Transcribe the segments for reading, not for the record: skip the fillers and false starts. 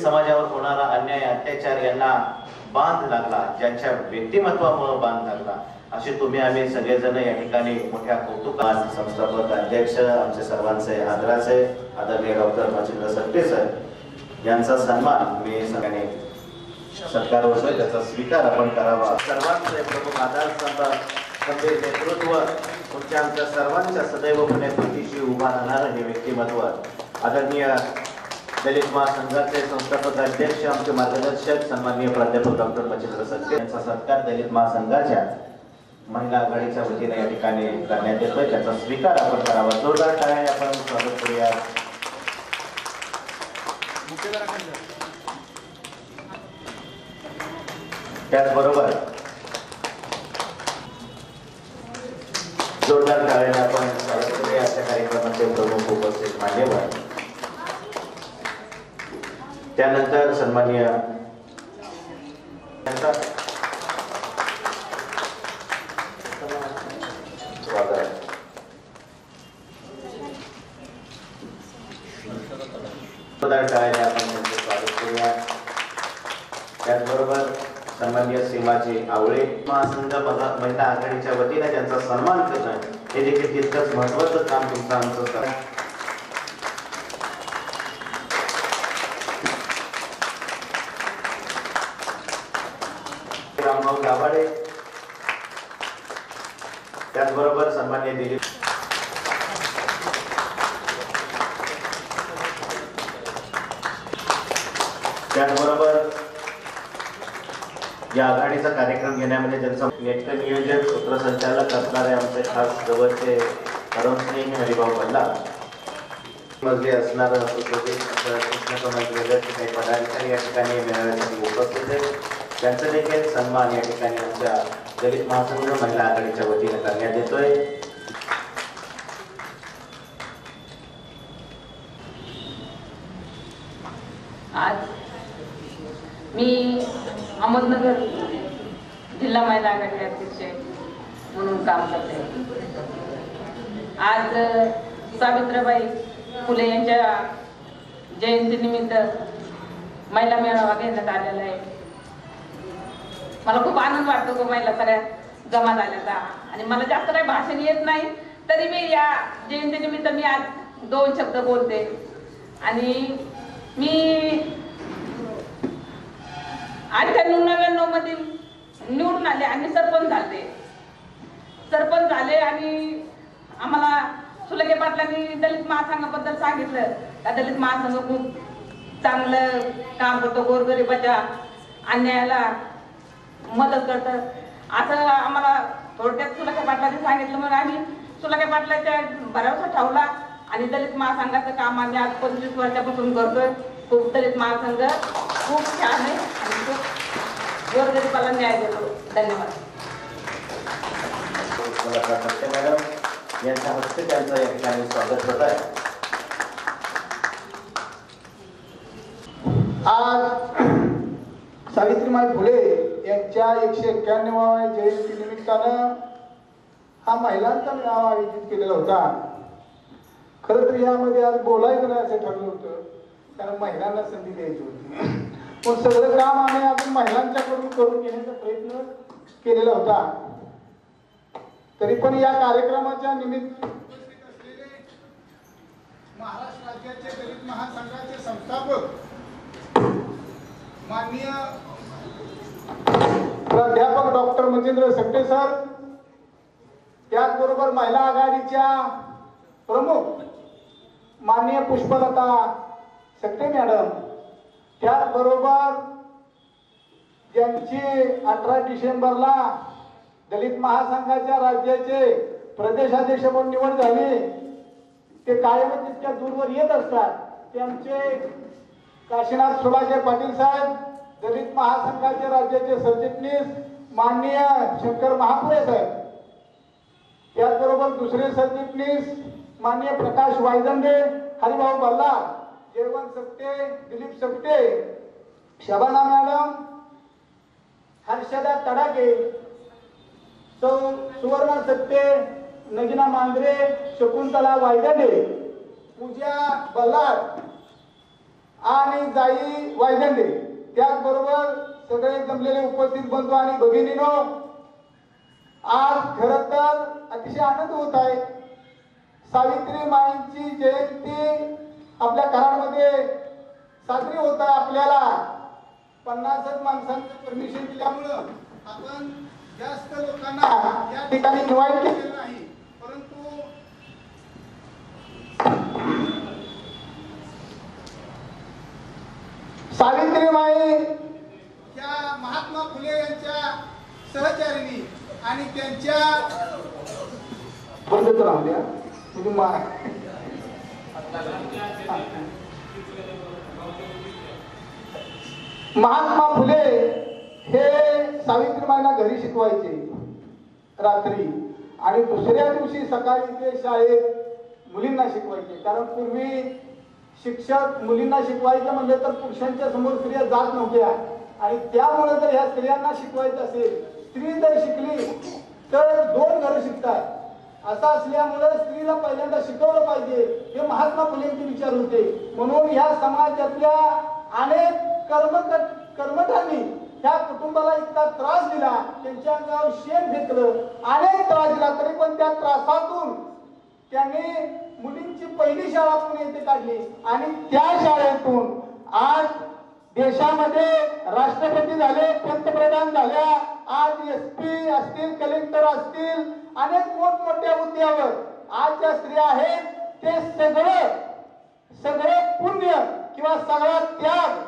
समाजावर होणारा अन्याय अत्याचार यांना बांध लागला, ज्यांच्या व्यक्तिमत्वामुळे बांध लागला, असे तुम्ही आम्ही सगळेजण या ठिकाणी मोठ्या कौतुकात संस्थापक अध्यक्ष आमचे सर्वांचे आदराचे आदरणीय डॉक्टर मच्छिंद्र सकटे सर यांचा सन्मान मी सगळ्यांनी सत्कार होतोय, त्याचा स्वीकार आपण करावा। सर्वांचे प्रमुख आधारस्तंभ खंबीर नेतृत्व तुमच्या आमच्या सर्वांच्या सदैव पुण्यापाठीशी उभा राहणारं हे व्यक्तिमत्व आदरणीय दलित महासंघाचे संस्थापक अध्यक्ष आमचे मार्गदर्शक सन्माननीय प्राध्यापक डॉक्टर मच्छिंद्र सकटे यांचा सत्कार दलित महासंघाच्या महिला आघाडीच्या वतीने या ठिकाणी करण्यात येतोय, त्याचा स्वीकार आपण करावा। जोरदार टाळ्या आपण स्वागत करूया। त्याचबरोबर जोरदार टाळ्याने आपण स्वागत करूया अशा कार्यक्रमाचे प्रमुख उपस्थित मान्यवर। त्यानंतर सन्माननीय त्याचबरोबर सन्माननीय सीमाजी आवळे महासंघ महिला आघाडीच्या वतीने त्यांचा सन्मान करणं हे देखील तितकंच महत्त्वाचं काम तुमचं आमचं रामभाऊ दाभाडे। त्याचबरोबर सन्माननीय दिलीप त्याचबरोबर या आघाडीचा कार्यक्रम घेण्यामध्ये ज्यांचा नेटकं नियोजन सूत्रसंचालक असणारे आमचे खास जवळचे परमस्नेही हरिभाऊ बल्ला मजली असणार काही पदाधिकारी या ठिकाणी मेळाव्यासाठी उपस्थित आहेत, त्यांचा देखील सन्मान या ठिकाणी आमच्या दलित महासंघ महिला आघाडीच्या वतीने करण्यात येतोय। आज मी अहमदनगर जिल्हा महिला आघाडी अध्यक्ष म्हणून काम करते। आज सावित्रीबाई फुले यांच्या जयंतीनिमित्त महिला मेळावा घेण्यात आलेला आहे। मला खूप आनंद वाटतो की महिला सगळ्या जमा झाल्याचा, आणि मला जास्त काही भाषण येत नाही तरी मी या जयंतीनिमित्त मी आज 2 शब्द बोलते। आणि मी 98-99 मध्ये निवडून आले आणि सरपंच झाले आणि आम्हाला सुलगे पाटलांनी दलित महासंघाबद्दल सांगितलं का दलित महासंघ खूप चांगलं काम करतो, गोरगरिबाच्या अन्यायाला मदत करतं असं आम्हाला थोडक्यात सुलगे पाटलांनी सांगितलं। मग आम्ही सुलगे पाटलाच्या भरवसा ठेवला आणि दलित महासंघाचं काम आम्ही आज 25 वर्षापासून करतोय। खूप दलित महासंघ खूप छान आहे आणि खूप गोरगरिबाला न्याय देतो। धन्यवाद। मॅडम यांच्या हस्ते त्यांचं या ठिकाणी स्वागत होत आहे। आज सावित्रीबाई फुले यांच्या 191व्या जयंती निमित्तानं हा महिलांचा मेळावा आयोजित केलेला होता। खरं तर यामध्ये आज बोलायचं नाही असं ठरलं होतं, कारण महिलांना संधी द्यायची होती, पण सगळं काम आम्ही अजून महिलांच्याकडून करून घेण्याचा प्रयत्न केलेला होता। तरी पण या कार्यक्रमाच्या निमित्त महाराष्ट्र राज्याचे दलित महासंघाचे संस्थापक माननीय प्राध्यापक डॉक्टर मच्छिंद्र सकटे सर, त्याचबरोबर महिला आघाडीच्या प्रमुख माननीय पुष्पलता सकटे मॅडम, त्याचबरोबर ज्यांची 18 डिसेंबरला दलित महासंघाच्या राज्याचे प्रदेशाध्यक्ष म्हणून निवड झाली, ते कायमच तितक्या दूरवर येत असतात, ते आमचे काशीनाथ सुलागे पाटील साहेब, दलित महासंघाचे राज्याचे सरचिटणीस माननीय शंकर महापुरे साहेब, त्याचबरोबर दुसरे सरचिटणीस माननीय प्रकाश वायदंडे, हरिभाऊ बल्ला, जयवंत सकटे, दिलीप सकटे, शबाना मॅडम, हर्षदा तडाके, सुवर्णा सकटे, नगिना मांजरे, शकुंतला वायदंडे, पूजा बल्लाळ आणि जाई वायदंडे, त्याचबरोबर सगळे जमलेले उपस्थित बंधू आणि भगिनीनो, आज खरं तर अतिशय आनंद होत आहे. सावित्रीमाईंची जयंती आपल्या घरामध्ये साजरी होत आहे. आपल्याला 50 माणसांचं परमिशन दिल्यामुळं आपण जास्त लोकांना या ठिकाणी इन्व्हाइट केलेलं नाही, परंतु सावित्रीमाई या महात्मा फुले यांच्या सहचारिणी आणि त्यांच्या बंदच राहू द्या महात्मा फुले हे सावित्रीमाईला घरी शिकवायचे रात्री आणि दुसऱ्या दिवशी सकाळी ते शाळेत मुलींना शिकवायचे. कारण पूर्वी शिक्षक मुलींना शिकवायचं म्हणजे तर पुरुषांच्या समोर स्त्रिया जात नव्हत्या आणि त्यामुळे जर ह्या स्त्रियांना शिकवायचं असेल, स्त्री जर शिकली तर 2 घरं शिकतात. असं असल्यामुळे स्त्रीला पहिल्यांदा शिकवलं पाहिजे हे महात्मा फुलेंचे विचार होते. म्हणून ह्या समाजातल्या अनेक कर्मठांनी त्या कुटुंबाला इतका त्रास दिला, त्यांच्या अंगावर शेण फेकलं, अनेक त्रास दिला, तरी पण त्या त्रासातून त्यांनी मुलींची पहिली शाळा पुणे येथे काढली आणि त्या शाळेतून आज देशामध्ये राष्ट्रपती झाले, पंतप्रधान झाल्या, आज SP असतील, कलेक्टर असतील, अनेक मोठमोठ्या हुद्द्यावर आज ज्या स्त्रिया आहेत ते सगळे पुण्य किंवा सगळा त्याग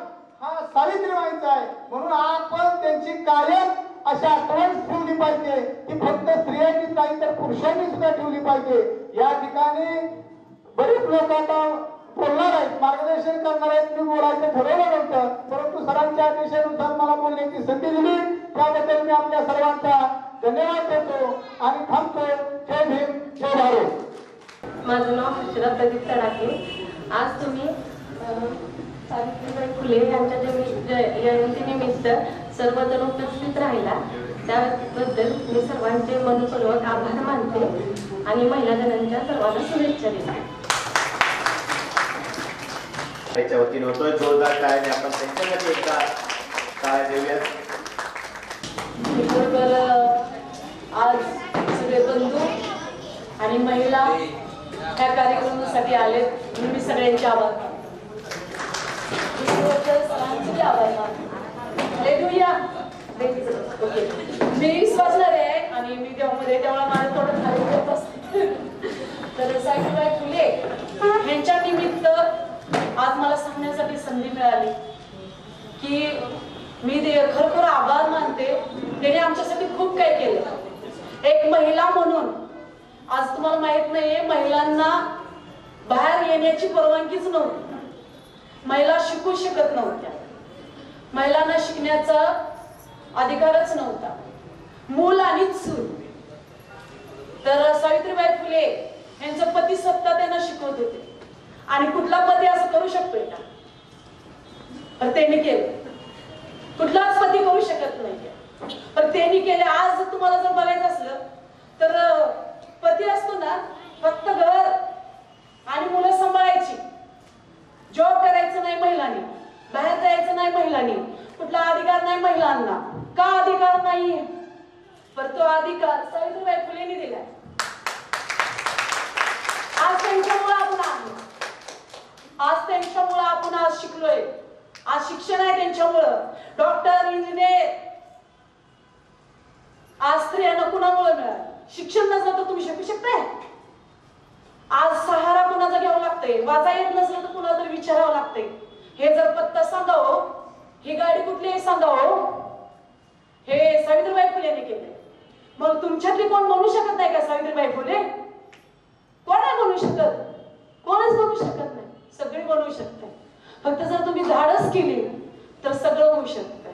हा सावित्रीबाईंचा आहे. म्हणून आपण त्यांची कायम अशी आठवण ठेवली पाहिजे की फक्त स्त्रियांनीच नाही तर पुरुषांनी सुद्धा ठेवली पाहिजे. या ठिकाणी बरेच लोक आता बोलणार आहेत, मार्गदर्शन करणार आहेत. मी बोलायचं ठरवलं नव्हतं, परंतु सरांच्या आदेशानुसार मला बोलण्याची संधी दिली, त्याबद्दल मी आपल्या सर्वांचा धन्यवाद देतो आणि थांबतो. जय भीम, जय भारत. माझं नाव सुशिला प्रदीप तडाखे. आज तुम्ही सावित्रीबाई फुले यांच्या जयंतीनिमित्त सर्वजण उपस्थित राहिला, त्याबद्दल मी सर्वांचे मनपूर्वक आभार मानते आणि महिला दिनाच्या सर्वांना शुभेच्छा देते. त्याच्या वतीने होतोय जोरदार काय आपण त्यांच्यासाठी एकदा काय देऊया. आज सगळे बंधू आणि महिला ह्या कार्यक्रमासाठी आले, मी सगळ्यांचे आभार मानते. सरांचे आभार मानते. मी 20 वाजणार आहे आणि मी तेव्हा तेव्हा माझं थोडं खाली होत असते. तर सावित्रीबाई फुले यांच्या निमित्त आज मला सांगण्यासाठी संधी मिळाली की मी खरोखर आभार मानते. त्याने आमच्यासाठी खूप काही केलं. एक महिला म्हणून आज तुम्हाला माहित नाहीये, महिलांना बाहेर येण्याची परवानगीच नव्हती, महिला शिकू शकत नव्हत्या, महिलांना शिकण्याचा अधिकारच नव्हता, मूल आणि चूल. तर सावित्रीबाई फुले यांचं पती स्वतः त्यांना शिकवत होते आणि कुठला पती असं करू शकतोय का? तर त्यांनी केलं. कुठलाच पती करू शकत नाही, पण त्यांनी केले. आज जर तुम्हाला जर बघायचं असलं तर पती असतो ना, फक्त घर आणि मुलं सांभाळायची, जॉब करायचं नाही महिलांनी, बाहेर जायचं नाही महिलांनी, कुठला अधिकार नाही महिलांना. का अधिकार नाहीये? पर तो अधिकार सावित्रीबाई फुलेंनी दिलाय. आज त्यांच्यामुळे आपण आलो, आज त्यांच्यामुळे आपण आज शिकलोय, आज शिक्षण आहे त्यांच्यामुळं. डॉक्टर, इंजिनियर आज स्त्रियांना कुणामुळे मिळालं? शिक्षण नसलं तर तुम्ही शिकू शकताय? आज सहारा कुणाचा घ्यावं लागतंय, वाचा येत नसलं तर कुणाला तरी विचारावं लागतंय. हे जर पत्ता सांगावं, ही गाडी कुठली आहे सांगावं, हे सावित्रीबाई फुलेने केलंय. मग तुमच्यातली कोण म्हणू शकत नाही का सावित्रीबाई फुले? कोण नाही म्हणू शकत, कोणच म्हणू शकत नाही. सगळी बनवू शकते, फक्त जर तुम्ही धाडस केली तर सगळं होऊ शकतं.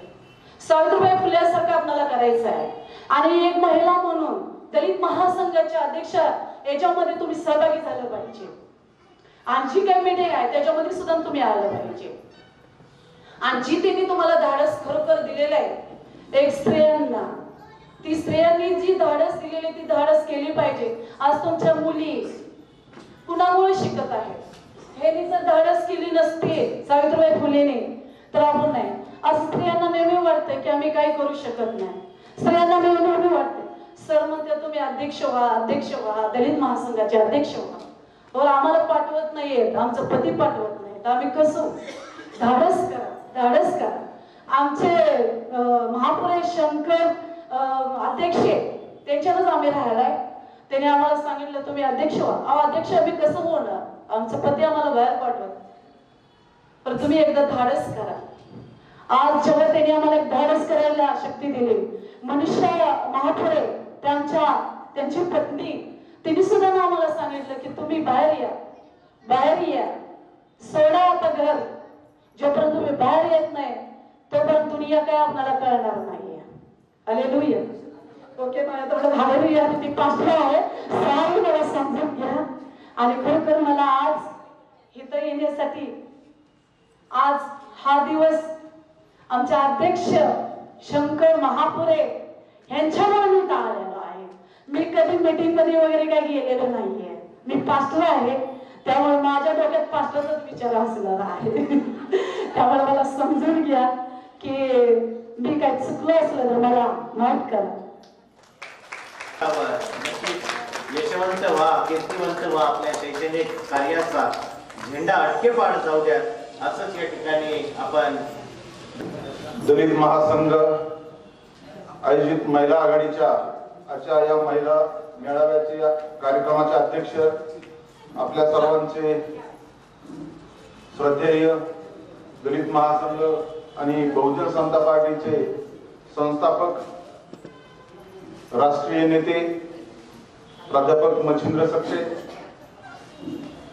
सावित्रीबाई फुलेसारखं आपल्याला करायचं आहे. आणि एक महिला म्हणून दलित महासंघाच्या अध्यक्ष याच्यामध्ये तुम्ही सहभागी झालं पाहिजे. आणि जी काही मीटिंग आहे त्याच्यामध्ये सुद्धा तुम्ही आलं पाहिजे. आणि जी त्यांनी तुम्हाला धाडस खरोखर दिलेलं आहे एक स्त्रियांना, ती स्त्रियांनी जी धाडस दिलेली ती धाडस केली पाहिजे. आज तुमच्या मुली कुणामुळे शिकत आहेत ह्यांनी जर धाडस केली नसते सावित्रीबाई फुलेने तर आपण नाही. आज स्त्रियांना नेहमी वाटतं की आम्ही काही करू शकत नाही. स्त्रियांना नेहमी वाटते. सर म्हणते तुम्ही अध्यक्ष व्हा, दलित महासंघाचे अध्यक्ष व्हा. आम्हाला पाठवत नाहीयेत, आमचं पती पाठवत नाहीत, आम्ही कसं? धाडस करा. आमचे महापुरे शंकर अध्यक्ष त्यांच्यातच आम्ही राहिलाय. त्याने आम्हाला सांगितलं तुम्ही अध्यक्ष व्हा. अध्यक्ष आम्ही कसं होणार? आमचं पती आम्हाला बाहेर पाठवत. पण तुम्ही एकदा धाडस करा. आज जेव्हा त्यांनी आम्हाला एक धाडस करायला शक्ती दिली, मनीषा महापुरे त्यांची पत्नी तिने सुद्धा आम्हाला सांगितलं की तुम्ही बाहेर या, सोडा आता घर. जोपर्यंत तुम्ही बाहेर येत नाही तोपर्यंत दुनिया काय आपल्याला कळणार नाहीये. हालेलुया. ओके, माझ्याकडे हालेलुया. मी पास्टर आहे, सारी मला समजून घ्या. आणि खरोखर मला आज इथं येण्यासाठी आज हा दिवस आमचे अध्यक्ष शंकर महापुरे यांच्यामुळे मी इथं आलेलो आहे. मी कधी मीटिंग मध्ये वगैरे काही गेलेलं नाहीये. मी पास्टर आहे, त्यामुळे माझ्या डोक्यात पास्टरचाच विचार असणार आहे. त्यामुळे मला समजून घ्या की मी काय चुकलं असलं तर मला माफ करा. यशवंत व्हा, कीर्तिवंत व्हा. आपल्या शैक्षणिक कार्याचा झेंडा अटकेपार जाऊ द्या. असंच या ठिकाणी आपण दलित महासंघ आयोजित महिला आघाडीच्या आजच्या या महिला मेळाव्याचे कार्यक्रमाचे अध्यक्ष आपल्या सर्वांचे श्रद्धेय दलित महासंघ आणि बहुजन समता पार्टीचे संस्थापक राष्ट्रीय नेते प्राध्यापक मच्छिंद्र सकसे,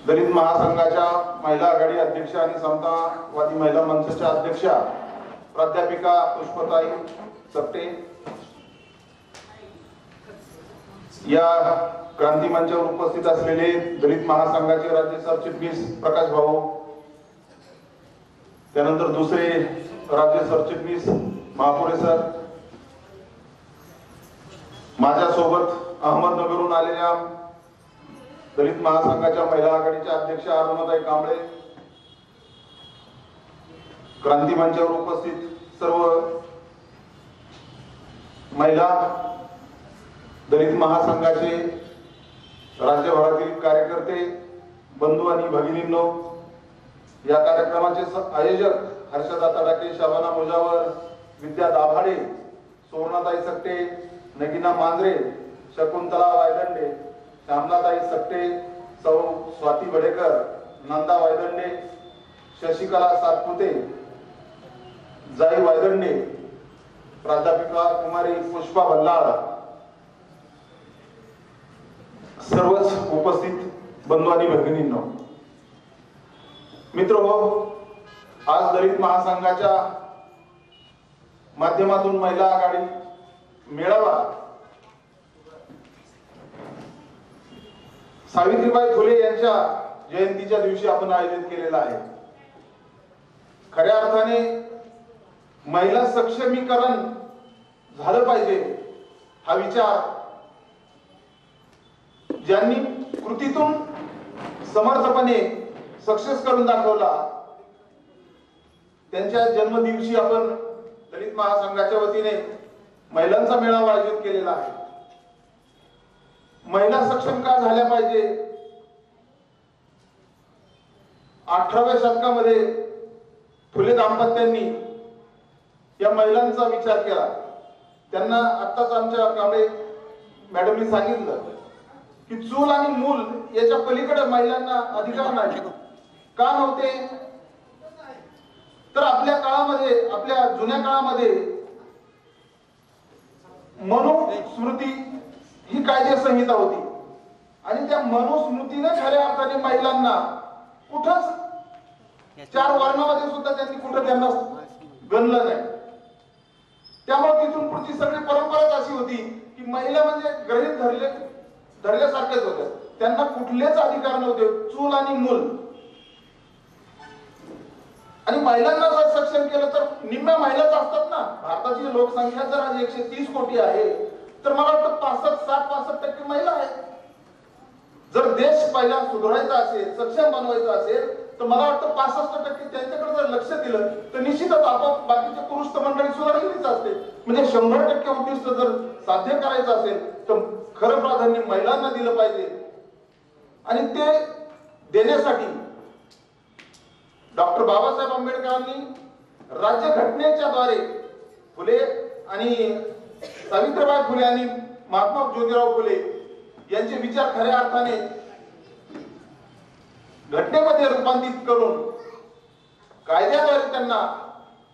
दलित महासंघाच्या महिला आघाडी अध्यक्ष आणि समतावादी महिला मंचाच्या अध्यक्षा प्राध्यापिका पुष्पताई चपटे, या क्रांती मंचावर उपस्थित असलेले दलित महासंघाचे राज्य सरचिटणीस प्रकाश भाऊ, त्यानंतर दुसरे राज्य सरचिटणीस महापुरे सर, माझ्यासोबत अहमदनगरहून आलेल्या दलित महासंघाच्या महिला आघाडीच्या अध्यक्ष अरुणाताई कांबळे, क्रांती मंचावर उपस्थित सर्व महिला, दलित महासंघाचे राज्यभरातील कार्यकर्ते, बंधू आणि भगिनींनो, या कार्यक्रमाचे आयोजक हर्षदा तडाके, शबाना मुजावर, विद्या दाभाडे, सुवर्णाताई सकटे, नगीना मांजरे, शकुंतला वायदंडे, श्यामलाताई सकटे, सौ स्वाती बडेकर, नंदा वायदंडे, शशिकला सातपुते, जाई वायदंडे, प्राध्यापिका कुमारी पुष्पा भल्लाळ, सर्वच उपस्थित बंधू आणि भगिनींनो, मित्र हो, आज दलित महासंघाच्या माध्यमातून महिला आघाडी मेळावा सावित्रीबाई फुले यांच्या जयंतीच्या दिवशी आपण आयोजित केलेला आहे. खऱ्या अर्थाने महिला सक्षमीकरण झालं पाहिजे हा विचार ज्यांनी कृतीतून समर्थपणे सक्सेस करून दाखवला, त्यांच्या जन्मदिवशी आपण दलित महासंघाच्या वतीने महिलांचा मेळावा आयोजित केलेला आहे. महिला सक्षम का झाल्या पाहिजे? 18व्या शतकामध्ये फुले दाम्पत्यांनी या महिलांचा विचार केला. त्यांना आत्ताच आमच्या कांबळे मॅडमनी सांगितलं की चूल आणि मूल याच्या पलीकडे महिलांना अधिकार नाही. का नव्हते? तर आपल्या काळामध्ये, आपल्या जुन्या काळामध्ये मनुस्मृती ही कायदे संहिता होती आणि त्या मनुस्मृतीने खऱ्या अर्थाने महिलांना कुठंच 4 वर्णामध्ये सुद्धा त्यांना गणलं नाही. त्यामुळे तिथून पुढची सगळी परंपराच अशी होती की महिला म्हणजे गृहीत धरल्यासारखेच होते. त्यांना कुठलेच अधिकार नव्हते, चूल आणि मूल. आणि महिलांना जर सक्षम केलं तर निम्म्या महिलाच असतात ना. भारताची लोकसंख्या जर आज 130 कोटी आहे तर मला वाटतं 65-60% महिला आहेत. जर देश पहिला सुधारायचा असेल, सक्षम बनवायचा असेल, तर मला वाटतं 65% त्यांच्याकडे जर लक्ष दिलं तर निश्चितच आपोआप बाकीचे पुरुष तर मंडळी सुधारलेलीच असते. म्हणजे 100% उद्दिष्ट जर साध्य करायचं असेल तर खरं प्राधान्य महिलांना दिलं पाहिजे. आणि ते देण्यासाठी डॉक्टर बाबासाहेब आंबेडकरांनी राज्यघटनेच्या द्वारे फुले आणि सावित्रीबाई फुले आणि महात्मा ज्योतिराव फुले यांचे विचार खऱ्या अर्थाने घटनेमध्ये रूपांतरित करून कायद्याद्वारे त्यांना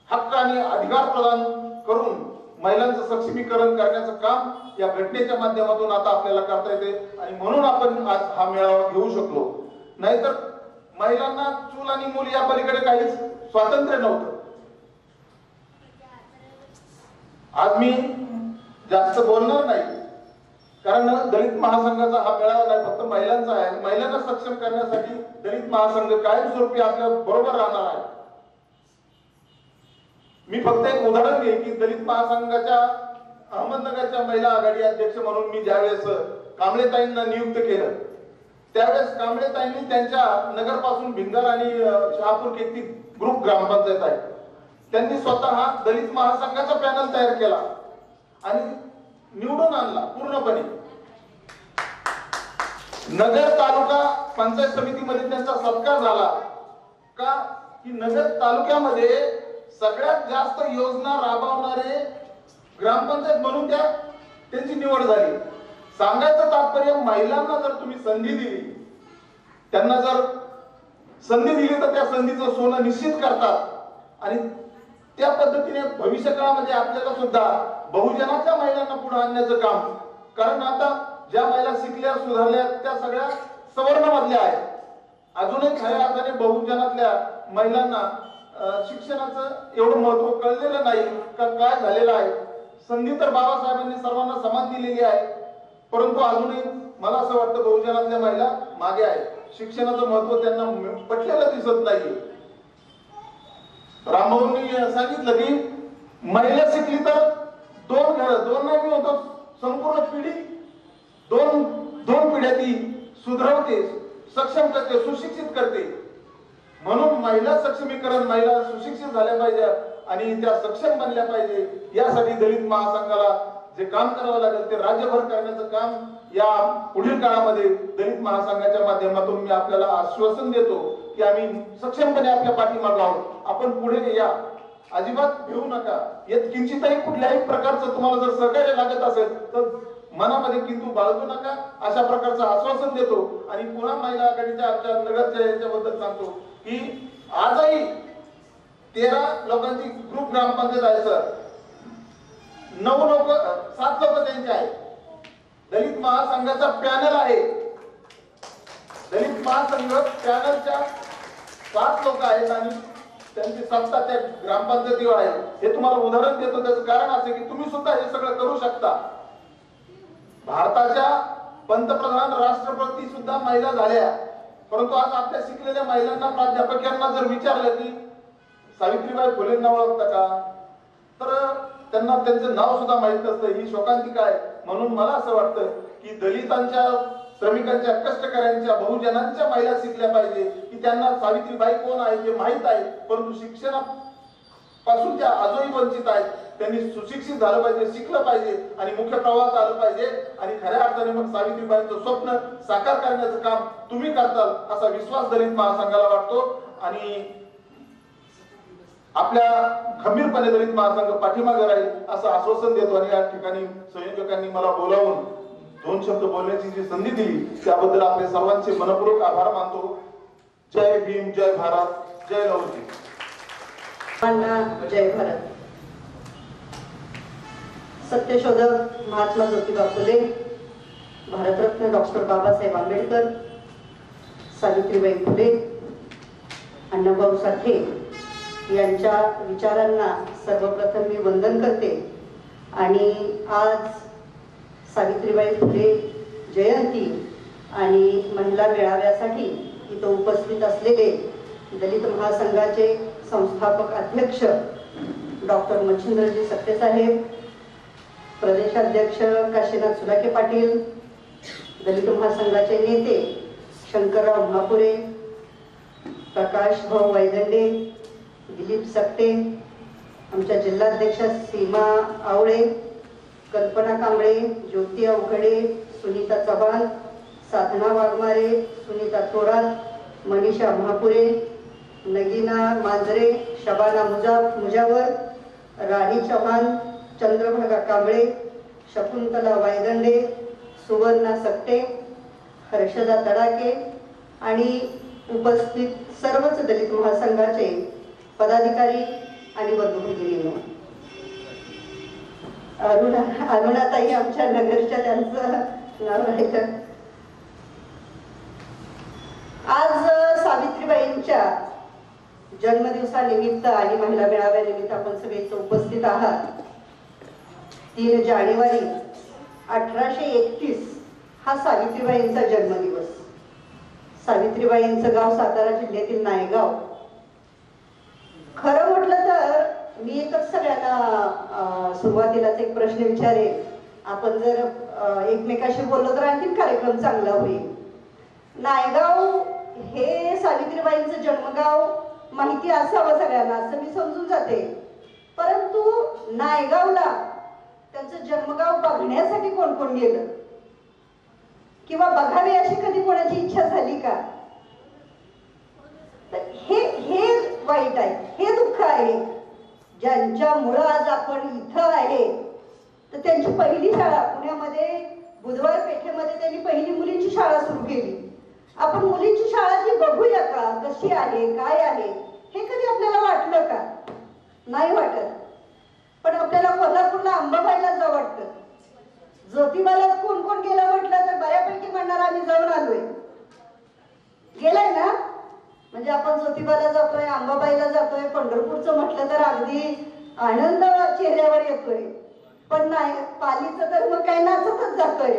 हक्क आणि अधिकार प्रदान करून महिलांचं सक्षमीकरण करण्याचं काम या घटनेच्या माध्यमातून आता आपल्याला करता येते. आणि म्हणून आपण आज हा मेळावा घेऊ शकलो. नाहीतर महिलांना चूल आणि मूल या पलीकडे काहीच स्वातंत्र्य नव्हतं. आज मी जास्त बोलणार नाही, कारण दलित महासंघाचा हा मेळावा नाही, फक्त महिलांचा आहे. महिलांना सक्षम करण्यासाठी दलित महासंघ कायमस्वरूपी आपल्या बरोबर राहणार आहे. मी फक्त एक उदाहरण घेईन की दलित महासंघाच्या अहमदनगरच्या महिला आघाडी अध्यक्ष म्हणून मी ज्यावेळेस कांबळेताईंना नियुक्त केलं, त्यावेळेस कांबळेताईंनी त्यांच्या नगरपासून भिंगर आणि शहापूर केती ग्रुप ग्रामपंचायत आहे, त्यांनी स्वतः दलित महासंघाचा पॅनल तयार केला आणि निवडून आणला पूर्णपणे. नगर तालुका पंचायत समितीमध्ये त्यांचा सत्कार झाला का की नगर तालुक्यामध्ये सगळ्यात जास्त योजना राबवणारे ग्रामपंचायत म्हणून त्यांची निवड झाली. सांगायचं तात्पर्य, महिलांना जर तुम्ही संधी दिली, त्यांना जर संधी दिली तर त्या संधीचं सोनं निश्चित करतात. आणि त्या पद्धतीने भविष्य काळामध्ये आपल्याला सुद्धा बहुजनाच्या महिलांना पुढे आणण्याचं काम, कारण आता ज्या महिला शिकल्या सुधारल्या त्या सगळ्या सवर्ण मधल्या आहेत. अजूनही खऱ्या अर्थाने बहुजनातल्या महिलांना शिक्षणाचं एवढं महत्व कळलेलं नाही का काय झालेलं आहे. संधी तर बाबासाहेबांनी सर्वांना समान दिलेली आहे, परंतु अजूनही मला असं वाटतं बहुजनातल्या महिला मागे आहेत. शिक्षणाचं महत्व त्यांना पटलेलं दिसत नाही. रामभाऊंनी सांगितलं की महिला शिकली तर दोन नाही होतो, संपूर्ण पिढी दोन पिढ्या ती सुधारवते, सक्षम करते, सुशिक्षित करते. म्हणून महिला सक्षमीकरण, महिला सुशिक्षित झाल्या पाहिजे आणि त्या सक्षम बनल्या पाहिजे. यासाठी दलित महासंघाला जे काम करावं लागेल ते राज्यभर करण्याचं काम या पुढील काळामध्ये दलित महासंघाच्या माध्यमातून मी आपल्याला आश्वासन देतो की आम्ही सक्षमपणे आपल्या पाठीमागे आहोत. आपण पुढे या, अजिबात भिवू नका. यात किंचितही कुठल्याही प्रकारचं तुम्हाला जर सहकार्य लागत असेल तर मनामध्ये किंतु बाळगू नका, अशा प्रकारचं आश्वासन देतो. आणि पुन्हा महिला आघाडीच्या आमच्या नगरच्या याच्याबद्दल सांगतो की आजही 13 लोकांची ग्रुप ग्रामपंचायत आहे सर. 7 लोक त्यांचे आहेत. दलित महासंघाचा पॅनल आहे. दलित महासंघ पॅनलच्या 7 लोक आहेत आणि त्यांची सत्ता त्या ग्रामपंचायतीवर आहे. हे तुम्हाला उदाहरण देतो. त्याचं कारण असे की तुम्ही सुद्धा हे सगळं करू शकता. भारताच्या पंतप्रधान राष्ट्रपती सुद्धा महिला झाल्या, परंतु आज आपल्या शिकलेल्या महिलांना, प्राध्यापकांना जर विचारलं की सावित्रीबाई फुलेंना ओळखता का, तर त्यांना त्यांचं नाव सुद्धा माहित नसतं. ही शोकांतिका आहे. म्हणून मला असं वाटतं की दलितांच्या, श्रमिकांच्या, कष्टकऱ्यांच्या, बहुजनांच्या महिला शिकल्या पाहिजे की त्यांना सावित्रीबाई कोण आहे हे माहित आहे, परंतु शिक्षणापासून त्या आजही वंचित आहेत. त्यांनी सुशिक्षित झालं पाहिजे, शिकलं पाहिजे आणि मुख्य प्रवाहात आलं पाहिजे. आणि खऱ्या अर्थाने मग सावित्रीबाईंचं स्वप्न साकार करण्याचं काम तुम्ही करताल असा विश्वास दलित महासंघाला वाटतो. आणि आपल्या खंबीरपणे दलित महासंघ पाठीमागे राहील असं आश्वासन देतो. आणि या ठिकाणी संयोजकांनी मला बोलावून 2 शब्द बोलण्याची जी संधी दिली त्याबद्दल आपले सर्वांचे मनपूर्वक आभार मानतो. जय भीम, जय भारत, जय लवजी. जय भारत. सत्यशोधक महात्मा ज्योतिबा फुले, भारतरत्न डॉक्टर बाबासाहेब आंबेडकर, सावित्रीबाई फुले, अण्णाभाऊ साठे यांच्या विचारांना सर्वप्रथम मी वंदन करते. आणि आज सावित्रीबाई फुले जयंती आणि महिला मेळाव्यासाठी इथं उपस्थित असलेले दलित महासंघाचे संस्थापक अध्यक्ष डॉक्टर मच्छिंद्रजी सत्तेसाहेब, प्रदेशाध्यक्ष काशीनाथ सुलाके पाटील, दलित महासंघाचे नेते शंकरराव महापुरे, प्रकाश भाऊ वैदंडे, दिलीप सकटे, आमच्या जिल्हाध्यक्षा सीमा आवळे, कल्पना कांबळे, ज्योती अवघडे, सुनीता चव्हाण, साधना वाघमारे, सुनीता थोरात, मनीषा महापुरे, नगीना मांजरे, शबाना मुजावर, राणी चव्हाण, चंद्रभागा कांबळे, शकुंतला वायदंडे, सुवर्णा सकटे, हर्षदा तडाके आणि उपस्थित सर्वच दलित महासंघाचे पदाधिकारी आणि बंधू-भगिनींनो, अरुणाताई आमच्या नगरच्या त्यांचं नाव आहे. आज सावित्रीबाईंच्या जन्मदिवसानिमित्त आणि महिला मेळाव्यानिमित्त आपण सगळे उपस्थित आहात. 3 जानेवारी 1831 हा सावित्रीबाईंचा जन्मदिवस. सावित्रीबाईंचं गाव सातारा जिल्ह्यातील नायगाव. खरं म्हटलं तर मी एकच सगळ्यांना सुरुवातीलाच एक प्रश्न विचारेन. आपण जर एकमेकाशी बोललो तर आणखीन कार्यक्रम चांगला होईल. नायगाव हे सावित्रीबाईंचं जन्मगाव माहिती असावं सगळ्यांना असं मी समजून जाते. परंतु नायगावला त्यांचं जन्मगाव बघण्यासाठी कोण कोण गेलं किंवा बघावे अशी कधी कोणाची इच्छा झाली का? हे वाईट आहे, हे दुःख आहे. ज्यांच्यामुळं आज आपण इथं आहे तर त्यांची पहिली शाळा पुण्यामध्ये बुधवार पेठेमध्ये त्यांनी पहिली मुलींची शाळा सुरू केली. आपण मुलींची शाळा जी बघूया का, कशी आहे, काय आहे, हे कधी आपल्याला वाटलं का? नाही वाटत. पण आपल्याला कोल्हापूरला अंबाबाईला जावं वाटतं. ज्योतिबाला कोण कोण गेलं म्हटलं तर बऱ्यापैकी म्हणणार आम्ही जाऊन आलोय. गेलाय ना? म्हणजे आपण ज्योतिबाला जातोय, अंबाबाईला जातोय, पंढरपूरचं म्हटलं तर अगदी आनंद चेहऱ्यावर येतोय. पण नाही, पालीचं तर मग काय नाचतच जातोय.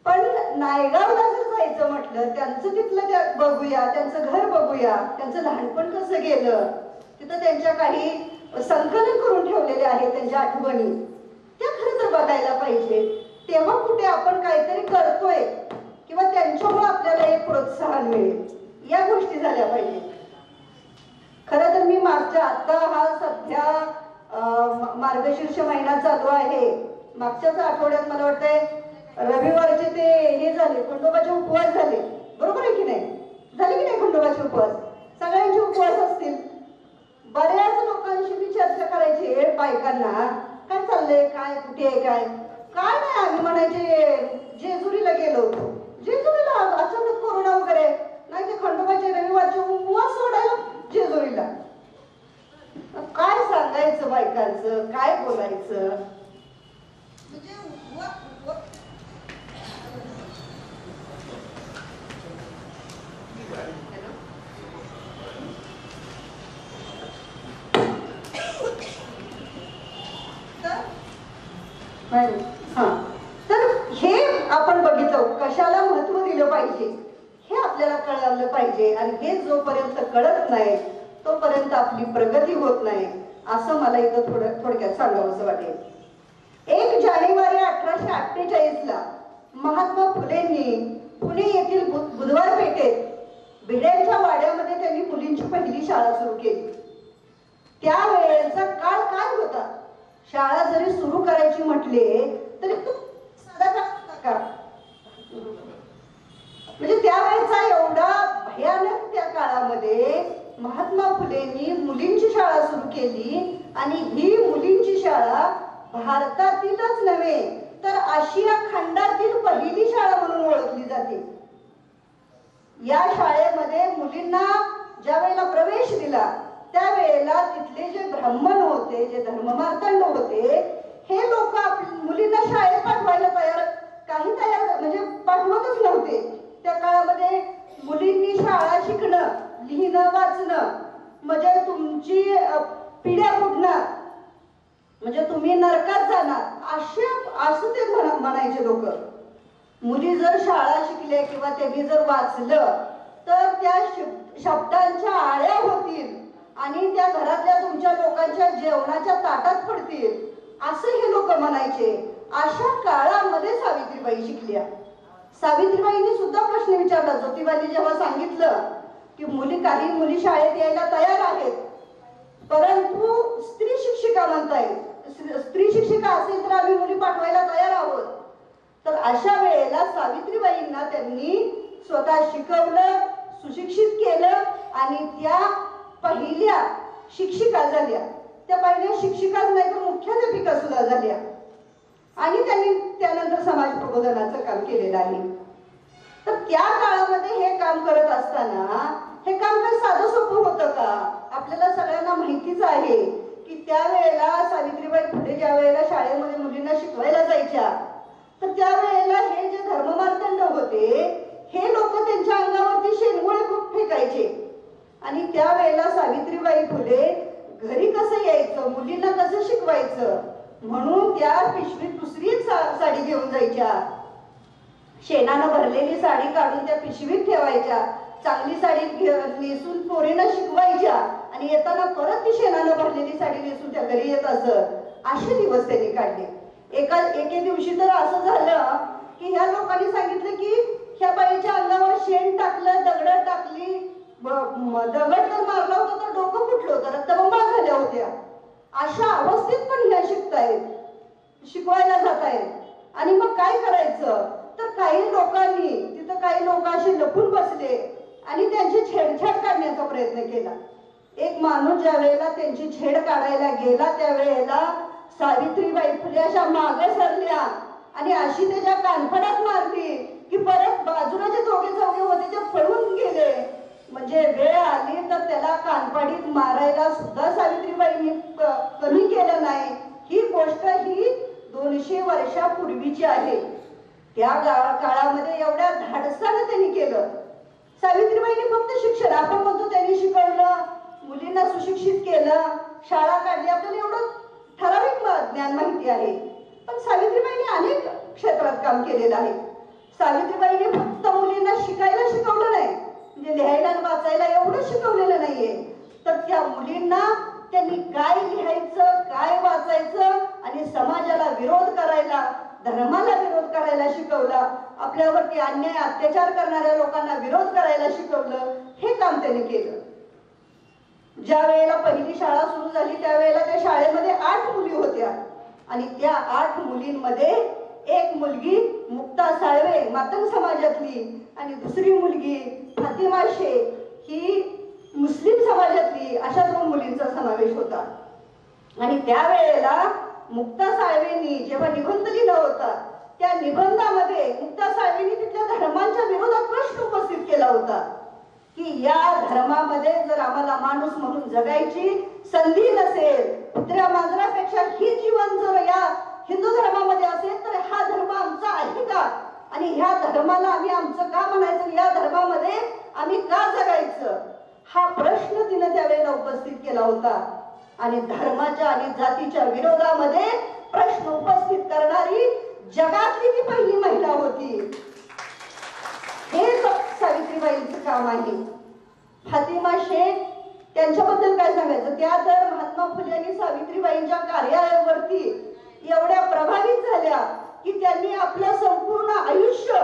पण नायगावला जर जायचं म्हटलं, त्यांचं तिथलं बघूया, त्यांचं घर बघूया, त्यांचं लहानपण कसं गेलं, तिथं त्यांच्या काही संकलन करून ठेवलेले आहेत त्यांच्या आठवणी, त्या खरं तर बघायला पाहिजे. तेव्हा कुठे आपण काहीतरी करतोय किंवा त्यांच्यामुळे आपल्याला एक प्रोत्साहन मिळेल, या गोष्टी झाल्या पाहिजे. खरं तर मी मागच्या आता हा सध्या मार्गशीर्ष महिना चालू आहे. मागच्याच आठवड्यात मला वाटतंय रविवारचे ते हे झाले, खंडोबाचे उपवास झाले. बरोबर आहे की नाही? झाले की नाही खंडोबाचे उपवास? सगळ्यांचे उपवास असतील. बऱ्याच लोकांशी मी चर्चा करायची बायकांना, काय चाललंय, काय कुठे आहे, काय काय नाही. आम्ही म्हणायचे जेजुरीला गेलो होतो. जेजुरीला अचानक कोरोना वगैरे नाही, ते खंडोबाचे रविवारचे उपवास सोडायला जेजुरीला. काय सांगायचं बायकांचं, काय बोलायचं? हा, तर हे आपण बघितलं, कशाला महत्व दिलं पाहिजे हे आपल्याला कळलं पाहिजे. आणि हे जोपर्यंत कळत नाही तोपर्यंत आपली प्रगती होत नाही, असं मला इथं थोडक्यात सांगावंसं वाटेल. 1 जानेवारी 1848 महात्मा फुलेंनी पुणे येथील बुधवार पेठेत भिड्यांच्या वाड्यामध्ये त्यांनी मुलींची पहिली शाळा सुरू केली. त्यावेळेचा काळ काय होता? शाळा जरी सुरू करायची म्हटले तरी साधा का, म्हणजे त्यावेळेचा एवढा भयानक त्या काळामध्ये महात्मा फुलेंनी मुलींची शाळा सुरू केली. आणि ही मुलींची शाळा भारतातीलच नव्हे तर आशिया खंडातील पहिली शाळा म्हणून ओळखली जाते. या शाळेमध्ये मुलींना ज्या वेळेला प्रवेश दिला त्यावेळेला तिथले जे ब्राह्मण होते, जे धर्ममार्तंड होते, हे लोक मुलींना शाळेत पाठवायला म्हणजे पाठवतच नव्हते. त्या काळामध्ये मुलींनी शाळा शिकणं, लिहिणं, वाचणं म्हणजे तुमची पिढ्या बुडणार, म्हणजे तुम्ही नरकात जाणार, असं ते म्हणायचे लोक. मुली जर शाळा शिकल्या किंवा त्यांनी जर वाचलं तर त्या शब्दांच्या आळ्या होतील आणि त्या घरातल्या तुमच्या लोकांच्या जेवणाच्या ताटात पडतील, असं हे लोक म्हणायचे. अशा काळामध्ये सावित्रीबाई शिकल्या. सावित्रीबाईंनी सुद्धा प्रश्न विचारला. ज्योतिबांनी जेव्हा सांगितलं की काही मुली शाळेत यायला तयार आहेत, परंतु स्त्री शिक्षिका म्हणतायत, स्त्री शिक्षिका असेल तर आम्ही मुली पाठवायला तयार आहोत. तर अशा वेळेला सावित्रीबाईंना त्यांनी स्वतः शिकवलं, सुशिक्षित केलं आणि त्या पहिल्या शिक्षिका झाल्या. त्या पहिल्या शिक्षिकाच नाही तर मुख्याध्यापिका सुद्धा झाल्या. आणि त्यांनी त्यानंतर समाज प्रबोधनाचं काम केलेलं आहे. तर त्या काळामध्ये हे काम करत असताना हे काम काही साधं सोपं होतं का? आपल्याला सगळ्यांना माहितीच आहे की त्यावेळेला सावित्रीबाई फुले ज्या वेळेला शाळेमध्ये मुलींना शिकवायला जायच्या, तर त्यावेळेला हे जे धर्ममार्तंड होते हे लोक त्यांच्या अंगावरती शेणगोळे खूप फेकायचे. आणि त्यावेळेला सावित्रीबाई फुले घरी कसं यायचं, मुलींना कसं शिकवायचं म्हणून त्या पिशवीत दुसरीच साडी घेऊन जायच्या. शेणानं भरलेली साडी काढून त्या पिशवीत ठेवायच्या, चांगली साडी नेसून पोरींना शिकवायच्या आणि येताना परत ती शेणानं भरलेली साडी नेसून त्या घरी येत असत. असे दिवस त्यांनी काढले. एके दिवशी तर असं झालं की ह्या लोकांनी सांगितलं की ह्या बाईच्या अंगावर शेण टाकलं, दगड टाकली, दगड तर मारला होता तर डोकं फुटलं होतं, रक्तबंबाळ झाल्या होत्या. अशा अवस्थेत पण ह्या शिकतायत, शिकवायला जात आहेत. आणि मग काय करायचं? तर काही लोकांनी तिथं काही लोक असे लपून बसले आणि त्यांची छेडछाड काढण्याचा प्रयत्न केला. एक माणूस ज्या वेळेला त्यांची छेड काढायला गेला त्यावेळेला सावित्रीबाई फुले अशा मागे सरल्या आणि अशी त्याच्या कानफडात मारली की परत बाजूला जे दोघे चौघे होते ते पळून गेले. म्हणजे वेळ आली तर त्याला कानफडीत मारायला सुद्धा सावित्रीबाईंनी कमी केलं नाही. ही गोष्ट ही 200 वर्षापूर्वीची आहे. त्या काळामध्ये एवढ्या धाडसानं त्यांनी केलं. सावित्रीबाईंनी फक्त शिक्षण, आपण म्हणतो त्यांनी शिकवलं, मुलींना सुशिक्षित केलं, शाळा काढली, आपल्याला एवढं ठराविक ज्ञान माहिती आहे. पण सावित्रीबाईंनी अनेक क्षेत्रात काम केलेलं आहे. सावित्रीबाईंनी फक्त मुलींना शिकायला शिकवलं नाही, म्हणजे लिहायला आणि वाचायला एवढं शिकवलेलं नाहीये, तर त्या मुलींना त्यांनी काय लिहायचं, काय वाचायचं आणि समाजाला विरोध करायला, धर्माला विरोध करायला शिकवलं. आपल्यावरती अन्याय अत्याचार करणाऱ्या लोकांना विरोध करायला शिकवलं. हे काम त्यांनी केलं. ज्या वेळेला पहिली शाळा सुरू झाली त्यावेळेला त्या शाळेमध्ये 8 मुली होत्या आणि त्या 8 मुलींमध्ये एक मुलगी मुक्ता साळवे मातंग समाजातली आणि दुसरी मुलगी फातिमा शेख ही मुस्लिम समाजातली, अशा 2 मुलींचा समावेश होता. आणि त्यावेळेला मुक्ता साळवेंनी जेव्हा निबंध लिहिला होता त्या निबंधामध्ये मुक्ता साळवेंनी तिथल्या धर्मांच्या विरोधात प्रश्न उपस्थित केला होता की या धर्मामध्ये जर आम्हाला माणूस म्हणून जगायची संधी नसेल, कुत्र्या मांजरापेक्षा ही जीवन जर या हिंदू धर्मामध्ये असेल तर हा धर्म आमचा आहे का? आणि ह्या धर्माला आम्ही आमचं का म्हणायचं, या धर्मामध्ये आम्ही का जगायचं, हा प्रश्न तिने त्यावेळेला उपस्थित केला होता. आणि धर्माच्या आणि जातीच्या विरोधामध्ये प्रश्न उपस्थित करणारी जगातली ती पहिली महिला होती. हे सावित्रीबाईंचं काम आहे. फातिमा शेख त्यांच्याबद्दल काय सांगायचं? त्या तर महात्मा फुले आणि सावित्रीबाईंच्या कार्यावरती एवढ्या प्रभावित झाल्या की त्यांनी आपलं संपूर्ण आयुष्य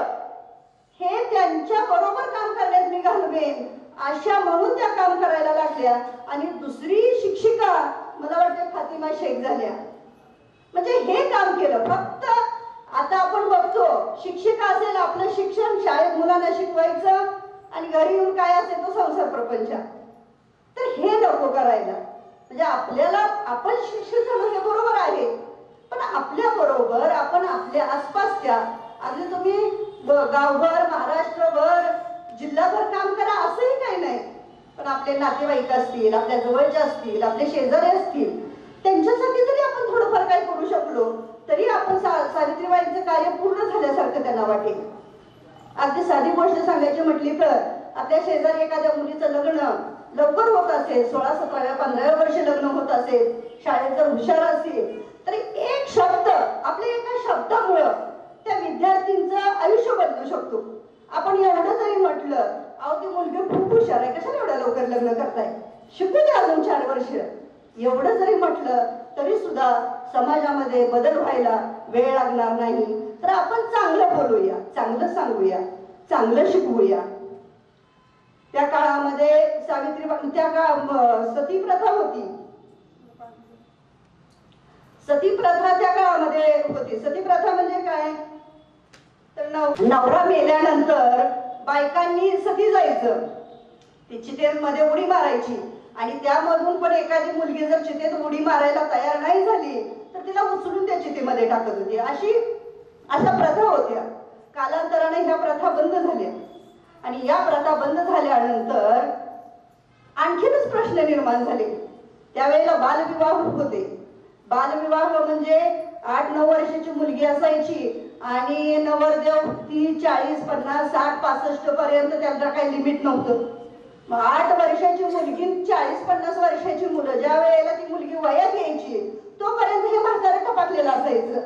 हे त्यांच्या बरोबर काम करण्यात मी घालवेन अशा म्हणून त्या काम करायला लागल्या. आणि दुसरी शिक्षिका मला वाटतं फातिमा शेख झाल्या. म्हणजे हे काम केलं. फक्त आता आपण बघतो शिक्षिका असेल, आपलं शिक्षण शाळेत मुलांना शिकवायचं आणि घरी येऊन काय असेल तो संसार प्रपंच. तर हे नको करायला. म्हणजे आपल्याला आपण शिक्षित झालो हे बरोबर आहे, पण आपल्या बरोबर आपण आपल्या आसपासच्या, अगदी तुम्ही गावभर महाराष्ट्रभर जिल्हाभर काम करा असंही काही नाही, पण आपले नातेवाईक असतील, आपल्या जवळचे असतील, आपले शेजारी असतील, त्यांच्यासाठी जरी आपण थोडंफार काही करू शकलो तरी आपण सावित्रीबाईंचं कार्य पूर्ण झाल्यासारखं त्यांना वाटेल. अगदी साधी गोष्ट सांगायची म्हटली तर आपल्या शेजारी एखाद्या मुलीचं लग्न लवकर होत असेल, 16, 17, 15 वर्ष लग्न होत असेल, शाळेत जर हुशार असेल तरी एक शब्द, आपल्या एका शब्दामुळं त्या विद्यार्थींचं आयुष्य बदलू शकतो. आपण एवढं जरी म्हटलं, अहो ती मुलगी खूप हुशार आहे, कशाला एवढ्या लवकर लग्न करताय, शिकू दे अजून 4 वर्ष, एवढं जरी म्हटलं तरी सुद्धा समाजामध्ये बदल व्हायला वेळ लागणार नाही. तर आपण चांगलं बोलूया, चांगलं सांगूया, चांगलं शिकवूया. त्या काळामध्ये सावित्रीबाई, त्या सती प्रथा होती. सती प्रथा त्या काळामध्ये होती. सती प्रथा म्हणजे काय तर नवरा मेल्यानंतर बायकांनी सती जायचं, ती चितेमध्ये उडी मारायची आणि त्यामधून पण एखादी मुलगी जर चितेत उडी मारायला तयार नाही झाली तर तिला उचलून त्या चितेमध्ये टाकत होती. अशा प्रथा होत्या. कालांतराने ह्या प्रथा बंद झाल्या आणि या प्रथा बंद झाल्यानंतर आणखीनच प्रश्न निर्माण झाले. त्यावेळेला बालविवाह होते. बालविवाह म्हणजे 8-9 वर्षाची मुलगी असायची आणि नवरदेव 30, 40, 50, 60, 65 पर्यंत त्यांना काही लिमिट नव्हतं. मग 8 वर्षाची मुलगी 40-50 वर्षाची मुलं ज्या वेळेला ती मुलगी वयात यायची तोपर्यंत हे म्हातारं टपाकलेलं असायचं.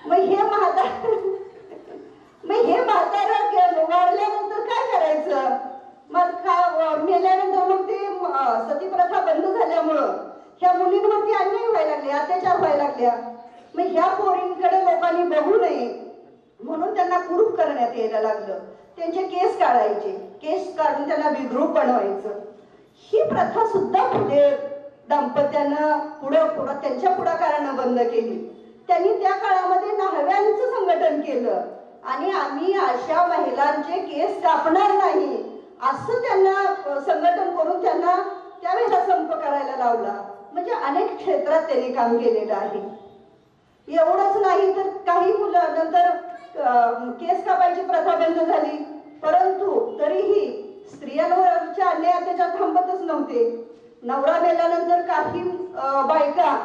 मग हे म्हातारं वाढल्यानंतर काय करायचं? मग मेल्यानंतर मग ते सती प्रथा बंद झाल्यामुळं ह्या मुलींवरती अन्याय व्हायला लागले, अत्याचार व्हायला लागल्या. मग ह्या पोरींकडे लोकांनी बघू नये म्हणून त्यांना कुरूप करण्यात यायला लागलं. त्यांचे केस काढायचे, केस काढून त्यांना विद्रूप बनवायचं. ही प्रथा सुद्धा पुढे दाम्पत्यानं पुढं त्यांच्या पुढाकारानं बंद केली. त्यांनी त्या काळामध्ये न्हाव्यांचं संघटन केलं आणि आम्ही अशा महिलांचे केस कापणार नाही असं त्यांना संघटन करून त्यांना त्यावेळेला संप करायला लावला. म्हणजे अनेक क्षेत्रात त्यांनी काम केलेलं आहे. एवढंच नाही तर काही मुलं नंतर केस कापायची प्रथा बंद झाली, परंतु तरीही स्त्रियांवरचे अन्याय अत्याचार थांबतच नव्हते. नवरा मेल्यानंतर काही बायका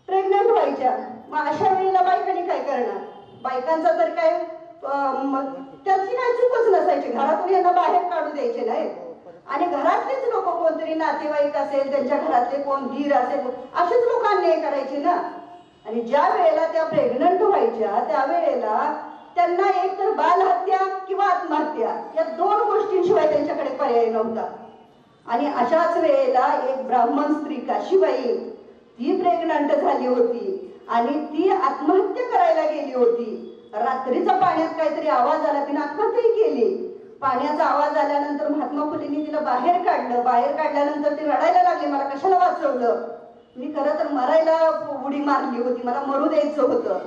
प्रेग्नंट व्हायच्या. मग अशा वेळेला बायकांनी काय करणार? बायकांचा तर काय त्याची काय चूकच नसायची. घरातून यांना बाहेर काढू द्यायचे नाही आणि घरातलेच लोक कोणतरी नातेवाईक असेल, त्यांच्या घरातले कोण धीर असेल, असेच लोक अन्याय करायचे ना. आणि ज्या वेळेला त्या प्रेग्नंट व्हायच्या त्यावेळेला त्यांना एक तर बालहत्या किंवा आत्महत्या या 2 गोष्टींशिवाय त्यांच्याकडे पर्याय नव्हता. आणि अशाच वेळेला एक ब्राह्मण स्त्री काशीबाई ती प्रेग्नंट झाली होती आणि ती आत्महत्या करायला गेली होती. रात्रीचा पाण्यात काहीतरी आवाज आला, तिने आत्महत्या केली. पाण्याचा आवाज आल्यानंतर महात्मा फुलेंनी तिला बाहेर काढलं. बाहेर काढल्यानंतर ती रडायला लागली, मला कशाला वाचवलं? मी खरं तर मरायला उडी मारली होती, मला मरू द्यायचं होतं.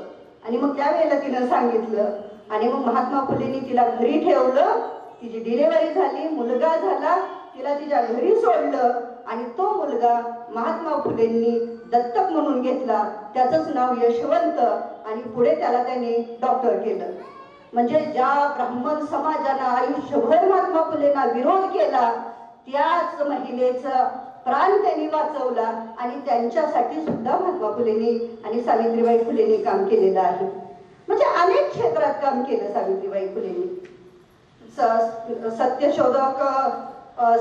आणि मग त्यावेळेला तिनं सांगितलं आणि मग महात्मा फुलेंनी तिला घरी ठेवलं. तिची डिलिव्हरी झाली, मुलगा झाला, तिला तिच्या घरी सोडलं आणि तो मुलगा महात्मा फुलेंनी दत्तक म्हणून घेतला. त्याचंच नाव यशवंत आणि पुढे त्याला त्यांनी डॉक्टर केलं. म्हणजे ज्या ब्राह्मण समाजानं आयुष्यभर महात्मा फुलेंना विरोध केला त्याच महिलेचा प्राण त्यांनी वाचवला आणि त्यांच्यासाठी सुद्धा महात्मा फुलेंनी आणि सावित्रीबाई फुलेंनी काम केलेलं आहे. म्हणजे अनेक क्षेत्रात काम केलं सावित्रीबाई फुलेंनी. सत्यशोधक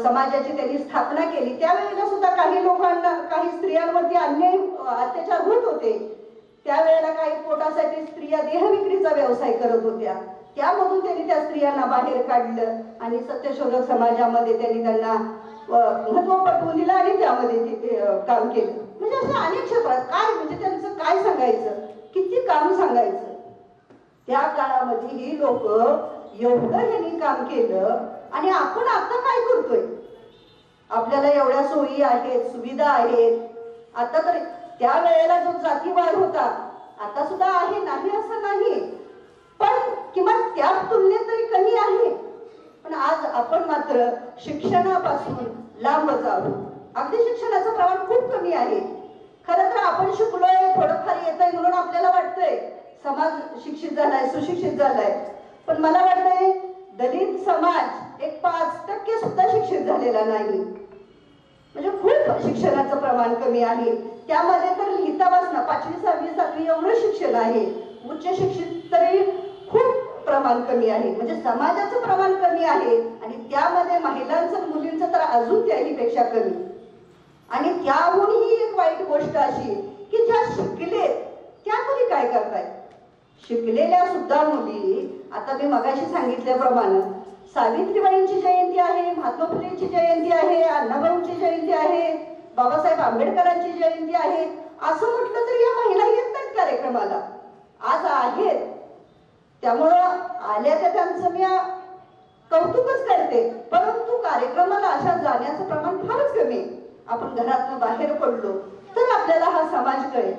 समाजाची त्यांनी स्थापना केली. त्यावेळेला सुद्धा काही लोकांना, काही स्त्रियांवरती अन्याय अत्याचार होत होते. त्यावेळेला काही पोटासाठी स्त्रिया देहविक्रीचा व्यवसाय करत होत्या. त्यामधून त्यांनी त्या स्त्रियांना बाहेर काढलं आणि सत्यशोधक समाजामध्ये त्यांनी त्यांना महत्व पटवून दिलं आणि त्यामध्ये काम केलं. म्हणजे अशा अनेक क्षेत्रात काय म्हणजे त्यांचं काय सांगायचं, किती काम सांगायचं. त्या काळामध्ये ही लोक एवढं यांनी काम केलं आणि आपण आता काय करतोय? आपल्याला एवढ्या सोयी आहेत, सुविधा आहेत. आता तर त्या वेळेला जो जातीवाद होता आता सुद्धा आहे, नाही असं नाही, पण किमान त्या तुलनेत तरी कमी आहे. पण आज आपण मात्र शिक्षणापासून लांबच आहोत. अगदी शिक्षणाचं प्रमाण खूप कमी आहे. खरं तर आपण शिकलोय, थोडंफार येतंय म्हणून आपल्याला वाटतंय समाज शिक्षित झालाय, सुशिक्षित झालाय. पण मला वाटतंय दलित समाज 5% सुद्धा शिक्षित झालेला नाही. म्हणजे खूप शिक्षणाचं प्रमाण कमी आहे. त्यामध्ये तर लिहिता वाचणं 5वी, 6वी, 7वी एवढं शिक्षण आहे. उच्च शिक्षित तरी खूप प्रमाण कमी आहे. म्हणजे समाजाचं प्रमाण कमी आहे आणि त्यामध्ये महिलांचं, मुलींचं तर अजून त्याहीपेक्षा कमी. आणि त्याहूनही एक वाईट गोष्ट अशी की ज्या शिकले त्या तरी काय करतायत? शिकलेल्या सुद्धा मुली, आता मी मगाशी सांगितल्याप्रमाणे सावित्रीबाईंची जयंती आहे, महात्मा फुलेंची जयंती आहे, अण्णाभाऊंची जयंती आहे, बाबासाहेब आंबेडकरांची जयंती आहे असं म्हटलं तर या महिला येत नाहीत कार्यक्रमाला. आज आहेत, त्यामुळं आल्या त्या त्यांचं मी कौतुकच करते. परंतु कार्यक्रमाला अशा जाण्याचं प्रमाण फारच कमी. आपण घरातनं बाहेर पडलो तर आपल्याला हा समाज कळेल.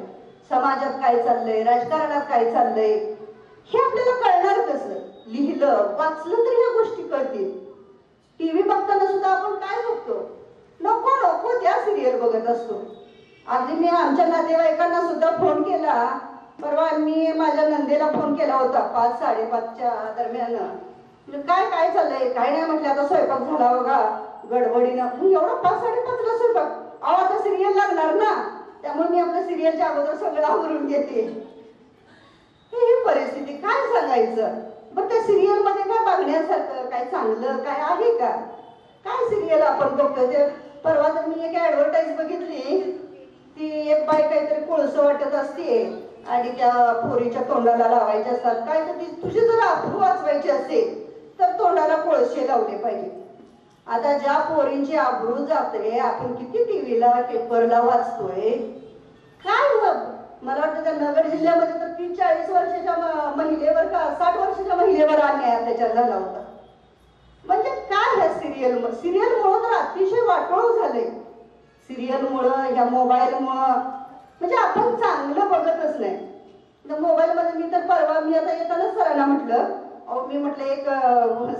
समाजात काय चाललंय, राजकारणात काय चाललंय हे आपल्याला कळणार कसं? लिहिलं वाचलं तर ह्या गोष्टी कळतील. टीव्ही बघताना सुद्धा आपण काय बघतो? नको नको त्या सिरियल बघत असतो. अगदी मी आमच्या नातेवाईकांना सुद्धा फोन केला. परवा मी माझ्या नंदेला फोन केला होता 5-5:30च्या दरम्यान. काय काय चाललंय? काय नाही म्हटलं, आता स्वयंपाक झाला बघा गडबडीनं. एवढं 5-5:30ला स्वयंपाक? अहो आता सिरियल लागणार ना, त्यामुळे मी आपल्या सिरियलच्या अगोदर सगळं आवरून घेते. ही परिस्थिती काय सांगायचं? बरं त्या सिरियल मध्ये काय बघण्यासारखं काय चांगलं काय आहे का? काय सिरियल आपण बघतो ते? परवा तर मी एक ऍडव्हर्टाईज बघितली. ती एक बाई काहीतरी कोळसं वाटत असते आणि त्या पोरीच्या तोंडाला लावायचे असतात. काय तर तुझी जर अब्रू वाचवायची असेल तर तोंडाला कोळसे लावले पाहिजे. आता ज्या पोरींची अब्रू जाते आपण किती टीव्हीला पेपरला वाचतोय. काय मला वाटतं त्या नगर जिल्ह्यामध्ये तर 30-40 वर्षाच्या महिलेवर का 60 वर्षाच्या महिलेवर अन्याय अत्याचार झाला होता. म्हणजे काय ह्या सिरियलमुळं तर अतिशय वाटोळ झालंय. सिरियलमुळं ह्या मोबाईलमुळं म्हणजे आपण चांगलं बघतच नाही. मोबाईल मध्ये मी तर परवा मी आता येतानाच सरांना म्हटलं, अहो मी म्हटलं एक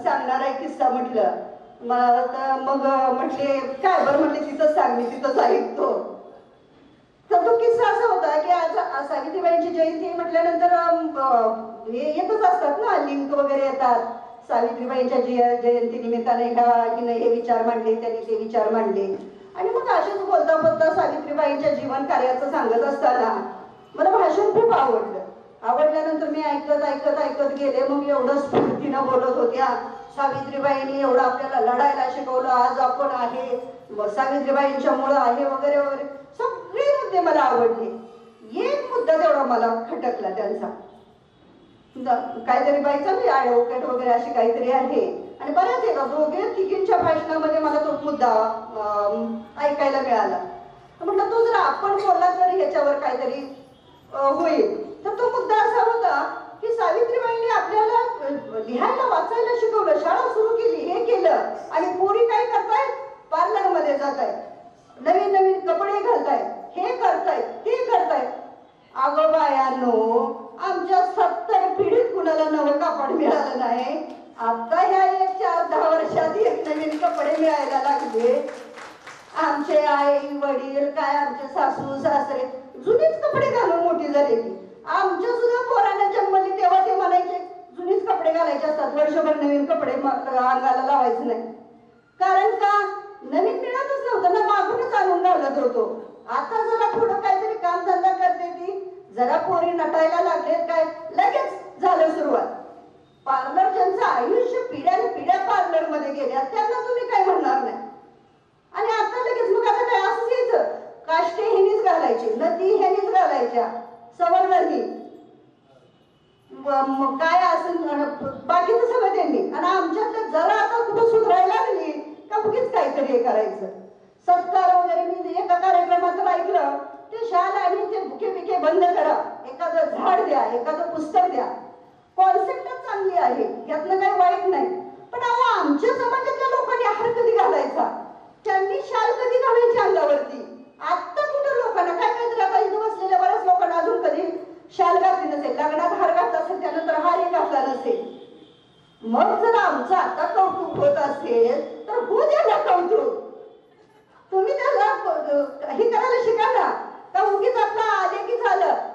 सांगणार आहे किस्सा म्हटलं. मग म्हटले काय बरं म्हटले तिथंच सांग, मी तिथंच ऐकतो. तर तो किस्सा असा होता की आज सावित्रीबाईंची जयंती म्हटल्यानंतर हे येतच असतात ना, लिंक वगैरे येतात. सावित्रीबाईंच्या जयंती निमित्ताने हिने हे विचार मांडले, त्यांनी ते विचार मांडले. आणि मग असेच बोलता बोलता सावित्रीबाईंच्या जीवन कार्याचं सांगत असताना मला भाषण खूप आवडलं. आवडल्यानंतर मी ऐकत गेले. मग एवढं स्फूर्तीनं बोलत होत्या. सावित्रीबाईंनी एवढं आपल्याला लढायला शिकवलं, आज आपण आहे, सावित्रीबाईंच्या मुळे आहे वगैरे वगैरे सगळे मुद्दे मला आवडले. एक मुद्दा तेवढा मला खटकला त्यांचा. काहीतरी बाईचा मी ॲडव्होकेट वगैरे अशी काहीतरी आहे आणि बऱ्याच एका दोघे तिघींच्या भाषणामध्ये मला तो मुद्दा ऐकायला मिळाला. म्हटलं तो जर आपण बोलला तर ह्याच्यावर काहीतरी होईल. तर तो मुद्दा असा होता की सावित्रीबाईंनी आपल्याला लिहायला वाचायला शिकवलं, शाळा सुरू केली, हे केलं आणि पोरी काय करतायत? पार्लर मध्ये जात आहेत, नवीन नवीन कपडे घालतायत, हे करतायत ते करतायत. अगं बायानो, आमच्या 70 पिढीत कुणाला नवं कापड मिळालं नाही. आता ह्या 4-10 वर्षात एक नवीन कपडे मिळायला लागले. आमचे आई वडील काय आमचे सासू सासरे जुनीच कपडे घालून मोठी झालेली. आमच्या सुद्धा पोरांना जन्मली तेव्हा ते म्हणायचे जुनीच कपडे घालायचे असतात, वर्षभर नवीन कपडे अंगाला लावायचं नाही. कारण का? नवीन मिळतच नव्हतं ना, मागूनच आणून घालत होतो. आता जरा थोडं काहीतरी काम धंदा करते ती, जरा पोरी नटायला लागले काय लगेच झालं सुरुवात. पार्लर ज्यांचं आयुष्य पिढ्या पार्लर मध्ये गेल्या त्यांना तुम्ही काय म्हणणार नाही. आणि आता लगेच मग आता काय असंच यायचं, काष्टे ह्यानीच घालायचे, नदी ह्यानीच घालायच्या, सवर्णांनी मग काय असं बाकीचं सगळं त्यांनी. आणि आमच्यातलं जरा आता कुठं सुधारायला लागली का उगीच काहीतरी हे करायचं. सत्कार वगैरे मी एका कार्यक्रमात ऐकलं, ते शाल आणि ते बुके बिके बंद करा, एखादं झाड द्या, एखादं पुस्तक द्या. कॉन्सेप्टच चांगली आहे, यातनं काही वाईट नाही. पण अहो आमच्या समाजातल्या लोकांनी हार कधी घालायचा? त्यांनी शाल कधी घालायची अंगावरती? आता कुठं लोकांना काय काहीतरी, आता इथं बसलेल्या बऱ्याच लोकांना अजून कधी शाल घातली नसेल, लग्नात हार घातला असेल, त्यानंतर हारही घातला नसेल. मग जर आमचं आता कौतुक होत असेल तर होऊ द्या ना कौतुक. तुम्ही त्याला हे करायला शिका ना, का उगीच आपला आले की झालं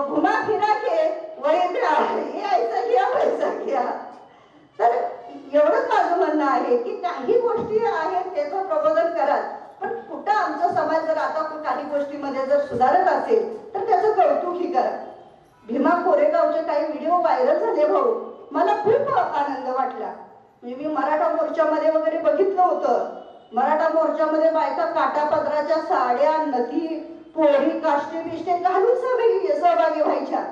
घुमा फिरा के वही ऐसा घ्या वैसा घ्या. तर एवढंच माझं म्हणणं आहे की काही गोष्टी आहेत त्याचं प्रबोधन करा, पण कुठं आमचा समाज जर आता काही गोष्टीमध्ये जर सुधारत असेल तर त्याचं कौतुकही करा. भीमा कोरेगावचे काही व्हिडिओ व्हायरल झाले भाऊ, मला खूप आनंद वाटला. मी मराठा मोर्चामध्ये वगैरे बघितलं होतं. मराठा मोर्चामध्ये बायका काटापदराच्या साड्या, नथी, पोळी, काष्टे बिष्टे घालून सहभागी व्हायच्या.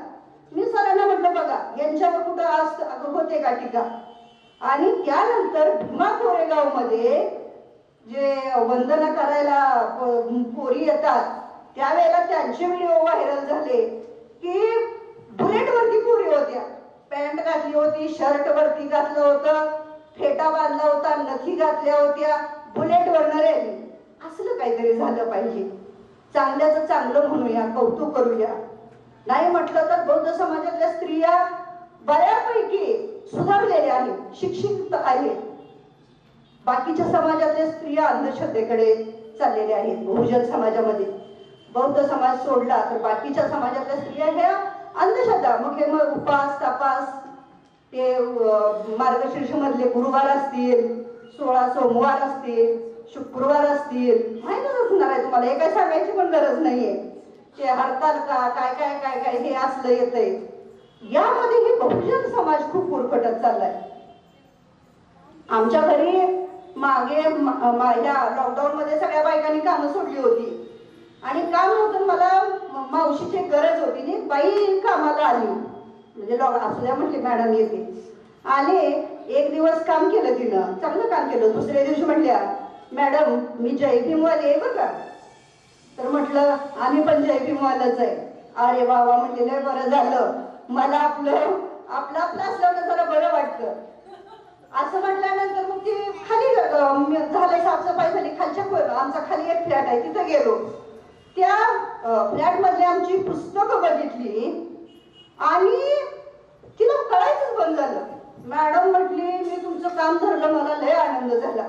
मी सरांना म्हटलं बघा यांच्यावर कुठं आज होते का टीका. आणि त्यानंतर भीमा कोरेगाव मध्ये जे वंदना करायला पोरी येतात त्यावेळेला त्यांचे व्हिडिओ व्हायरल झाले की बुलेट वरती पोरी होत्या, पॅन्ट घातली होती, शर्ट वरती घातलं होतं, फेटा बांधला होता, नथी घातल्या होत्या, बुलेट वरनं रॅली. असलं काहीतरी झालं पाहिजे. चांगल्याचं चांगलं म्हणूया, कौतुक करूया. नाही म्हटलं तर बौद्ध समाजातल्या स्त्रिया बऱ्यापैकी सुधारलेल्या आहेत, शिक्षित आहेत. बाकीच्या समाजातल्या स्त्रिया अंधश्रद्धेकडे चाललेल्या आहेत. बहुजन समाजामध्ये बौद्ध समाज सोडला तर बाकीच्या समाजातल्या स्त्रिया ह्या अंधश्रद्धा, मग हे मग उपास तपास, ते मार्गशीर्ष मधले गुरुवार असतील, 16 सोमवार असतील, शुक्रवार असतील, माहितच असणार आहे तुम्हाला, हे काय सांगायची पण गरज नाहीये. ते हरतालिका काय काय काय काय हे असलं येतंय. यामध्ये हे बहुजन समाज खूप उरफटत चाललाय. आमच्या घरी मागे ह्या लॉकडाऊन मध्ये सगळ्या बायकांनी कामं सोडली होती आणि काम होतं, मला मावशीची गरज होती नी बाई कामाला आली, म्हणजे असल्या म्हटली मॅडम येते, आले. एक दिवस काम केलं तिनं, चांगलं काम केलं. दुसऱ्या दिवशी म्हटल्या मॅडम मी जय भीमवाले आहे बघा. तर म्हटलं आम्ही पण जय भीमवालाच आहे. अरे बाबा म्हणजे लय बरं झालं, मला आपलं असलं जरा बरं वाटतं. असं म्हटल्यानंतर मग ती खाली झालं, साफसफाई झाली, खालच्या आमचा खाली एक फ्लॅट आहे तिथं गेलो. त्या फ्लॅट मधली आमची पुस्तकं बघितली आणि तिला कळायचंच बंद झालं. मॅडम म्हटली मी तुमचं काम धरलं, मला लय आनंद झाला.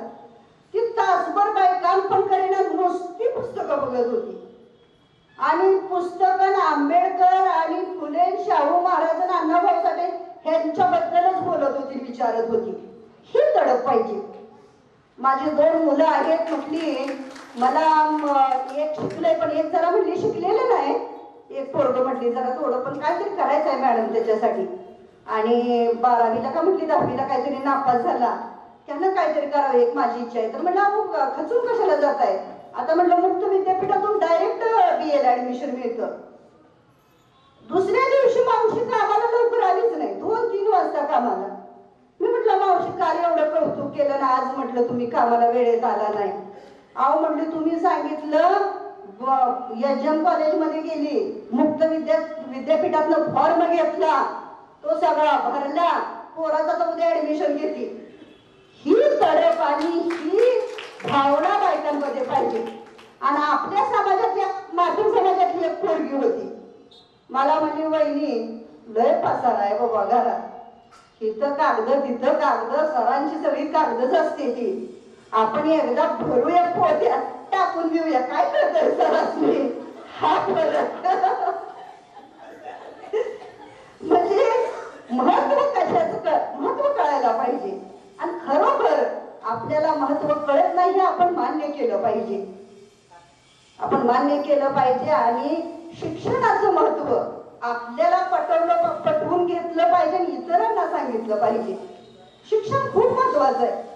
ती तासभर काय काम पण करेना, नुसती पुस्तकं बघत होती आणि पुस्तकं आंबेडकर आणि फुले, शाहू महाराज आणि अण्णाभाऊ साठे ह्यांच्याबद्दलच बोलत होती, विचारत होती. ही तडप पाहिजे. माझी 2 मुलं आहेत. म्हटली मला एक शिकलंय पण एक जरा म्हटली शिकलेलं नाही. एक पोरगं म्हटली जरा थोडं पण काहीतरी करायचं आहे मॅडम त्याच्यासाठी. आणि 12वीला का म्हटली 10वीला काहीतरी नापास झाला, त्यानं काहीतरी करावं एक माझी इच्छा आहे. तर म्हटलं खचून कशाला जात आहे. आता म्हटलं मुक्त विद्यापीठातून डायरेक्ट BA ला ऍडमिशन मिळतं. दुसऱ्या दिवशी मावशी कामाला लवकर आलीच नाही, 2-3 वाजता कामाला. मी म्हटलं मावशी काल एवढं कौतुक केलं ना, आज म्हटलं तुम्ही कामाला वेळेत आला नाही. अहो म्हटले तुम्ही सांगितलं YM कॉलेजमध्ये गेली, मुक्त विद्यापीठातनं फॉर्म घेतला, तो सगळा भरला, पोराचा तर उद्या ऍडमिशन घेतली. ही तडप आणि ही भावना बायकांमध्ये पाहिजे. आणि आपल्या समाजातल्या मातृ समाजातली एक पोरगी होती, मला म्हणजे वहिनी लय पसार आहे बाबा घरात, इथं कागद तिथं कागद, सरांची सगळी कागदच असते ती, आपण एकदा भरूया पोत्यात टाकून देऊया, काय करतोय सरासनी हा फरक. म्हणजे महत्व कशाचं महत्व कळायला पाहिजे. आणि खरोखर आपल्याला महत्व कळत नाही हे आपण मान्य केलं पाहिजे. आपण मान्य केलं पाहिजे आणि शिक्षणाचं महत्व आपल्याला पटवून घेतलं पाहिजे आणि इतरांना सांगितलं पाहिजे. शिक्षण खूप महत्वाचं आहे.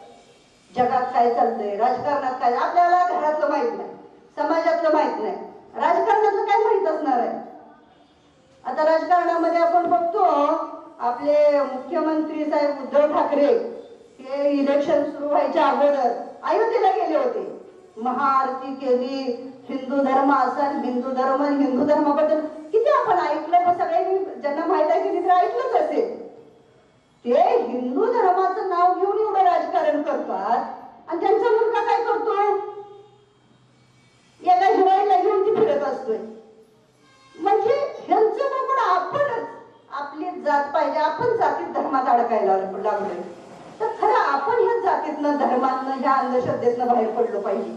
जगात काय चालतंय, राजकारणात काय, आपल्याला घरातलं माहित नाही, समाजातलं माहित नाही, राजकारणातलं काय माहित असणार आहे. आता राजकारणामध्ये आपण बघतो आपले मुख्यमंत्री साहेब उद्धव ठाकरे हे इलेक्शन सुरू व्हायच्या अगोदर अयोध्येला गेले होते, महाआरती केली, हिंदू धर्म असा, हिंदू धर्माबद्दल किती आपण ऐकलं, मग सगळ्यांनी ज्यांना माहित आहे की तर ऐकलंच असेल. ते हिंदू धर्माचं नाव घेऊन एवढं राजकारण करतात आणि त्यांचा मुलगा काय करतो, एका हिवाळीला घेऊन ती फिरत असतोय. म्हणजे ह्यांचं बघून आपणच आपली जात पाहिजे, आपण जातीत धर्मात अडकायला लागलोय. तर खरं आपण ह्या जातीतनं धर्मातनं ह्या अंधश्रद्धेतनं बाहेर पडलो पाहिजे.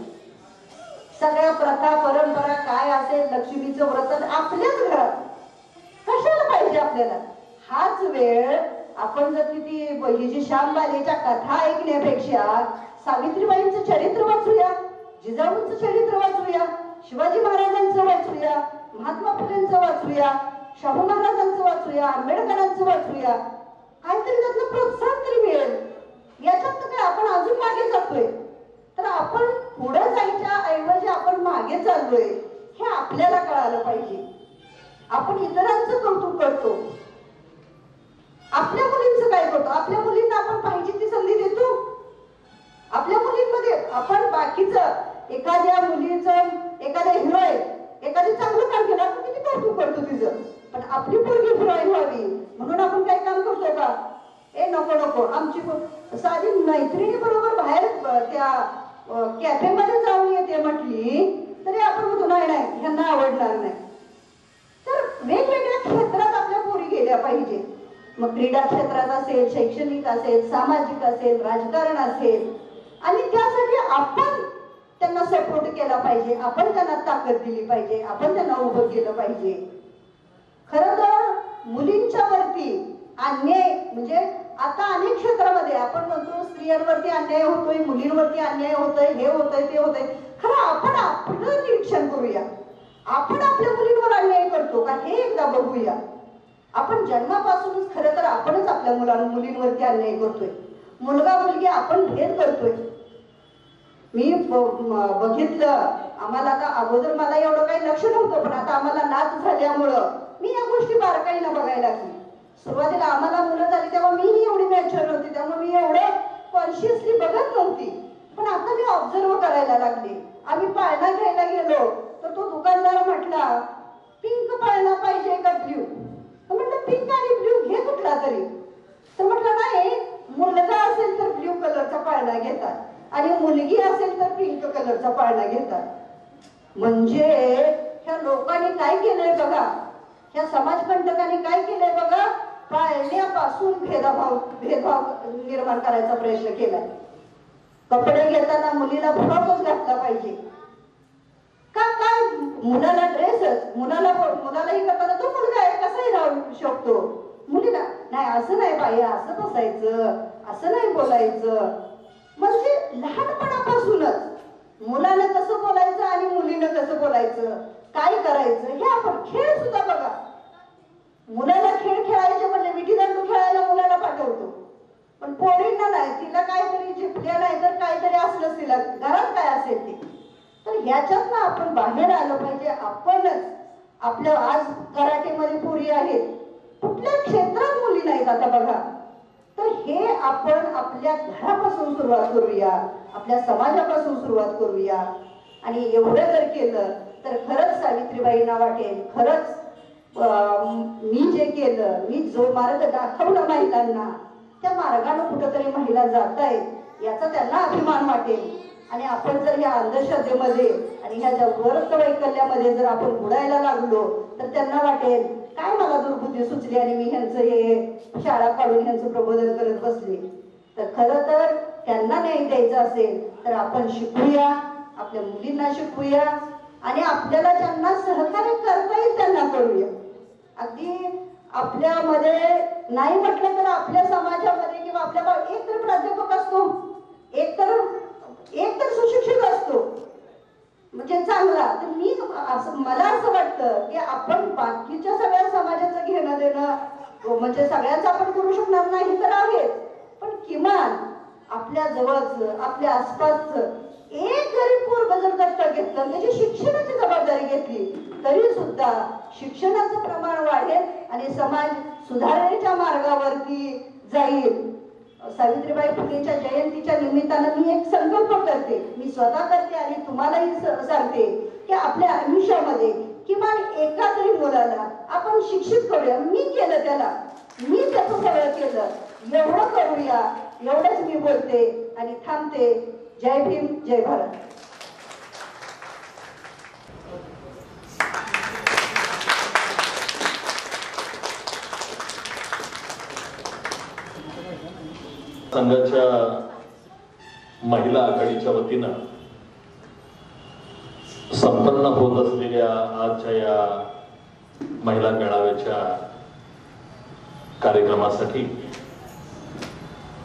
सगळ्या प्रथा परंपरा काय असेल, लक्ष्मीचं व्रत आपल्याच घरात कशाला पाहिजे आपल्याला. हाच वेळ आपण जर ही जी श्यामबाईच्या कथा ऐकण्यापेक्षा सावित्रीबाईंचं चरित्र वाचूया, जिजाऊंचं चरित्र वाचूया, शिवाजी महाराजांचं वाचूया, महात्मा फुलेंचं वाचूया, शाहू महाराजांचं वाचूया, आंबेडकरांचं वाचूया, काहीतरी त्यातनं प्रोत्साहन तरी मिळेल. याच्यात काय आपण अजून मागे जातोय. तर आपण पुढे जायच्या ऐवजी आपण मागे चाललोय हे आपल्याला कळालं पाहिजे. आपण इतरांचं कौतुक करतो, आपल्या मुलींचं काय करतो, आपल्या मुलींना आपण पाहिजे ती संधी देतो, आपल्या मुलींमध्ये आपण बाकीचं एखाद्या मुलीचं एखाद्या हिरोईन एखादी चांगलं काम केलं आपण किती कौतुक करतो तिचं, पण आपली पोरगी हिरोईन व्हावी म्हणून आपण काही काम करतो का? नको नको, आमची साधी मैत्रिणी बरोबर बाहेर त्या कॅफेमध्ये जाऊन येते म्हटली तरी आपण म्हणतो नाही नाही ह्यांना आवडणार नाही. तर वेगवेगळ्या क्षेत्रात आपल्या पोरी गेल्या पाहिजे. मग क्रीडा क्षेत्रात असेल, शैक्षणिक असेल, सामाजिक असेल, राजकारण असेल, आणि त्यासाठी आपण त्यांना सपोर्ट केला पाहिजे, आपण त्यांना ताकद दिली पाहिजे, आपण त्यांना उभं केलं पाहिजे. खरं तर मुलींच्या वरती अन्याय म्हणजे आता अनेक क्षेत्रामध्ये आपण म्हणतो स्त्रियांवरती अन्याय होतोय, मुलींवरती अन्याय होतोय, हे होतंय ते होतंय. खरं आपण आपलं निरीक्षण करूया, आपण आपल्या मुलींवर अन्याय करतो का हे एकदा बघूया. आपण जन्मापासूनच खरं तर आपणच आपल्या मुलींवरती अन्याय करतोय. मुलगा मुलगी आपण भेद करतोय. मी बघितलं, आम्हाला आता अगोदर मला एवढं काही लक्ष नव्हतं, पण आता आम्हाला नात झाल्यामुळं मी या गोष्टी बारकाईनं बघायला लागली. सुरुवातीला आम्हाला मुलं झाली तेव्हा मीही एवढी मॅच्युअर नव्हती, त्यामुळे मी एवढं कॉन्शियसली बघत नव्हती. पण आता मी ऑब्झर्व करायला लागले. आम्ही पाळणा घ्यायला गेलो तर तो दुकानदार म्हटला पिंक पाळणा पाहिजे का ब्ल्यू? म्हटलं पिंक आणि ब्ल्यू घे कुठला तरी. तर म्हटलं नाही, मुलगा असेल तर ब्ल्यू कलरचा पाळणा घेतात आणि मुलगी असेल तर पिंक कलरचा पाळणा घेतात. म्हणजे ह्या लोकांनी काय केलंय बघा, ह्या समाजकंटकांनी काय केलंय बघा, पाळण्यापासून भेदभाव निर्माण करायचा प्रयत्न केलाय. कपडे घेताना मुलीला फ्रॉकच घातला पाहिजे का? काय मुलाला ड्रेसच, मुलाला हे करताना तो मुलगा आहे कसाही राहू शकतो, मुलीला नाही असं नाही पाहिजे, असं बसायचं, असं नाही बोलायचं. म्हणजे लहानपणापासूनच मुलानं कसं बोलायचं आणि मुलीनं कसं बोलायचं, काय करायचं हे आपण खेळ सुद्धा बघा. मुलाला खेळ खेळायचे म्हणजे विटीदांडू खेळायला मुलाला पाठवतो, पण पोरींना नाही, तिला काहीतरी झिपल्या नाही तर काहीतरी असलंच, तिला घरात काय असेल ते. तर ह्याच्यातनं आपण बाहेर आलं पाहिजे. आपणच आपल्या आज कराटेमध्ये पोरी आहेत, कुठल्या क्षेत्रात मुली नाहीत आता बघा. तर हे आपण आपल्या घरापासून सुरुवात करूया, आपल्या समाजापासून सुरुवात करूया. आणि एवढं जर केलं तर खरंच सावित्रीबाईंना वाटेल, खरंच मी जे केलं, मी जो मार्ग दाखवला महिलांना, त्या मार्गाने कुठंतरी महिला जात आहेत याचा त्यांना अभिमान वाटेल. आणि आपण जर ह्या अंधश्रद्धेमध्ये आणि ह्या वर्तवैकल्यामध्ये जर आपण बुडायला लागलो तर त्यांना वाटेल काय मला दुर्बुद्धी सुचली आणि मी ह्यांचं हे शाळा काढून ह्यांचं प्रबोधन करत बसले. तर खरं तर त्यांना न्याय द्यायचा असेल तर आपण शिकूया, आपल्या मुलींना शिकूया आणि आपल्याला ज्यांना सहकार्य करता येईल त्यांना करूया. अगदी आपल्यामध्ये नाही म्हटलं तर आपल्या समाजामध्ये किंवा आपल्या एक तर प्राध्यापक असतो, एक तर सुशिक्षित असतो म्हणजे चांगला. तर मला असं वाटतं की आपण बाकीच्या सगळ्या समाजाचं घेणं देणं म्हणजे सगळ्यांचं आपण करू शकणार नाही तर आहेच, पण किमान आपल्या जवळच आपल्या आसपासचं एक जरी पोरग जर दत्तक घेतलं, त्याची शिक्षणाची जबाबदारी घेतली तरी सुद्धा शिक्षणाचं प्रमाण वाढेल आणि समाज सुधारणेच्या मार्गावरती जाईल. सावित्रीबाई फुलेच्या जयंतीच्या निमित्तानं मी एक संकल्प करते, मी स्वतः करते आणि तुम्हालाही सांगते की आपल्या आयुष्यामध्ये किमान एका तरी मुलाला आपण शिक्षित करूया. मी केलं त्याला, मी त्याचं सगळं केलं, एवढं करूया. एवढंच मी बोलते आणि थांबते. जय भीम, जय भारत. संघाच्या महिला आघाडीच्या वतीनं संपन्न होत असलेल्या आजच्या या महिला मेळाव्याच्या कार्यक्रमासाठी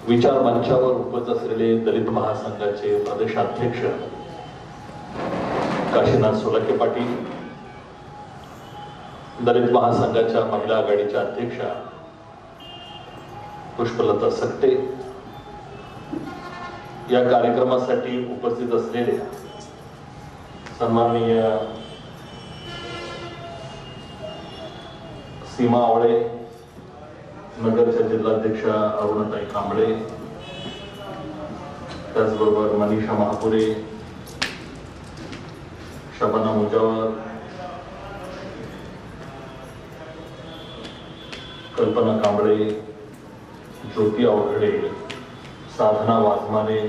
विचार मंचावर उपस्थित असलेले दलित महासंघाचे प्रदेशाध्यक्ष काशीनाथ सोलंके पाटील, दलित महासंघाच्या महिला आघाडीच्या अध्यक्षा पुष्पलता सकटे, या कार्यक्रमासाठी उपस्थित असलेले सन्माननीय सीमा आवळे, नगरच्या जिल्हाध्यक्षा अरुणाताई कांबळे, त्याचबरोबर मनीषा महापुरे, शबाना मुजावर, कल्पना कांबळे, ज्योती अवघडे, साधना वाघमारे,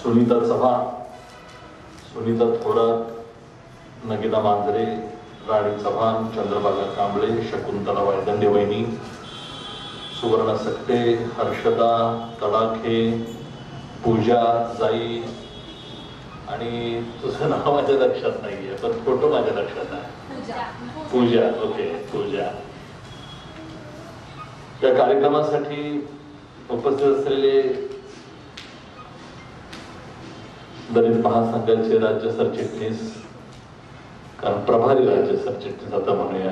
सुनीता चव्हाण, सुनीता थोरात, नगिता मांजरे, राणी चव्हाण, चंद्रभागा कांबळे, शकुंतला वायदंडे वहिनी, सुवर्ण सकटे, हर्षदा तडाखे, पूजा जाई, आणि तुझं नाव माझ्या लक्षात नाहीये पण फोटो माझ्या लक्षात आहे, पूजा. ओके, पूजा. या कार्यक्रमासाठी उपस्थित असलेले दलित महासंघाचे राज्य सरचिटणीस, कारण प्रभारी राज्य सरचिटणीस आता म्हणूया,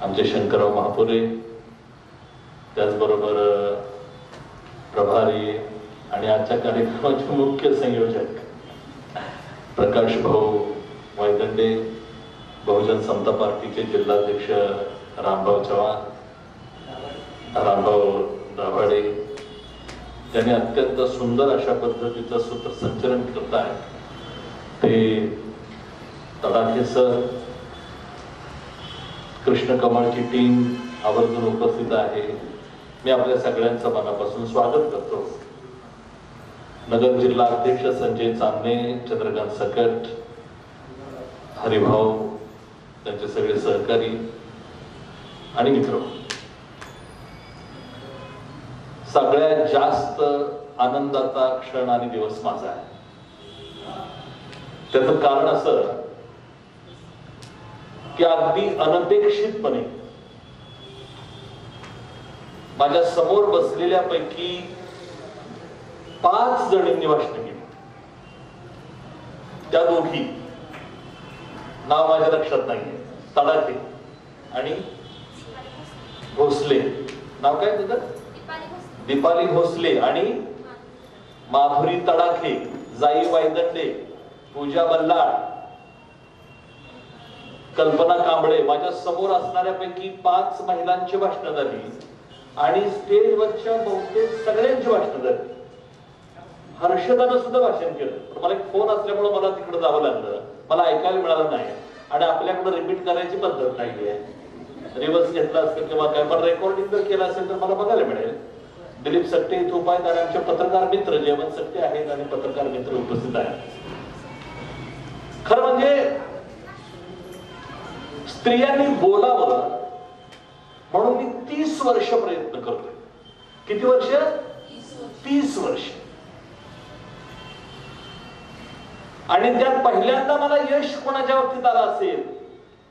आमचे शंकरराव महापुरे, त्याचबरोबर प्रभारी आणि आजच्या कार्यक्रमाचे मुख्य संयोजक प्रकाश भाऊ वायदंडे, बहुजन समता पार्टीचे जिल्हाध्यक्ष रामभाऊ चव्हाण, रामभाऊ दाभाडे, त्यांनी अत्यंत सुंदर अशा पद्धतीचं सूत्रसंचलन करत आहे ते तडाखे सर, कृष्ण कमळची टीम आवर्जून उपस्थित आहे. मी आपल्या सगळ्यांचं मनापासून स्वागत करतो. नगर जिल्हा अध्यक्ष संजय चांदणे, चंद्रकांत सकट, हरिभाऊ, त्यांचे सगळे सहकारी आणि मित्र. सगळ्यात जास्त आनंदाचा क्षण आणि दिवस माझा आहे. त्याचं कारण असं की अगदी अनपेक्षितपणे माझ्या समोर बसलेल्या पैकी 5 जणींनी भाषण केली. त्या दोघी, नाव माझ्या लक्षात नाहीये, तडाखे आणि भोसले, नाव काय तुझं? दीपाली भोसले आणि माधुरी तडाखे, जाई वायदंडे, पूजा बल्लाळ, कल्पना कांबळे, माझ्या समोर असणाऱ्यापैकी 5 महिलांची भाषणं झाली आणि स्टेजवरच्या बहुतेक सगळ्यांची भाषणं झाली. हर्षदानं सुद्धा भाषण केलं, पण मला एक फोन असल्यामुळे मला तिकडे जावं लागलं, मला ऐकायला मिळालं नाही आणि आपल्याकडे रिपीट करायची पद्धत नाहीये. रिव्हर्स घेतला असेल किंवा काय, पण रेकॉर्डिंग जर केलं असेल तर मला बघायला मिळेल. दिलीप सकटे इथे उपाय आणि आमचे पत्रकार मित्र जेवण सकटे आहेत आणि पत्रकार मित्र उपस्थित आहेत. खरं म्हणजे स्त्रियांनी बोलावं म्हणून मी 30 वर्ष प्रयत्न करतोय. किती वर्ष? 30 वर्ष. आणि त्यात पहिल्यांदा मला यश कोणाच्या बाबतीत आलं असेल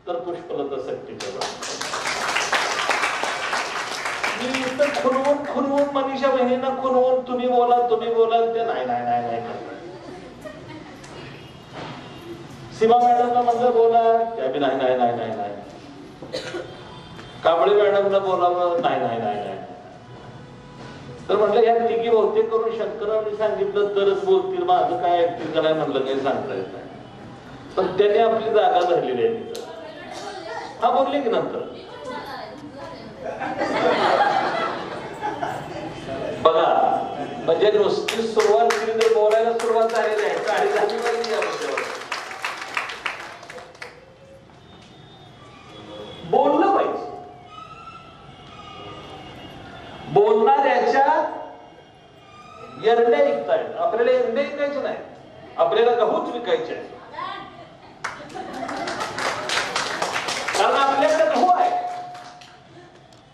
तर पुष्पलता सकटेच्या बाबतीत. मी इथं खुनवून मनीषा बहिणींना खुनवून तुम्ही बोलाल ते नाही करणार. सीमा मॅडमला म्हणलं बोला, त्या बी नाही. कांबळे मॅडमला बोलावं, नाही. तर म्हटलं या तिघी बहुतेक करून शंकररावनी सांगितलं तरच बोलतील, माझं काय ऐकतील का नाही म्हणलं काही सांगता येत नाही. पण त्याने आपली जागा धरलेली आहे तिथं. हा बोलले की नंतर बघा, म्हणजे नुसती सुरुवात केली तर बोलायला सुरुवात झालेली आहे. बोललं पाहिजे. बोलणाऱ्याच्या एरड्या विकतायत. आपल्याला एरडे विकायचे नाही, आपल्याला गहूच विकायचे आहे. कारण आपल्याकडे गहू आहे,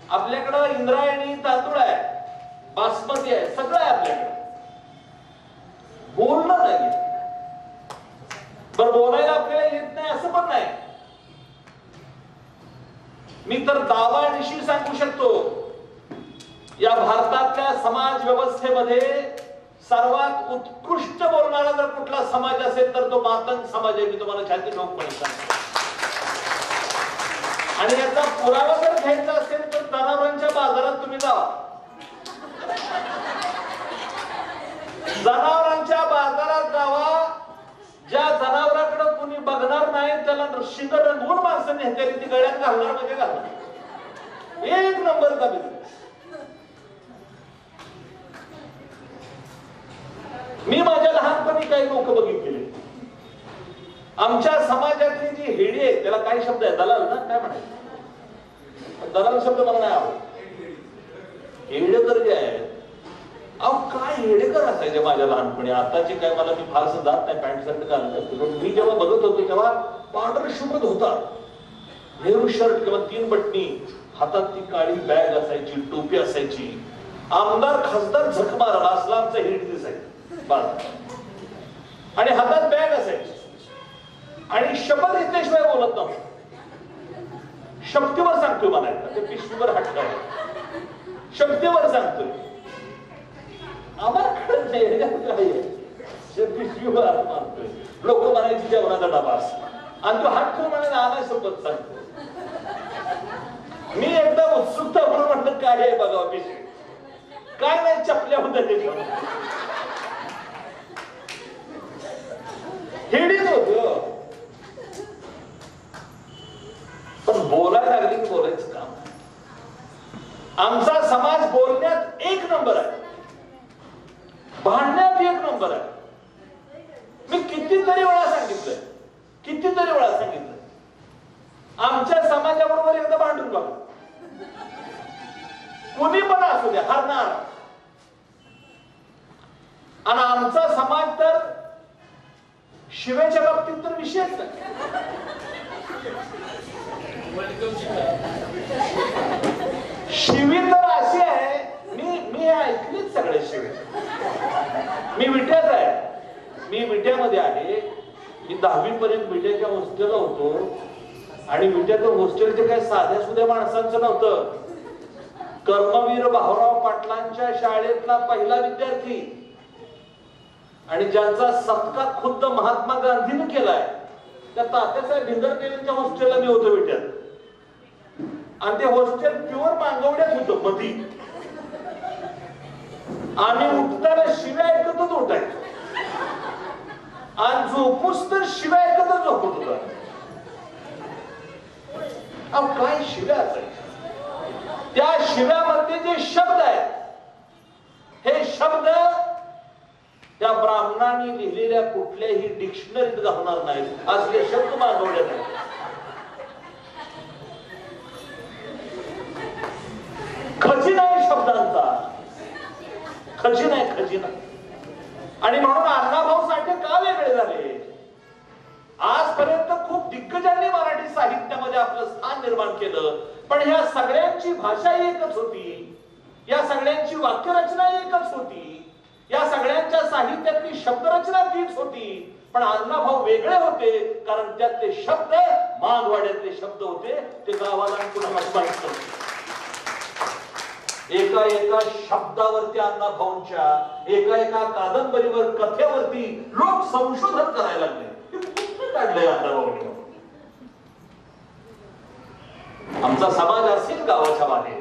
आपल्याकडं इंद्रायणी तांदूळ आहे, बासमती आहे, सगळं आहे आपल्याकडे. बोलणं नाही. बरं, बोलायला आपल्याला येत नाही असं पण नाही. मी तर दावानिशी सांगू शकतो, या भारतातल्या समाज व्यवस्थेमध्ये सर्वात उत्कृष्ट बोलणारा जर कुठला समाज असेल तर तो मातंग समाज आहे. मी तुम्हाला छाती ठोकपणे सांगतो. आणि याचा पुरावा जर घ्यायचा असेल तर जनावरांच्या बाजारात तुम्ही जावा. जनावरांच्या बाजारात जावा. ज्या जनावराकडे कोणी बघणार नाही त्याला शिंग रंगवून माणसं नेत्याली ती गळ्यात घालणार म्हणजे घालणार. एक नंबरचा बिझनेस. मी माझ्या लहानपणी काही लोक बघितलेले, आमच्या समाजातली जी हेडी आहे, त्याला काय शब्द आहे, दलाल ना, काय म्हणायचं, दलाल शब्द मला नाही आवडत. हेडेकर जे आहेत, अहो काय हेडेकर असायचे माझ्या लहानपणी. आताचे काय मला मी फारसं जात नाही, पॅन्ट शर्ट घालत. मी जेव्हा बघत होतो तेव्हा पांढर शुभ्र होता, नेहरू शर्ट किंवा 3 बटणी, हातात ती काळी बॅग असायची, टोपी असायची. आमदार खासदार झक मारला असला आमचा हेड दिसायचा आणि हातात बॅग असायची आणि शपथ घेतल्याशिवाय बोलत नव्हतं. शक्तीवर सांगतोय म्हणायचं, ते पिशवीवर हात काय, शक्तीवर सांगतोय. आम्हाला कळत नाही पिशवीवर हात मारतोय. लोक म्हणायची जेवणाचा डबा आणि तो हात ठेवून म्हणायला आलाय सोबत सांगतो. मी एकदा उत्सुकता म्हणून म्हटलं काय आहे बघा पिशवी, काय नाही चपल्या होत्या त्याच्यावर, हेडीच होत. पण बोलायला लागली की बोलायचं काम. आमचा समाज बोलण्यात 1 नंबर आहे, भांडण्यात 1 नंबर आहे. मी कितीतरी वेळा सांगितलं, आमच्या समाजाबरोबर एकदा भांडून बघा, कोणी पण असू द्या, हरणार. आणि आमचा समाज तर शिवेच्या बाबतीत तर विषयच नाही. शिवी तर अशी आहे, मी ऐकलीच सगळे शिवे. मी विट्यात आहे, मी विट्यामध्ये आहे. मी 10वी पर्यंत विट्याच्या हॉस्टेलला होतो आणि विट्याचं हॉस्टेलचे काही साध्या सुध्या माणसांचं नव्हतं. कर्मवीर भाऊराव पाटलांच्या शाळेतला पहिला विद्यार्थी आणि ज्यांचा सत्कार खुद्द महात्मा गांधीने केलाय त्या तात्यासाहेब भिंदरकर हॉस्टेलला मी होतो विट्यात. आणि ते हॉस्टेल प्युअर मांगवड्यात होतं मधी. आम्ही उठताना शिव्या ऐकतच उठायचो आणि झोपूस तर शिव्या ऐकतच झोपत होता. काय शिव्या असायच्या, त्या शिव्यामध्ये जे शब्द आहेत, हे शब्द त्या ब्राह्मणांनी लिहिलेल्या कुठल्याही डिक्शनरीत घालणार नाहीत. असले शब्द मागवण्यात आहेत. खजिना आहे शब्दांचा, खजिना आहे, खजिना. आणि म्हणून अण्णाभाऊ साठे का वेगळे झाले? आजपर्यंत खूप दिग्गजांनी मराठी साहित्यामध्ये आपलं स्थान निर्माण केलं, पण ह्या सगळ्यांची भाषा एकच होती, या सगळ्यांची वाक्यरचना एकच होती, या सगळ्यांच्या साहित्यातली शब्दरचना तीच होती. पण अण्णाभाऊ वेगळे होते कारण त्यातले शब्द मानवाड्यातले शब्द होते, ते गावाला कुणाला माहित नव्हते. एका एका शब्दावरती अण्णाभाऊंच्या, एका कादंबरीवर, कथेवरती लोक संशोधन करायला लागले. काढलंय अण्णाभाऊंनी. आमचा समाज असेल गावाच्या बाहेर,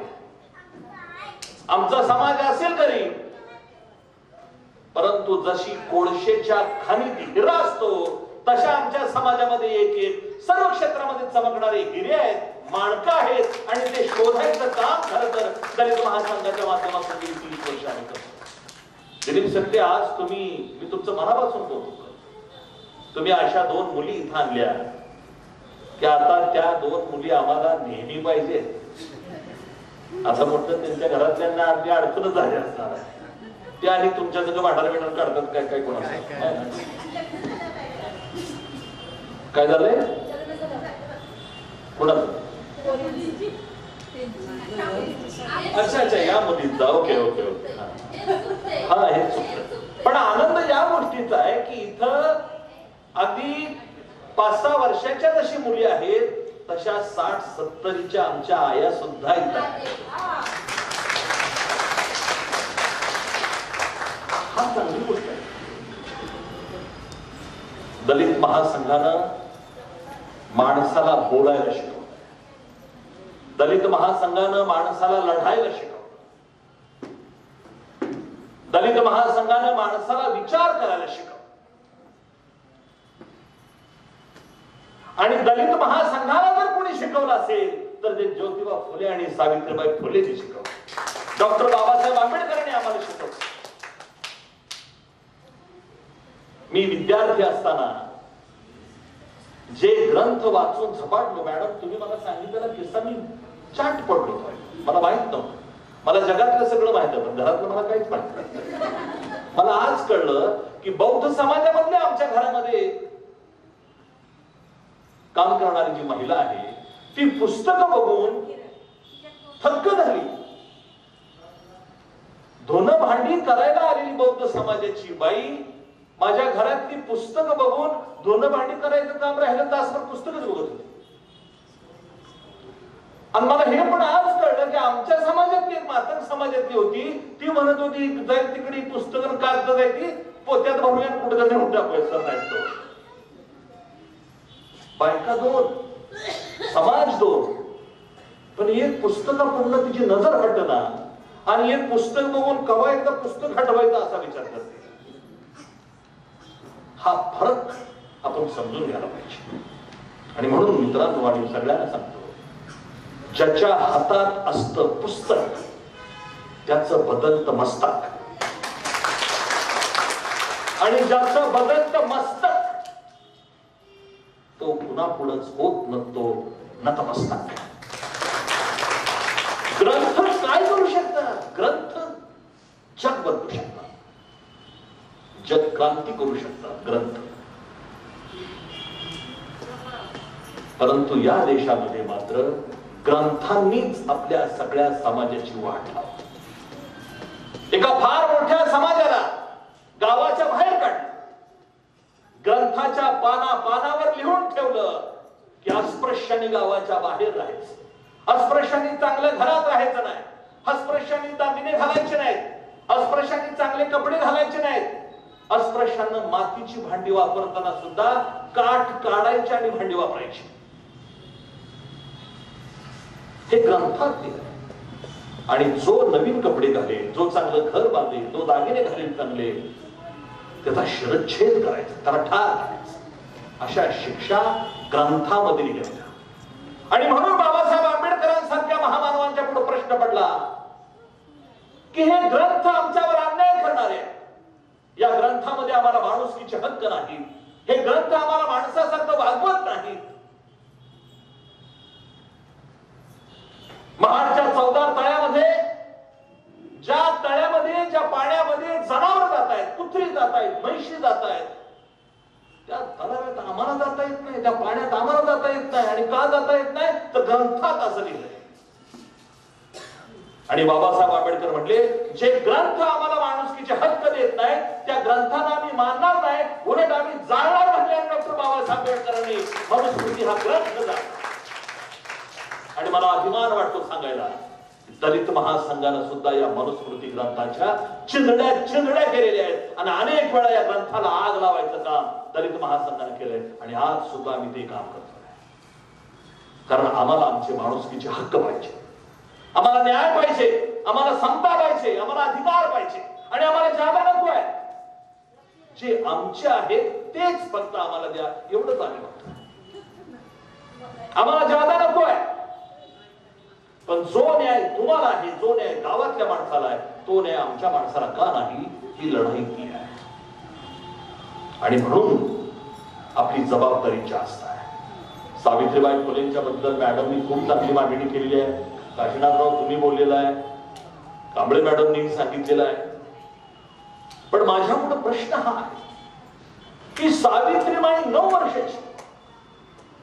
आमचा समाज असेल गरीब, परंतु जशी कोळशेच्या खाणीत हिरा असतो तशा आमच्या समाजामध्ये एक सर्व क्षेत्रामध्ये चमकणारे हिरे आहेत, माणकं आहेत. आणि ते शोधायचं काम खरं तर दलित महासंघाच्या माध्यमातून गेली 30 वर्ष आम्ही करतो. दिलीप सत्ते, आज मी तुमचं मनापासून कौतुक करतो. तुम्ही अशा 2 मुली इथं आणल्या की आता त्या 2 मुली आम्हाला नेहमी पाहिजे. असं म्हटलं त्यांच्या घरातल्यांना आपली अडचणच झाली असणार आहे. ते आणि तुमच्या सगळं भांडार बिंडार काढतात काय काय कोणाचं काय झालंय कोणाचं? अच्छा या मुलींचा. ओके ओके ओके हा हे चुकलं. पण आनंद या गोष्टीचा आहे की इथं अगदी 5-6 वर्षाच्या जशी मुली आहेत तशा 60-70च्या आमच्या आया सुद्धा इथं आहेत. हा चांगली गोष्ट आहे. दलित महासंघानं माणसाला बोलायला शिकवलं, दलित महासंघानं माणसाला लढायला शिकवलं, दलित महासंघानं माणसाला विचार करायला शिकवलं. आणि दलित महासंघाला जर कोणी शिकवलं असेल तर ते ज्योतिबा फुले आणि सावित्रीबाई फुलेंनी शिकवलं, डॉक्टर बाबासाहेब आंबेडकरांनी आम्हाला शिकवलं. मी विद्यार्थी असताना जे ग्रंथ वाचून झपाटलो, मॅडम तुम्ही मला सांगितलेला किस्सा मी चाट पडलो होतो, मला माहित नव्हतं. मला जगातलं सगळं माहित होतं, घरातलं मला काहीच माहित नाही. मला आज कळलं की बौद्ध समाजामधल्या आमच्या घरामध्ये काम करणारी जी महिला आहे ती पुस्तकं बघून थक्क झाली. धुणं भांडी करायला आलेली बौद्ध समाजाची बाई माझ्या घरातली पुस्तकं बघून धुणं भांडी करायचं काम राहिलं तासभर पुस्तकच बघत होती. आणि मला हे पण आज कळलं की आमच्या समाजातली एक मातंग समाजातली होती, ती म्हणत होती जाईल तिकडे पुस्तकं कागद जायची पोत्यात भरूया कुठेतरी नेऊन टाकूया नाही तो. बायका दोन, समाज दोन, पण एक पुस्तकापूर्ण तिची नजर हटना आणि एक पुस्तक बघून कवा एकदा पुस्तक हटवायचं असा विचार करते. हा फरक आपण समजून घ्यायला पाहिजे. आणि म्हणून मित्रांनो आणि सगळ्यांना सांगतो, ज्याच्या हातात असतं पुस्तक त्याचं बदलतं मस्तक, आणि ज्याचं बदलतं मस्तक तो पुन्हा पुढंच होत नसतो नतमस्तक. ग्रंथ काय करू शकतात? ग्रंथ जग बदलू शकतात, जग क्रांती करू शकतात ग्रंथ. परंतु या देशामध्ये मात्र ग्रंथांनीच आपल्या सगळ्या समाजाची वाट लावली. एका फार मोठ्या समाजाला गावाच्या बाहेर काढलं, ग्रंथाच्या पानावर लिहून ठेवलं की अस्पृश्याने गावाच्या बाहेर राहायचं, अस्पृश्याने चांगल्या घरात राहायचं नाही, अस्पृश्याने दागिने घालायचे नाहीत, अस्पृश्याने चांगले कपडे घालायचे नाहीत, अस्पृश्यानं मातीची भांडी वापरताना सुद्धा काठ काढायची आणि भांडी वापरायची. हे ग्रंथात दिलं. आणि जो नवीन कपडे घालेल, जो चांगलं घर बांधेल, जो दागिने घालेल चांगले, त्याचा शिरच्छेद करायचा, त्याला ठार करायचं, अशा शिक्षा ग्रंथामध्ये लिहिल्या होत्या. आणि म्हणून बाबासाहेब आंबेडकरांसारख्या महामानवांच्या पुढे प्रश्न पडला की हे ग्रंथ आमच्यावर अन्याय करणारे, या ग्रंथामध्ये आम्हाला माणुसकीचे हक्क नाही, हे ग्रंथ आम्हाला माणसासारखं वागवत नाही. महाडच्या 14 तळ्यामध्ये, ज्या तळ्यामध्ये, ज्या पाण्यामध्ये जनावर जात आहेत, कुत्री जात आहेत, म्हैशी जात आहेत, त्या तळ्यात आम्हाला जाता येत नाही, त्या पाण्यात आम्हाला जाता येत नाही. आणि का जाता येत नाही? तर ग्रंथात असं लिहिलंय. आणि बाबासाहेब आंबेडकर म्हटले, जे ग्रंथ आम्हाला माणुसकीचे हक्क देत नाही त्या ग्रंथांना आम्ही मानणार नाही, उलट आम्ही जाळणार म्हटले डॉक्टर बाबासाहेब आंबेडकरांनी. मनुस्मृती हा ग्रंथ जाणार. आणि मला अभिमान वाटतो सांगायला, दलित महासंघानं सुद्धा या मनुस्मृती ग्रंथाच्या चिंधड्या केलेल्या आहेत. आणि अनेक वेळा या ग्रंथाला आग लावायचं काम दलित महासंघाने केलंय. आणि आज सुद्धा आम्ही ते काम करतोय, कारण आम्हाला आमचे माणुसकीचे हक्क पाहिजे, आम्हाला न्याय पाहिजे, आम्हाला समता पाहिजे, आम्हाला अधिकार पाहिजे. आणि आम्हाला जागा नको आहे, जे आमचे आहेत तेच फक्त आम्हाला द्या, एवढंच आम्ही म्हणतो. आम्हाला जागा नको आहे, पण जो न्याय तुम्हाला आहे, जो न्याय गावातल्या माणसाला आहे, तो न्याय आमच्या माणसाला का नाही, ही लढाई ती आहे. आणि म्हणून आपली जबाबदारी जास्त आहे. सावित्रीबाई फुलेंच्या बद्दल मॅडमनी खूप चांगली मांडणी केलेली आहे. काशीनाथराव तुम्ही बोललेला आहे, कांबळे मॅडमनी सांगितलेलं आहे. पण माझ्यापुढे प्रश्न हा आहे की सावित्रीबाई 9 वर्षाची,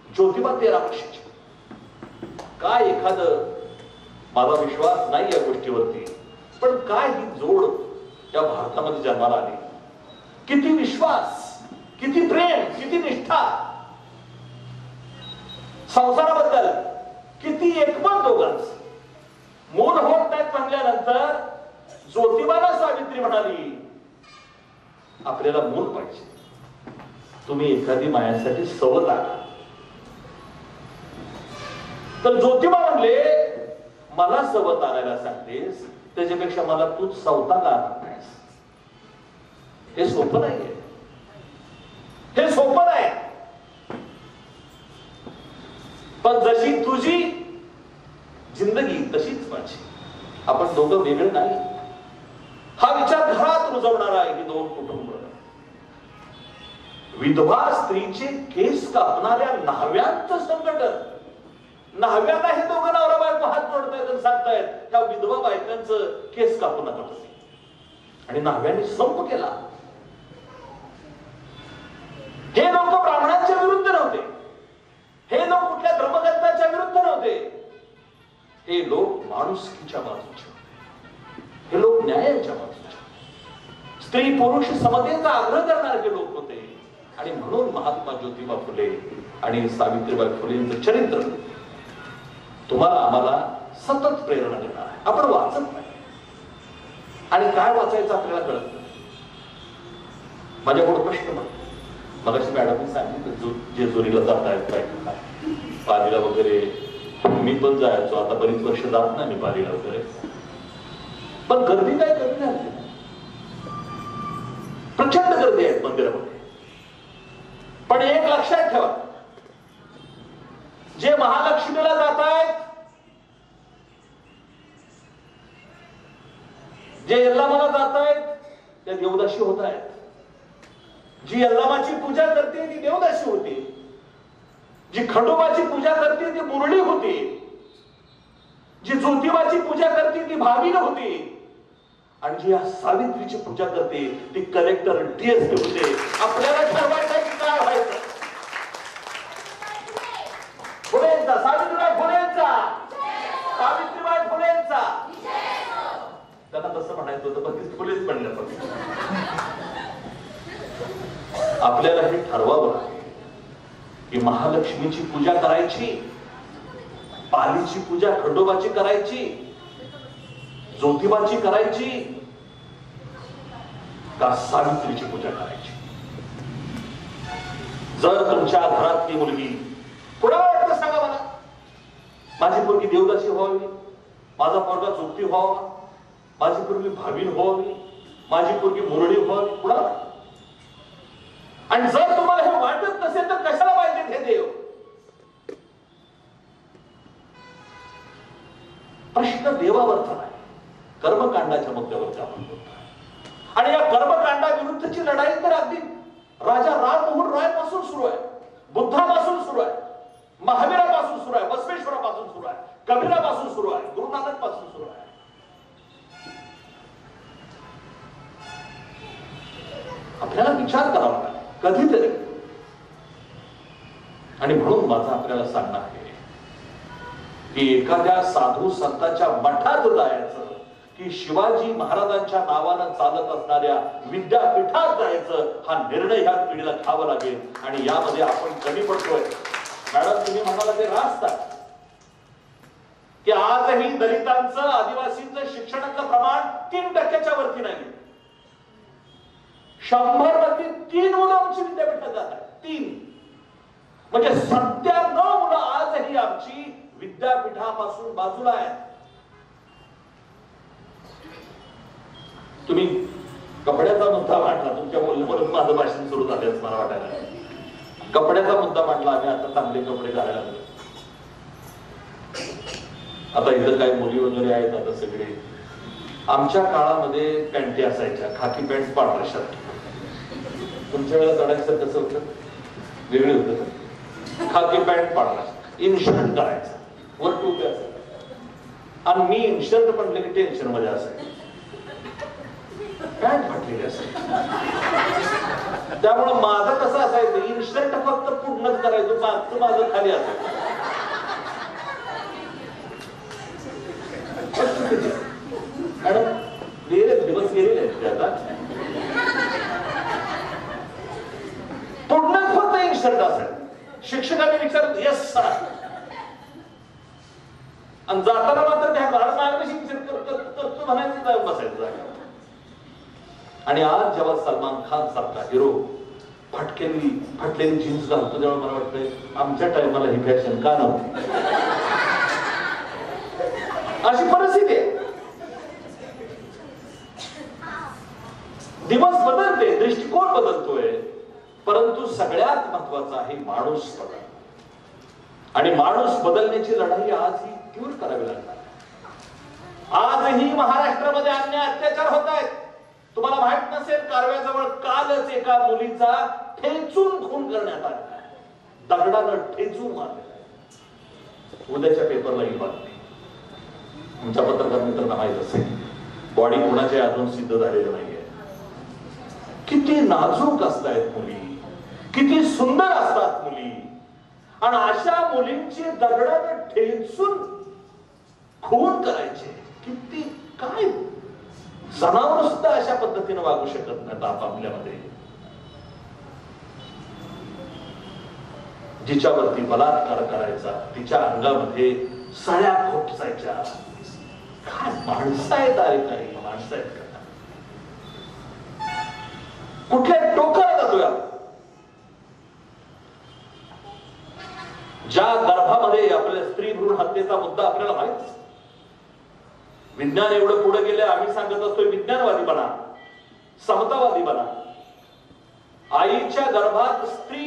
ज्योतिबा 13 वर्षाची. काय एखादं, माझा विश्वास नाही या गोष्टीवरती, पण काय ही जोड या भारतामध्ये जन्माला आली. किती विश्वास, किती प्रेम, किती निष्ठा, संसाराबद्दल किती एकमत दोघांच. मूल होत नाहीत म्हणल्यानंतर ज्योतिबाला सावित्री म्हणाली, आपल्याला मूल पाहिजे, तुम्ही एखादी मायासाठी सवत आला. तर ज्योतिबा म्हणले, मला सवत आणायला सांगतेस, त्याच्यापेक्षा मला तू सवताला आणत नाहीस. हे सोपं नाहीये, हे सोपं नाही. पण जशी तुझी जिंदगी तशीच माझी, आपण दोघं वेगळे नाही. हा विचार घरात रुजवणारा आहे की 2 कुटुंब. विधवा स्त्रीचे केस कापणाऱ्या न्हाव्यांचं संघटन. न्हाव्यांना हे दोघं नवरा बायको हात जोडतायत आणि सांगतायत त्या विधवा बायकांचं केस कापू नका तुम्ही. आणि न्हाव्यांनी संप केला. हे लोक ब्राह्मणांच्या विरुद्ध नव्हते, हे लोक कुठल्या धर्मग्रंथाच्या विरुद्ध नव्हते, हे लोक माणुसकीच्या बाजूचे होते, हे लोक न्यायाच्या बाजूचे, स्त्री पुरुष समतेचा आग्रह करणारे लोक होते. आणि म्हणून महात्मा ज्योतिबा फुले आणि सावित्रीबाई फुलेंचं चरित्र तुम्हाला आम्हाला सतत प्रेरणा देणार आहे. आपण वाचत नाही आणि काय वाचायचं आपल्याला कळत नाही. माझ्याकडून प्रश्न म्हणतो, मगाशी मॅडमने सांगितलं जेजुरीला जात आहेत काय पालीला वगैरे, मी पण जायचो, आता बरीच वर्ष जात नाही मी पालीला वगैरे, पण गर्दी काय कमी नाही, प्रचंड गर्दी आहे मंदिरामध्ये. पण एक लक्षात ठेवा, जे महालक्ष्मीला जात आहेत, जे यल्लामाला जात आहेत त्या देवदासी होत आहेत. जी यल्लामाची पूजा करते ती देवदासी होती, जी खंडोबाची पूजा करते ती मुरळी होती, जी ज्योतिबाची पूजा करते ती भाविन होती, आणि जी सावित्रीची पूजा करते ती कलेक्टर DSP होते. आपल्याला ठरवायचं की काय व्हायचं. फुलेंचा, सावित्रीबाई फुलेंचा, सावित्रीबाई फुलेंचा. त्यांना तसं म्हणायचं होतं पण ती फुलेच म्हणलं. आपल्याला हे ठरवावं की महालक्ष्मीची पूजा करायची, पालीची पूजा खंडोबाची करायची, ज्योतिबाची करायची का सावित्रीची पूजा करायची. जर तुमच्या घरातली मुलगी, कोणाला वाटतं सांगा मला, माझी मुलगी देवदासी व्हावी, माझा पोरगा जोगती व्हावा, माझी पोरगी भाविन व्हावी, माझी पोरगी मुरळी व्हावी, कुणाला? आणि जर तुम्हाला हे वाटत नसेल तर कशाला पाहिजे हे देव? प्रश्न देवावरचा नाही, कर्मकांडाच्या मुद्द्यावरती आपण बोलतोय. आणि या कर्मकांडाविरुद्धची लढाई तर अगदी राजा राममोहन राय पासून सुरू आहे, बुद्धापासून सुरू आहे, महावीरापासून सुरू आहे, बसवेश्वरापासून सुरू आहे, कबीरापासून सुरू आहे, गुरु नानक पासून सुरू आहे. आपल्याला विचार करावा लागेल कधीतरी. आणि म्हणून माझं आपल्याला सांगणं आहे की एखाद्या साधू संतांच्या मठात जायचं की शिवाजी महाराजांच्या नावानं चालत असणाऱ्या विद्यापीठात जायचं, हा निर्णय ह्या पिढीला घ्यावा लागेल. आणि यामध्ये आपण कमी पडतोय. मॅडम तुम्ही म्हणाला ते रास्त की आजही दलितांचं, आदिवासींचं शिक्षणाचं प्रमाण 3% वरती नाही. 100 मध्ये 3 मुलं आमची विद्यापीठात जात आहेत. 3 म्हणजे 97 मुलं आजही आमची विद्यापीठापासून बाजूला आहेत. तुम्ही कपड्याचा मुद्दा मांडला, तुमच्या बोलण्यावरून माझं भाषण सुरू झालं असं मला वाटायला. कपड्याचा मुद्दा मांडला, आम्ही आता चांगले कपडे घालायला लागलो. आता इथं काही मुली वगैरे आहेत आता सगळे. आमच्या काळामध्ये पॅन्टी असायच्या, खाकी पॅन्ट, पांढरा शर्ट. तुमच्या वेळेला चढायचं कसं होतं? वेगळे होतं. खाकी पॅन्ट, पांढरा इनशर्ट करायचं, वर टोपी असायचं. आणि मी इनशर्ट म्हटलं की टेन्शन मध्ये असायचं, पॅन्ट फाटलेली असायची. त्यामुळे माझं कसं असायचं, इनशर्ट फक्त पूर्णच करायचो, मागचं माझं खाली असायचं. दिवस गेलेले आता पूर्ण फक्त इनशर्ट असेल. शिक्षकांनी विचारलं यस सर, आणि जाताना मात्र त्या भारत इनशर्ट करतो म्हणायचं जाऊन बसायचं जागा. आणि आज जेव्हा सलमान खान सारखा हिरो फाटलेली जीन्स घालतो तेव्हा मला वाटतंय आमच्या टाइमाला ही फॅशन का नव्हती. अशी परिस्थिती आहे. दिवस बदलते, दृष्टिकोन बदलतोय, परंतु सगळ्यात महत्वाचा आहे माणूस बदल. आणि माणूस बदलण्याची लढाई आज ही तीव्र करावी लागणार. आजही महाराष्ट्रामध्ये अन्याय अत्याचार होत आहेत. तुम्हाला माहित नसेल, कारव्याजवळ कालच एका मुलीचा ठेचून खून करण्यात आला, दगडानं ठेचून मारलेला आहे. उद्याच्या पेपरला ही बातमी. तुमच्या पत्रकार मित्रांना माहित असेल, बॉडी कोणाच्या अजून सिद्ध झालेलं नाहीये. किती नाजूक असतात मुली, किती सुंदर असतात मुली, आणि अशा मुलींची दगडानं ठेचून खून करायचे. किती काय जनावर सुद्धा अशा पद्धतीने वागू शकत नाहीत आपापल्यामध्ये. जिच्यावरती बलात्कार करायचा, तिच्या अंगामध्ये सळ्या खोपसायच्या. काय माणसं आहेत अरे, काही माणसं आहेत का? कुठल्या टोकाला जातोय आपण? ज्या गर्भामध्ये आपल्या स्त्री भ्रूण हत्येचा मुद्दा आपल्याला माहित, विज्ञान एवढं पुढे गेले, आम्ही सांगत असतोय विज्ञानवादी बना, समतावादी बना. आईच्या गर्भात स्त्री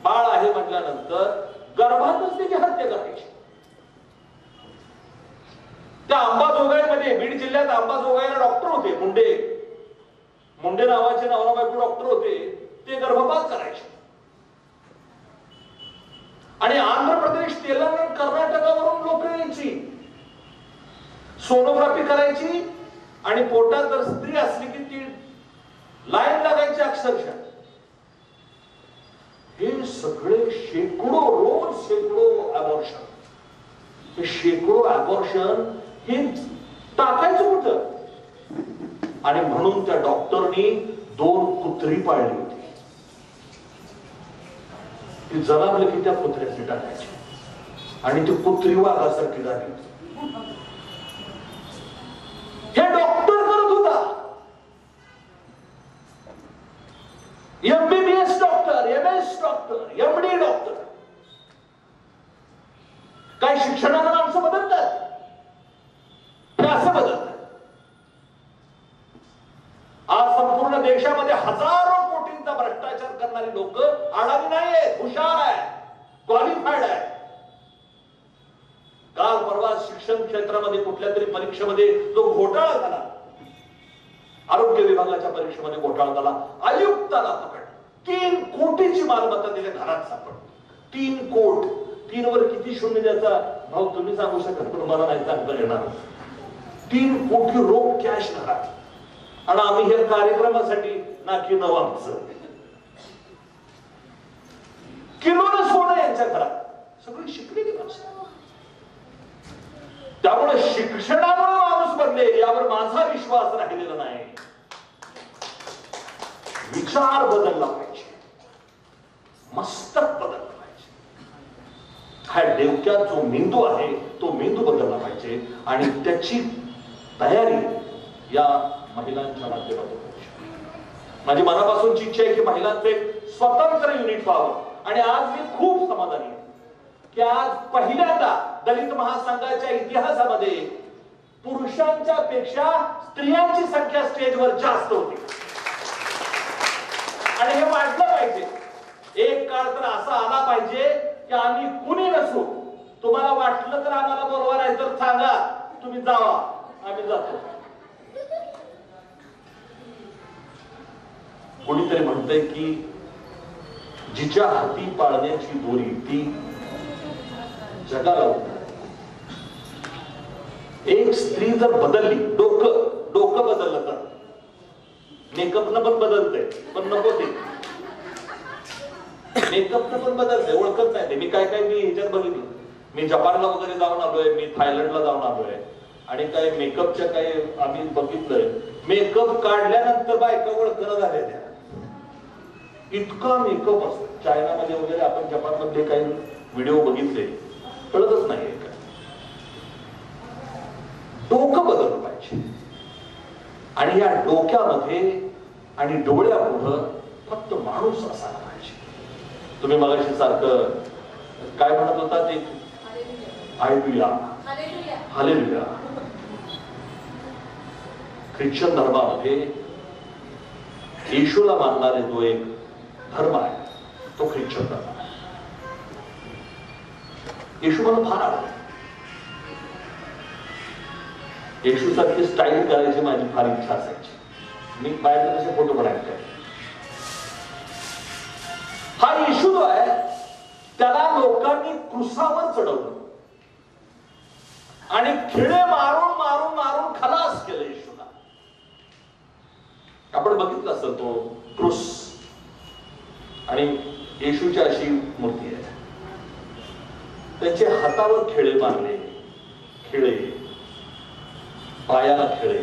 बाळ आहे म्हटल्यानंतर गर्भातच त्याची हत्या करायची. त्या अंबाजोगाईमध्ये, बीड जिल्ह्यात अंबाजोगाईला डॉक्टर होते, मुंडे नावाचे नवरा बायको डॉक्टर होते. ते गर्भपात करायचे आणि आंध्र प्रदेश, तेलंगणा, कर्नाटकावरून लोक यायची, सोनोग्राफी करायची आणि पोटात जर स्त्री असली की ती लाईन लागायची अक्षरशः. हे सगळे शेकडो, रोज शेकडो अबॉर्शन, हे शेकडो अबॉर्शन हे टाकायचं कुठं? आणि म्हणून त्या डॉक्टरनी 2 कुत्री पाळली होती. ती जनावलं की त्या कुत्र्याची टाकायची आणि ती कुत्री वाघासारखी झाली. हे डॉक्टर करत होता. MBBS doctor, MS doctor, MD doctor. काय शिक्षणाला माणसं बदलतात? हे असं बदलतात. आज संपूर्ण देशामध्ये हजारो कोटींचा भ्रष्टाचार करणारी लोक अडाणी नाही आहेत, हुशार आहे, क्वालिफाईड आहे. काल परवा शिक्षण क्षेत्रामध्ये कुठल्या तरी परीक्षेमध्ये जो घोटाळा झाला, आरोग्य विभागाच्या परीक्षेमध्ये घोटाळा झाला, आयुक्ताला पकड. 3 कोटीची मालमत्ता त्याच्या घरात सापडली. 3 कोट. 3 वर किती शून्य द्यायचा भाऊ तुम्ही सांगू शकत, पण मला नाही सांगता येणार. 3 कोटी रोख कॅश घरात. आणि आम्ही हे कार्यक्रमासाठी नाकी नव आमचं किलोनं सोनं यांच्या घरात. सगळी शिकलेली माणसं. त्यामुळे शिक्षणामुळे माणूस बदलेल यावर माझा विश्वास राहिलेला नाही. विचार बदलला पाहिजे, मस्तक बदलला पाहिजे. हा डोक्यात जो मेंदू आहे तो मेंदू बदलला पाहिजे आणि त्याची तयारी या महिलांच्या माध्यमातून. माझी मनापासूनची इच्छा आहे की महिलांचं एक स्वतंत्र युनिट व्हावं. आणि आज मी खूप समाधानी आहे की आज पहिल्यांदा दलित महासंघाच्या इतिहासामध्ये पुरुषांच्या पेक्षा स्त्रियांची संख्या स्टेजवर जास्त होती. आणि हे वाढलं पाहिजे. एक काळ तर असा आला पाहिजे की आम्ही कुणी नसू, तुम्हाला वाटलं तर आम्हाला बोलवा, नाही तर सांगा, तुम्ही जावा, आम्ही जातो. कोणीतरी म्हणतंय की जिच्या हाती पाळण्याची दोरी ती जगाला होती. एक स्त्री जर बदलली, डोकं बदललं तर मेकअपनं पण बदलतंय, पण नको ते मेकअपनं पण बदलतंय, ओळखत नाही ते. मी काय मी ह्याच्यात बघितलं, मी जपानला वगैरे जाऊन आलोय, मी थायलंडला जाऊन आलोय आणि काय मेकअपच्या काही आम्ही बघितलंय. मेकअप काढल्यानंतर बायका ओळखणं झाल्या त्या. इतका मेकअप असतो चायनामध्ये वगैरे. आपण जपानमध्ये काही व्हिडिओ बघितले, कळतच नाहीये का. डोकं बदललं पाहिजे आणि या डोक्यामध्ये आणि डोळ्यापुढं फक्त माणूस असायला पाहिजे. तुम्ही मगाशी सारखं काय म्हणत होता ते, हालेलुया, हालेलुया. ख्रिश्चन धर्मामध्ये येशूला मानणारे जो एक धर्म आहे तो ख्रिश्चन धर्म आहे. येशू मला फार आवडतो. येशू सारखी स्टाईल करायची माझी फार इच्छा असायची. मी बाहेर तसे फोटो बनायचे. हा येशू जो आहे त्याला लोकांनी क्रुसावर चढवलं आणि खिळे मारून मारून मारून खलास केलं येशूला. आपण बघितलं असं तो क्रूस आणि येशूची अशी मूर्ती आहे. त्याच्या हातावर खिळे मारले, खिळे पायाला खिळे,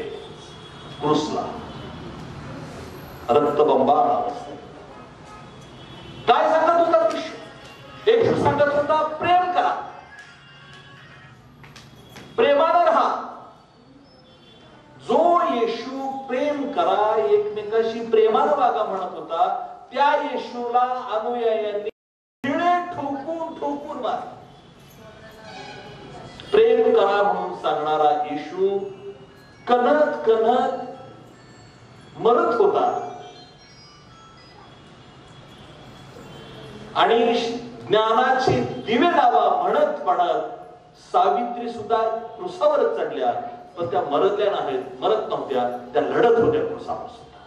क्रूसला रक्तबंबाळ अवस्था. काय सांगत होता येशू? येशू सांगत होता प्रेम करा, प्रेमानं राहा. जो येशू प्रेम करा, एकमेकाशी प्रेमानं वागा म्हणत होता, त्या येशूला अनुयायांनी खिळे ठोकून ठोकून मार. प्रेम करा म्हणून सांगणारा येशू कणत कणत मरत होता आणि ज्ञानाचे दिवे लावा म्हणत म्हणत सावित्री सुद्धा क्रुसावरच चढल्या, पण त्या मरत नव्हत्या, त्या लढत होत्या क्रुसावर सुद्धा.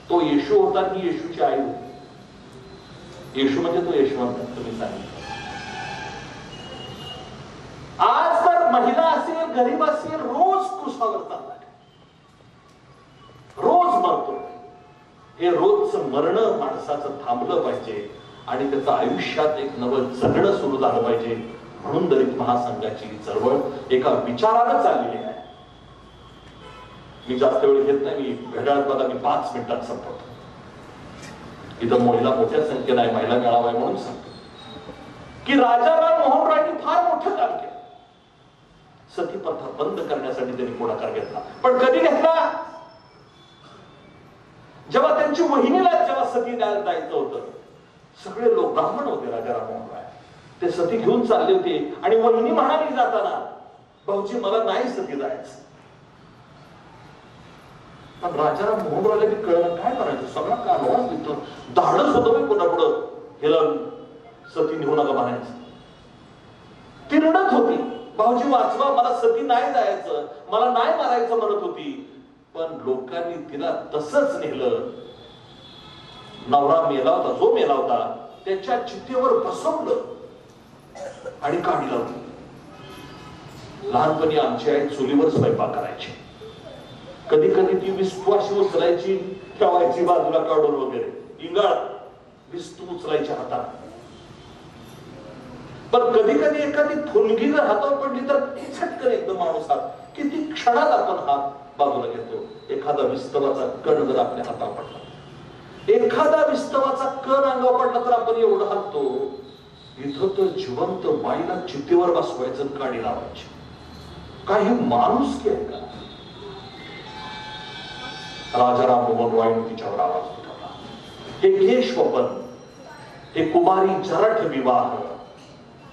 तो येशू होता की येशूची आई होती? येशू म्हणजे तो यशवंत. तुम्ही सांगितलं आज तर महिला असेल, गरीब असेल, रोज क्रुसावर चालला, रोज मरतो. हे रोजचं मरण माणसाचं थांबलं पाहिजे आणि त्याचं आयुष्यात एक नवं जगणं सुरू झालं पाहिजे. म्हणून दलित महासंघाची चळवळ एका विचारानं चाललेली आहे. मी जास्त वेळ घेत नाही, मी घड्याळात बघा, मी 5 मिनिटात संपवतो. इथं महिला मोठ्या संख्येने आहे, महिला मेळावा आहे म्हणून सांगतो की राजाराम मोहन रायांनी फार मोठं काम केलं. सती प्रथा बंद करण्यासाठी त्यांनी पुढाकार घेतला, पण कधी घेतला? जेव्हा त्यांची वहिनीला जेव्हा सती द्यायला जायचं होतं, सगळे लोक ब्राह्मण होते, राजाराम मोहन राय ते सती घेऊन चालले होते आणि वहिनी म्हणाली जाताना, भाऊजी मला नाही सती जायचं. पण राजाराम मोहन रायला बी कळलं काय करायचं, सगळा कालवाच देतो, धाडच होतं पुन्हा पुढं गेला सती नेऊ नका म्हणायचं. ती रडत होती, भाऊजी वाचवा, मला सती नाही जायचं, मला नाही मारायचं म्हणत होती. पण लोकांनी तिला तसंच नेलं. नवरा मेला होता, जो मेला होता त्याच्या चितेवर बसवलं आणि काढी लावली. लहानपणी आमची आई चुलीवर स्वयंपाक करायची. कधी कधी ती विस्तू अशी उचलायची, ठेवायची बाजूला काढून वगैरे, इंगाळ विस्तू उचलायच्या हातात. पण कधी कधी एखादी थुनगी जर हातावर पडली तर झटकन एकदम माणूस हात, किती क्षणात आपण हात बाजूला घेतो. एखादा विस्तवाचा कण जर आपल्या हातावर पडला, एखादा विस्तवाचा कण अंगावर पडला तर आपण एवढं हालतो. इथं तर जिवंत बाईला चितेवर बसवायचं, काडी लावायची. काही माणूस आहे का? राजाराम मोहन रायांनी तिच्यावर आवाज उठवला. हे केशवपन, हे कुमारी जरठ विवाह,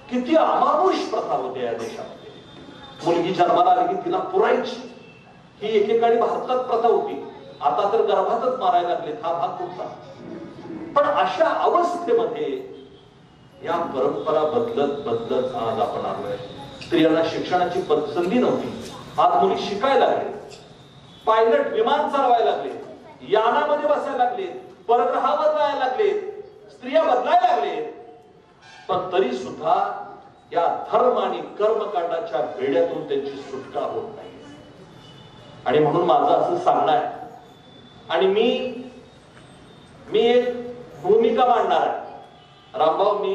किती अमानुष प्रथा होते या देशामध्ये. मुलगी जन्माला आली की तिला पुरायची, ही एकेकाळी भारतात प्रथा होती. आता तर गर्भातच मारायला लागले, हा भाग कुठला. पण अशा अवस्थेमध्ये या परंपरा बदलत बदलत आज आपण आलोय. स्त्रियांना शिक्षणाची संधी नव्हती, आज मुली शिकायला लागले, पायलट विमान चालवायला लागले, यानामध्ये बसायला लागले, परग्रहावर जायला लागले, स्त्रिया बदलायला लागले. पण तरी सुद्धा या धर्म आणि कर्मकांडाच्या वेड्यातून त्यांची सुटका होत नाही. आणि म्हणून माझं असं सांगणं आहे, आणि मी एक भूमिका मांडणार आहे. रामभाऊ, मी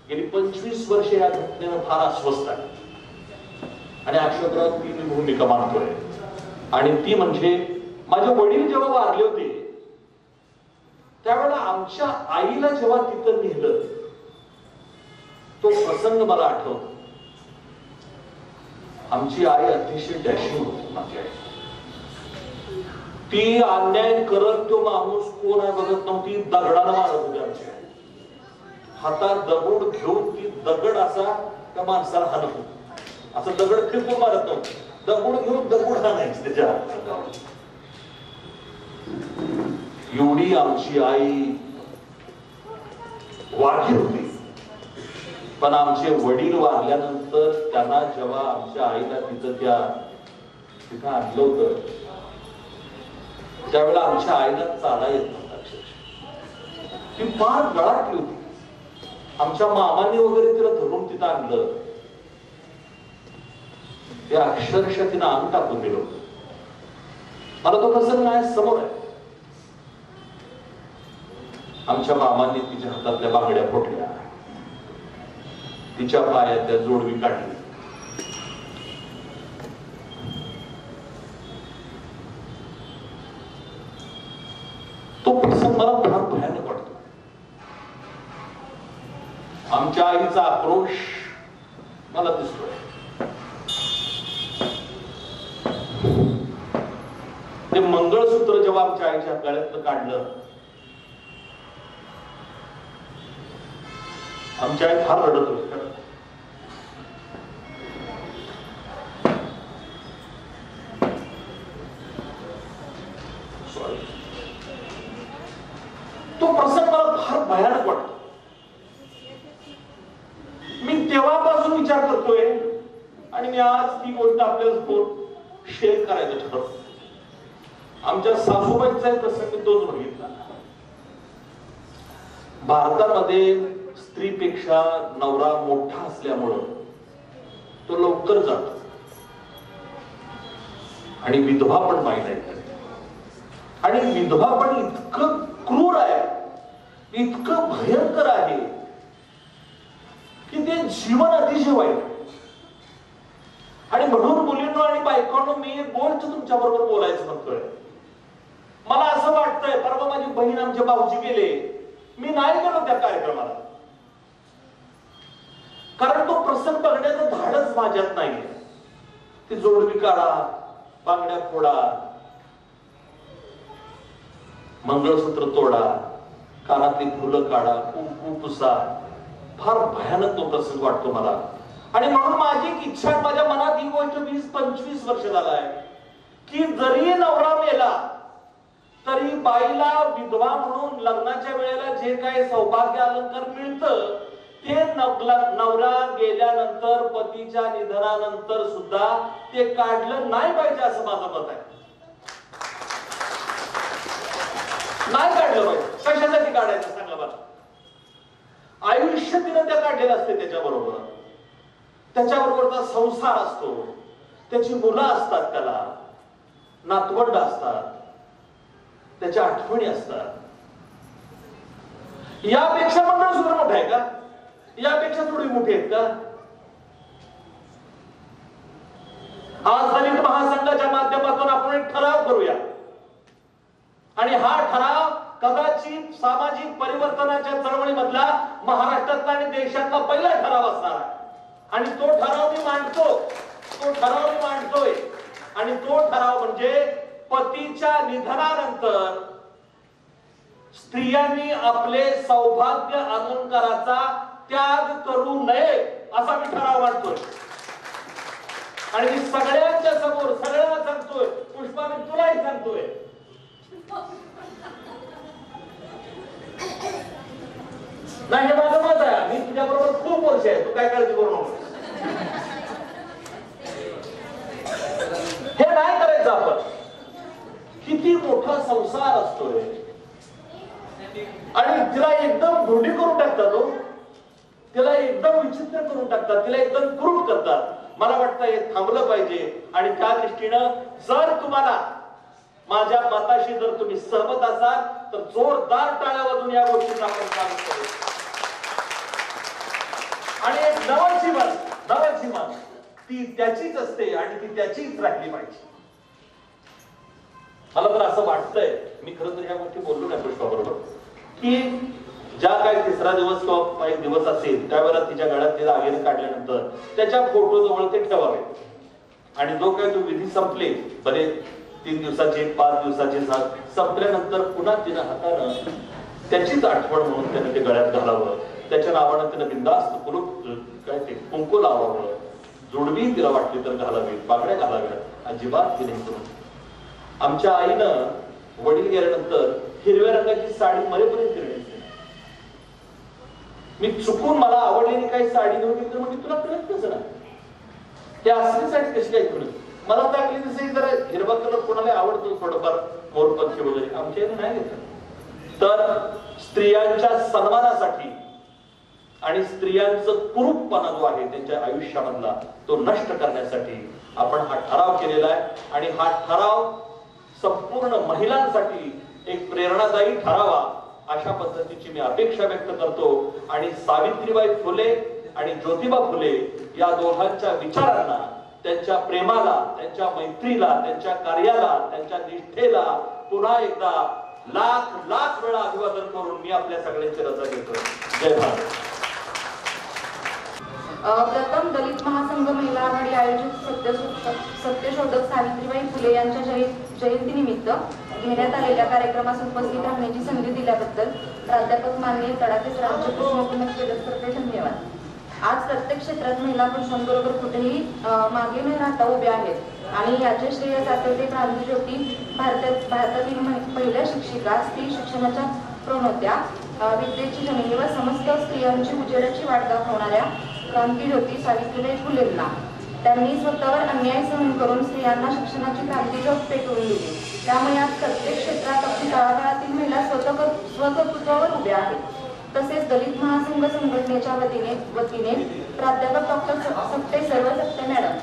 गेली 25 वर्षे या घटनेनं फार अस्वस्थ आहे आणि अक्षरशः ती मी भूमिका मांडतोय. आणि ती म्हणजे माझे वडील जेव्हा वारले होते त्यावेळेला आमच्या आईला जेव्हा तिथं नेलं, तो प्रसंग मला आठवतो. आमची आई अतिशय डॅशिंग होती. माझी आई ती अन्याय करत, तो माणूस कोण आहे बघत नव्हती, दगडानं मारत होती. आमची आई हातात दगड घेऊन ती दगड असा त्या माणसाला हाणत होती. असं दगड फेकून मारत नव्हती, दगड घेऊन दगड हाणायची त्याच्या हातात. एवढी आमची आई वाघीर होती. पण आमचे वडील वारल्यानंतर त्यांना जेव्हा आमच्या आईला तिथं आणलं होतं, त्यावेळेला आमच्या आईला चाला येत नव्हता. अक्षरशः ती फार गळाटली होती. आमच्या मामांनी वगैरे तिला धरून तिथं आणलं. ते अक्षरशः तिनं अंग टाकून दिलं होतं. मला तो प्रसंग नाही समोर आहे. आमच्या मामांनी तिच्या हातातल्या बांगड्या फोडल्या, तिच्या पायातल्या जोडवी काढली. तो प्रसंग मला फार भयानक वाटतो. आमच्या आईचा आक्रोश मला दिसतोय. ते मंगळसूत्र जेव्हा आमच्या आईच्या गळ्यातलं काढलं, आमची आई फार रडत होती. तो प्रसंग मला फार भयानक वाटतो. मी तेव्हापासून विचार करतोय आणि मी आज ती गोष्ट आपल्यासमोर शेअर करायचं ठरवलं. आमच्या सासूबाईंचा प्रसंग तोच बघितला. भारतामध्ये स्त्रीपेक्षा नवरा मोठा असल्यामुळं तो लवकर जातो आणि विधवा पण पाहिला येते. आणि विधवा पण इतकं क्रूर आहे, इतकं भयंकर आहे की ते जीवन अतिशय वाईट. आणि म्हणून मुलींनो आणि बायकांनो, मी एक गोष्ट तुमच्या बरोबर बोलायचं म्हणतोय. मला असं वाटतंय, परवा माझी बहीण आमचे भाऊजी गेले, मी नाही गेलो त्या कार्यक्रमाला, कारण तो प्रसंग बघण्याचं धाडच माझ्यात नाहीये. ती जोडवी काढा, बांगड्या फोडा, मंगळसूत्र तोडा, कानातली फुलं काढा, कुंकू पुसा. फार भयानक तो प्रसंग वाटतो मला. आणि म्हणून माझी एक इच्छा, माझ्या मनात ही गोष्ट 20-25 वर्ष झाला आहे की जरी नवरा मेला तरी बाईला विधवा म्हणून लग्नाच्या वेळेला जे काही सौभाग्य अलंकार मिळतं ते नवरा गेल्यानंतर, पतीच्या निधनानंतर सुद्धा ते काढलं नाही पाहिजे, असं माझं मत आहे. नाही काढलं पाहिजे. कशासाठी काढायचं सांगा मला? आयुष्य तिनं त्या काढलेलं असते, त्याच्याबरोबरचा संसार असतो, त्याची मुलं असतात, त्याला नातवंड असतात, त्याच्या आठवणी असतात. यापेक्षा मंगळसूत्र मोठं आहे का? यापेक्षा थोडी मोठी आहेत का? आज दलित महासंघाच्या माध्यमातून आपण एक ठराव करूया आणि हा ठराव कदाचित सामाजिक परिवर्तनाच्या चळवळीमधला महाराष्ट्रातला आणि देशातला पहिला ठराव असणार आहे. आणि तो ठराव मी मांडतोय. आणि तो ठराव म्हणजे पतीच्या निधनानंतर स्त्रियांनी आपले सौभाग्य अलंकाराचा त्याग करू नये, असा मी ठराव मांडतोय. आणि मी सगळ्यांच्या समोर सगळ्यांना सांगतोय, पुष्पा मी तुलाही सांगतोय, नाही हे माझं मत आहे. मी तुझ्याबरोबर खूप वर्ष आहे, तू काय काळजी करू नको. हे नाही करायचं आपण. किती मोठा संसार असतोय आणि तिला एकदम धोंडी करून टाकतात, तिला एकदम विचित्र करून टाकतात, तिला एकदम क्रूर करतात. मला वाटतं हे थांबलं पाहिजे. आणि त्या दृष्टीनं जर तुम्हाला माझ्या मताशी जर तुम्ही सहमत असाल तर जोरदार टाळ्या वाजून या गोष्टींना आपण काम करू. आणि एक नवजीवन ती त्याचीच असते आणि ती त्याचीच राहिली पाहिजे. मला तर असं वाटतंय, मी खरं तर या गोष्टी बोललो नाही पुष्पा बरोबर, की ज्या काही तिसरा दिवस किंवा एक दिवस असेल त्यावेळेला तिच्या गळ्यात ते दागिने काढल्यानंतर त्याच्या फोटो जवळ ते ठेवावे. आणि जो काही तो विधी संपले, बरे 3 दिवसाचे 5 दिवसाचे संपल्यानंतर पुन्हा तिनं हातानं त्याचीच आठवण म्हणून त्यानं ते गळ्यात घालावं, त्याच्या नावानं तिनं बिंदास्त कुलूप काय ते कुंकू लावावं, जोडवी तिला वाटली तर घालावी, बांगड्या घालाव्यात, अजिबात तिने करून. आमच्या आईनं वडील गेल्यानंतर हिरव्या रंगाची साडी मरेपर्यंत फिरण्याची. मी चुकून मला आवडलेली काही साडी नव्हती तर म्हणजे तुला कळत कसं ना ते असली साडी कशी काय कळत मला टाकली तसे जरा हिरवा कलर कोणाला आवडतो थोडंफार मोरपंखी वगैरे आमच्या नाही घेतलं तर स्त्रियांच्या सन्मानासाठी आणि स्त्रियांचं कुरूपपणा जो आहे त्यांच्या आयुष्यामधला तो नष्ट करण्यासाठी आपण हा ठराव केलेला आहे आणि हा ठराव संपूर्ण महिलांसाठी एक प्रेरणादायी ठरावा अशा पद्धतीची मी अपेक्षा व्यक्त करतो आणि सावित्रीबाई फुले आणि ज्योतिबा फुले या दोघांच्या विचारांना त्यांच्या प्रेमाला त्यांच्या मैत्रीला त्यांच्या कार्याला त्यांच्या निष्ठेला पुन्हा एकदा लाख लाख वेळा अभिवादन करून मी आपल्या सगळ्यांची रजा घेतो. जय भारत. प्रथम दलित महासंघ महिला आघाडी आयोजित सत्यशोधक सावित्रीबाई फुले यांच्या जयंतीनिमित्त घेण्यात आलेल्या कार्यक्रमास उपस्थित राहण्याची संधी दिल्याबद्दल प्राध्यापक माननीय तडाखे सरांचे कृष्णकुमार धन्यवाद. आज प्रत्येक क्षेत्रात महिला पुरुषांबरोबर कुठेही मागे न राहता उभ्या आहेत आणि याचे श्रेय जाते ते क्रांतीज्योती भारतातील पहिल्या शिक्षिका स्त्री शिक्षणाच्या प्रणोत्या विद्येची जननी व समस्त स्त्रियांची उजेडाची वाट दाखवणाऱ्या क्रांतीज्योती सावित्रीबाई फुलेंना त्यांनी स्वतःवर अन्याय सहन करून स्त्रियांना शिक्षणाची क्रांती ज्योत पेटवून दिली. त्यामुळे आज प्रत्येक क्षेत्रात अगदी तळागाळातील महिला स्वकर्तृत्वावर उभ्या आहेत. तसेच दलित महासंघ संघटनेच्या वतीने प्राध्यापक डॉक्टर सत्ते सर्वसत्ते मॅडम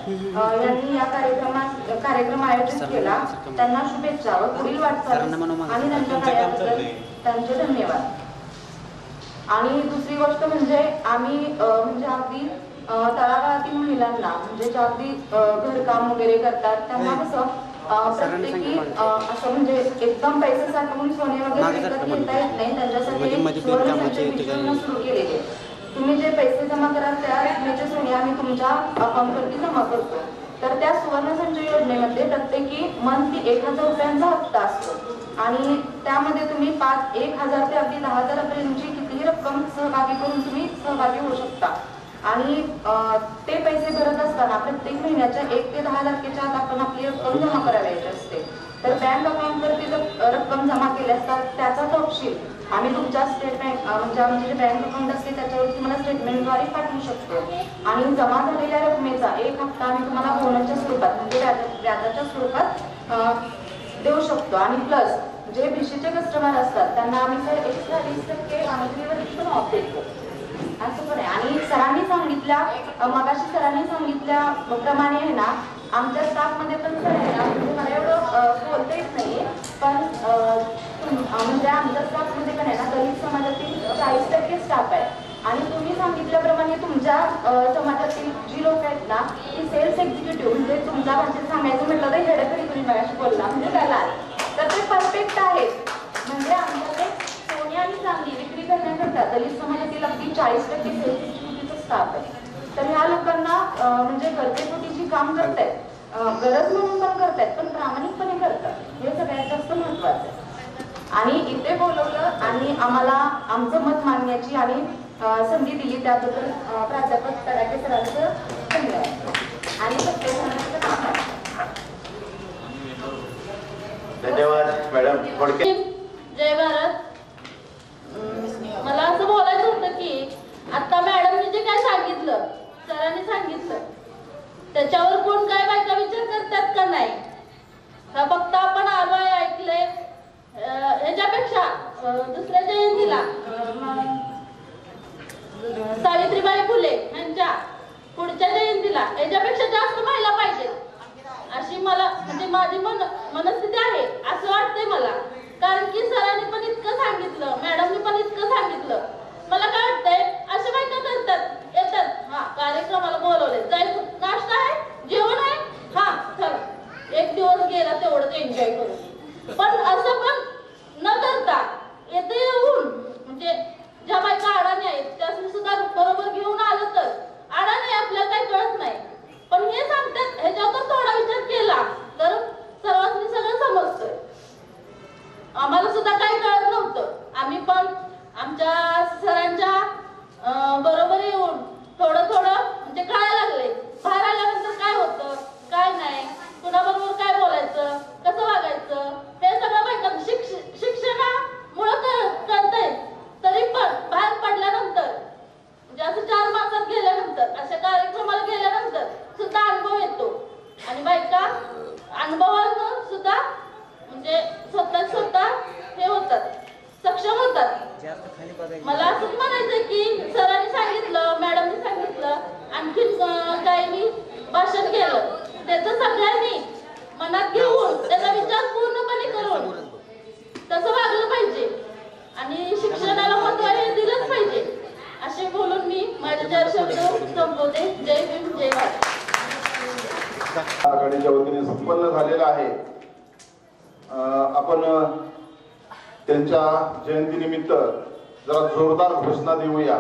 यांनी या कार्यक्रम आयोजित केला. त्यांना शुभेच्छा व पुढील वाटचाल आणि त्यांच्या कार्याबद्दल त्यांचे धन्यवाद. आणि दुसरी गोष्ट म्हणजे आम्ही म्हणजे अगदी तळागाळातील महिलांना म्हणजे ज्या अगदी घरकाम वगैरे करतात त्यांना कसं प्रत्येकी असं म्हणजे एकदम पैसे साठवून सोने वगैरे विकत घेता येत नाही. त्यांच्यासाठी सुरू केलेले तुम्ही जे पैसे जमा कराल त्या रकमेचे सोने आम्ही तुमच्या अकाउंटवरती जमा करतो. तर त्या सुवर्ण संचय योजनेमध्ये प्रत्येकी मंथली 1000 रुपयांचा हप्ता असतो आणि त्यामध्ये तुम्ही 1000 ते अगदी 10,000 पर्यंतची कितीही रक्कम सहभागी करून तुम्ही सहभागी होऊ शकता. आणि ते पैसे भरत असताना प्रत्येक महिन्याच्या 1 ते 10 तारखेच्या आत आपण आपली रक्कम जमा करायची असते. तर बँक अकाउंटवरती जर रक्कम जमा केली असतात त्याचा तपशील आम्ही तुमच्या स्टेट बँक म्हणजे आमचे जे बँक अकाउंट असते त्याच्यावर तुम्हाला स्टेटमेंटद्वारे पाठवू शकतो. आणि जमा झालेल्या रकमेचा एक हप्ता आम्ही तुम्हाला बोनसच्या स्वरूपात म्हणजे व्याजाच्या स्वरूपात देऊ शकतो. आणि प्लस जे बीसीचे कस्टमर असतात त्यांना आम्ही सर एक्स्ट्रा 20% सामग्रीवरती पण ऑफ देतो असं पण आहे. आणि सरांनी सांगितल्या मगाशी सरांनी सांगितल्या प्रमाणे आहे ना आमच्या स्टाफमध्ये पण सर आहे ना म्हणजे मला एवढं बोलता येत नाही पण म्हणजे आमच्या स्टाफमध्ये पण आहे ना दलित समाजातील 40% स्टाफ आहे. आणि तुम्ही सांगितल्याप्रमाणे तुमच्या समाजातील जी लोक आहेत ना ती सेल्स एक्झिक्युटिव्ह म्हणजे तुमच्या भाषेत सांगायचं म्हटलं तर हेडकरी तुम्ही मगाशी बोलला म्हणजे त्याला तर ते परफेक्ट आहेत. म्हणजे आमच्याकडे सोने आणि चांदी विक्री करण्याकरता दलित समाजातील अगदी 40% सेल्स एक्झिक्युटिव्हचा स्टाफ आहे. तर ह्या लोकांना म्हणजे गरजेपोटी जी काम करतायत गरज म्हणून पण करतायत पण प्रामाणिकपणे करतात हे सगळ्यात जास्त महत्वाचं आहे. आणि इथे बोलवलं आणि आम्हाला आमचं मत मांडण्याची आणि संधी दिली त्याबद्दल प्राध्यापक तडाखे सरांचं धन्यवाद. आणि धन्यवाद मॅडम. जय भारत. मला असं बोलायचं होतं की आता मॅडमने जे काय सांगितलं सरांनी सांगितलं त्याच्यावर कोण काय बायका विचार करतात का नाही फक्त आपण आलोय ऐकलंय. ह्याच्यापेक्षा दुसऱ्या जयंतीला सावित्रीबाई फुले यांच्या पुढच्या जयंतीला याच्यापेक्षा जास्त महिला पाहिजेत अशी मला म्हणजे माझी मनस्थिती आहे असं वाटतंय मला. कारण की सरांनी पण इतकं सांगितलं मॅडमनी पण इतकं सांगितलं मला काय वाटतंय अशा बायका करतात येतात हा कार्यक्रमाला बोलवले जायचं नाश्ता आहे जेवण आहे हा चला एक दिवस गेला तेवढंच एन्जॉय करून पण असं पण न करता येते येऊन म्हणजे ज्या बायका अडाणी आहेत त्यासनी सुद्धा बरोबर घेऊन आलं तर अडाणी आपल्याला काही कळत नाही पण हे सांगतात ह्याच्यावर थोडा विचार केला तर सर्वांनी सगळं समजतंय. आम्हाला सुद्धा काही कळत नव्हतं. आम्ही पण आमच्या सरांच्या माझे 4 शब्द संपवते. जय भीम, जय भारत. आघाडीच्या वतीने संपन्न झालेला आहे. आपण त्यांच्या जयंतीनिमित्त जरा जोरदार घोषणा देऊया.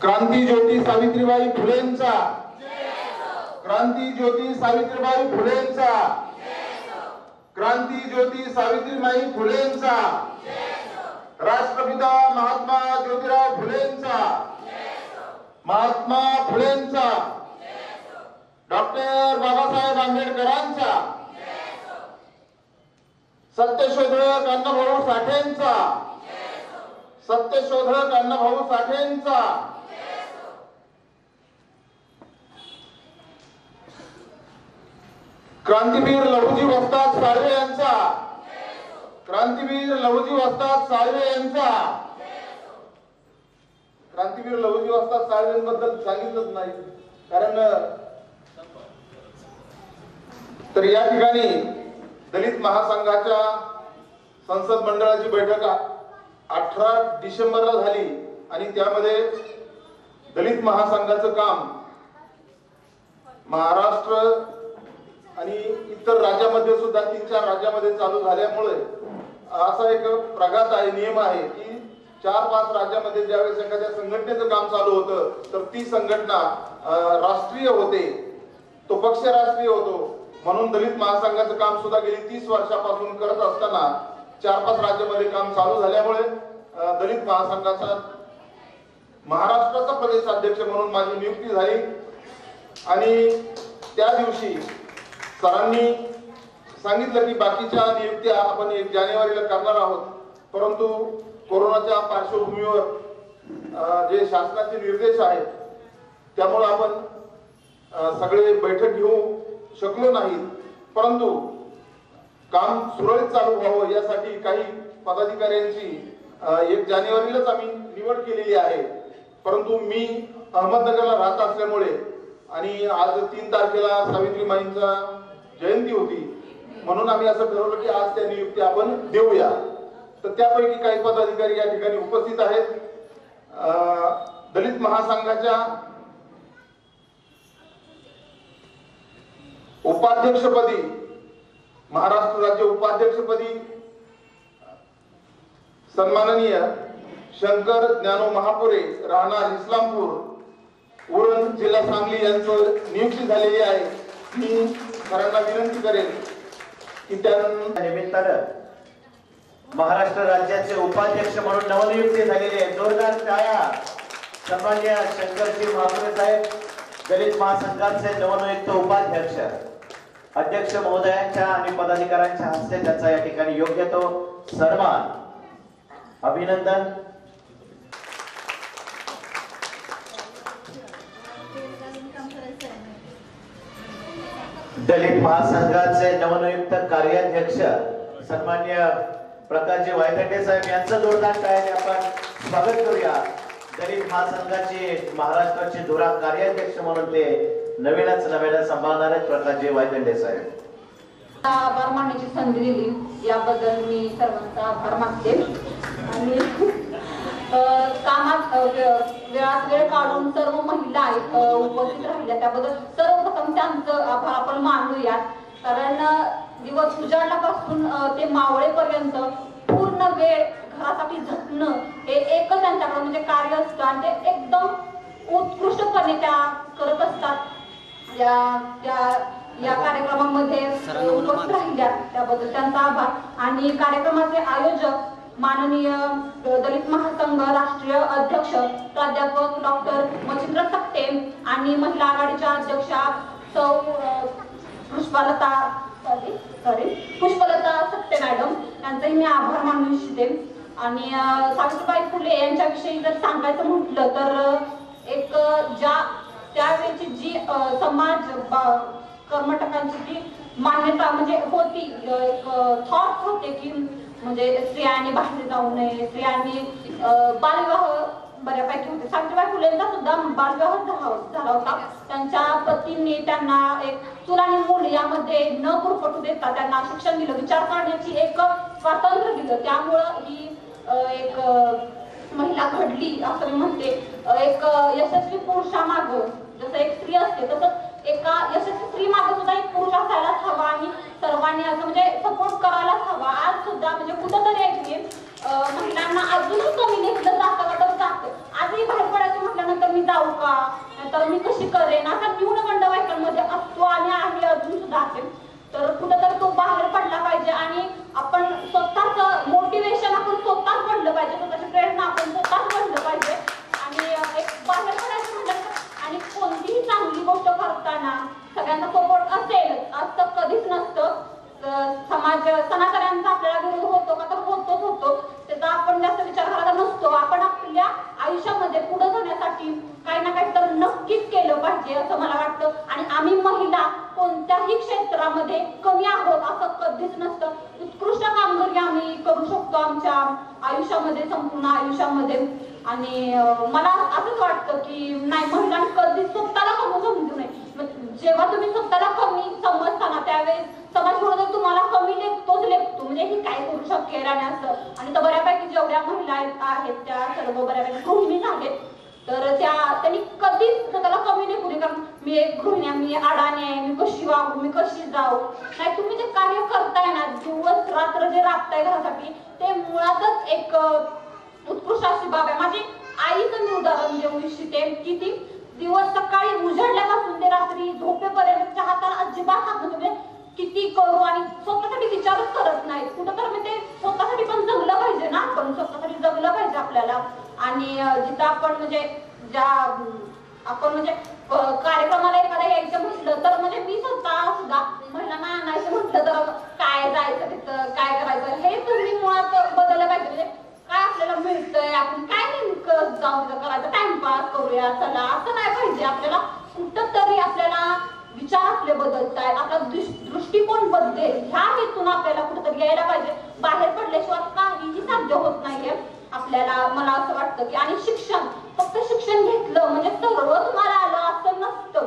क्रांती ज्योती सावित्रीबाई फुलेंचा, क्रांती ज्योती सावित्रीबाई फुलेंचा, क्रांती ज्योती सावित्रीबाई फुलेंचा, राष्ट्रपिता महात्मा ज्योतिराव फुलेंचा, महात्मा फुलेंचा, डॉक्टर बाबासाहेब आंबेडकरांचा, सत्यशोधक अण्णाभाऊ साठेंचा, सत्यशोधक अण्णाभाऊ साठेंचा, क्रांतीवीर लहुजी वस्ताद साळवे यांचा, क्रांतीवीर लहुजी वस्ताद साळवे यांचा. क्रांतीवीर लहुजी वस्ताद साळवेंबद्दल सांगितलंच नाही, कारण तर या ठिकाणी दलित महासंघाच्या संसद मंडळाची बैठक 18 डिसेंबरला झाली आणि त्यामध्ये दलित महासंघाचं काम महाराष्ट्र आणि इतर राज्यामध्ये सुद्धा 3-4 राज्यामध्ये चालू झाल्यामुळे असा एक प्रघात आहे, नियम आहे की 4-5 राज्यामध्ये ज्यावेळेस एखाद्या संघटनेचं काम चालू होतं तर ती संघटना राष्ट्रीय होते, तो पक्ष राष्ट्रीय होतो. म्हणून दलित महासंघाचं काम सुद्धा गेली 30 वर्षापासून करत असताना 4-5 राज्यामध्ये काम चालू झाल्यामुळे दलित महासंघाचा महाराष्ट्राचा प्रदेशाध्यक्ष म्हणून माझी नियुक्ती झाली. आणि त्या दिवशी सरांनी सांगितलं की बाकीच्या नियुक्त्या आपण 1 जानेवारीला करणार आहोत, परंतु कोरोनाच्या पार्श्वभूमीवर जे शासनाचे निर्देश आहेत त्यामुळे आपण सगळे बैठक घेऊ शकलो नाही. परंतु काम सुरळीत चालू व्हावं यासाठी काही पदाधिकाऱ्यांची 1 जानेवारीलाच आम्ही निवड केलेली आहे. परंतु मी अहमदनगरला राहत असल्यामुळे आणि आज 3 तारखेला सावित्रीबाईंचा जयंती होती म्हणून आम्ही असं ठरवलं की आज त्या नियुक्ती आपण देऊया. तर त्यापैकी काही पदाधिकारी या ठिकाणी उपस्थित आहेत. दलित महासंघाच्या उपाध्यक्षपदी, महाराष्ट्र राज्य उपाध्यक्षपदी सन्माननीय शंकर ज्ञानो महापुरे, राहणार इस्लामपूर, उरण, जिल्हा सांगली यांचं नियुक्ती झालेली आहे. मी सरांना विनंती करेन की त्या निमित्तानं महाराष्ट्र राज्याचे उपाध्यक्ष म्हणून नवनियुक्ती झालेली आहे. जोरदार टाळ्या. सन्माननीय शंकरजी महापुरे साहेब, दलित महासंघाचे नवनियुक्त उपाध्यक्ष, अध्यक्ष महोदयांच्या आणि पदाधिकाऱ्यांच्या हस्ते त्यांचा या ठिकाणी योग्य तो सन्मान, अभिनंदन. दलित महासंघाचे नवनियुक्त कार्याध्यक्ष सन्माननीय प्रकाशजी वायखंडे साहेब यांचं जोरदार टाळ्याने आपण स्वागत करूया. दलित महासंघाचे महाराष्ट्राचे धुरा कार्याध्यक्ष म्हणून ते नव्यानं सांभाळणार आहेत प्रकाशजी वायखंडे साहेब. आभार मानण्याची संधी दिली याबद्दल मी सर्वांचा आभार मानते. आणि कामात वेळात वेळ काढून सर्व महिला उपस्थित राहिल्या त्याबद्दल सर्वप्रथम त्यांचं आभार आपण मानूया. कारण दिवस उजाडल्यापासून ते मावळेपर्यंत पूर्ण वेळ घरासाठी झटणं हे एकच त्यांच्याकडे म्हणजे कार्य असतं आणि ते एकदम उत्कृष्टपणे त्या करत असतात. या कार्यक्रमामध्ये उपस्थित राहिल्या त्याबद्दल त्यांचा आभार. आणि कार्यक्रमाचे आयोजक माननीय दलित महासंघ राष्ट्रीय अध्यक्ष प्राध्यापक डॉक्टर मच्छिंद्र सक्ते आणि महिला आघाडीच्या अध्यक्षा सौ पुष्पलता सक्ते मॅडम यांचाही मी आभार मानू इच्छिते. आणि सावित्रीबाई फुले यांच्याविषयी जर सांगायचं म्हटलं तर एक त्यावेळेची जी समाज कर्मठकांची जी मान्यता म्हणजे होती, एक थॉट होते की म्हणजे स्त्रियांनी बाहेर जाऊ नये, स्त्रियांनी बालविवाह बऱ्यापैकी होते. सावित्रीबाई फुलेंचा सुद्धा बालविवाह झाला होता. त्यांच्या पतींनी त्यांना एक चूल आणि मूल यामध्ये न गुरफटू देता त्यांना शिक्षण दिलं, विचार करण्याची एक स्वातंत्र्य दिलं. त्यामुळं ही एक महिला घडली असं मी म्हणते. एक यशस्वी पुरुषामागं जसं एक स्त्री असते तसंच एका यशस्वी स्त्री मागे सुद्धा एक पुरुष असायलाच हवा आणि सर्वांनी असं म्हणजे सपोर्ट करायलाच हवा. आज सुद्धा म्हणजे कुठंतरी ऐकली महिलांना अजूनही कमी लेखलं जातं का तर जातं. आजही बाहेर पडायचं म्हटल्यानंतर मी जाऊ का, तर मी कशी करेन असा न्यूनगंड बायकांमध्ये असतो आणि आहे अजून सुद्धा असेल. तर कुठंतरी तो बाहेर पडला पाहिजे आणि आपण स्वतःच मोटिवेशन आपण स्वतःच बनलं पाहिजे, स्वतःची प्रेरणा आपण स्वतःच बनलं पाहिजे आणि एक बाहेर पडायचं म्हटलं आणि कोणतीही चांगली गोष्ट करताना सगळ्यांचा सपोर्ट असेल असं कधीच नसतं. समाज सणासऱ्यांचा आपल्याला विरोध होतो का तर होतोच होतो, त्याचा आपण जास्त विचार करायचा नसतो. आपण आपल्या आयुष्यामध्ये पुढे जाण्यासाठी काही ना काही तर नक्कीच केलं पाहिजे असं मला वाटतं. आणि आम्ही महिला कोणत्याही क्षेत्रामध्ये कमी आहोत असं कधीच नसतं. उत्कृष्ट कामगिरी आम्ही करू शकतो आमच्या आयुष्यामध्ये, संपूर्ण आयुष्यामध्ये. आणि मला असंच वाटतं की नाही, महिलांनी कधीच स्वतःला कमी समजू नये. जेव्हा तुम्ही स्वतःला कमी समजताना त्यावेळेस समाज बरोबर तुम्हाला कमी लेखतोच लेखतो, म्हणजे ही काय करू शकेल आणि असं. आणि तर बऱ्यापैकी जेवढ्या महिला आहेत त्या सर्व बऱ्यापैकी गृहिणी झालेत, तर त्यांनी कधीच स्वतःला कमी लेखू नये. कारण मी एक गृहिणी आहे, मी अडाणी आहे, मी कशी वागू, मी कशी जाऊ. नाही, तुम्ही जे कार्य करताय ना, दिवस रात्र जे राबताय घरासाठी, ते मुळातच एक उत्कृष्ट अशी बाब आहे. माझी आईचं मी उदाहरण देऊ इच्छिते की ती दिवस सकाळी उजळल्यापासून ते रात्री झोपेपर्यंत हाताला अजिबात हात नव्हते. म्हणजे किती करू आणि स्वतःसाठी विचारच करत नाही. कुठं तर म्हणजे स्वतःसाठी पण जगलं पाहिजे ना, आपण स्वतःसाठी जगलं पाहिजे आपल्याला. आणि जिथं आपण म्हणजे ज्या आपण म्हणजे कार्यक्रमाला एखाद्या यायचं म्हटलं तर म्हणजे मी स्वतः सुद्धा महिलांना आणायचं म्हटलं तर काय जायचं तिथं, काय करायचं, हे तुम्ही मुळात बदललं पाहिजे. म्हणजे काय आपल्याला मिळतंय, आपण काय नेमकं जाऊन तिथं करायचं, टाइमपास करूया चला, असं नाही पाहिजे. आपल्याला कुठं तरी आपल्याला विचार आपले बदलतायत, आपला दृष्टिकोन बदलेल ह्या हेतून आपल्याला कुठेतरी यायला पाहिजे. बाहेर पडल्याशिवाय काहीही साध्य होत नाहीये आपल्याला, मला असं वाटतं की. आणि शिक्षण, फक्त शिक्षण घेतलं म्हणजे सर्व तुम्हाला आलं असं नसतं.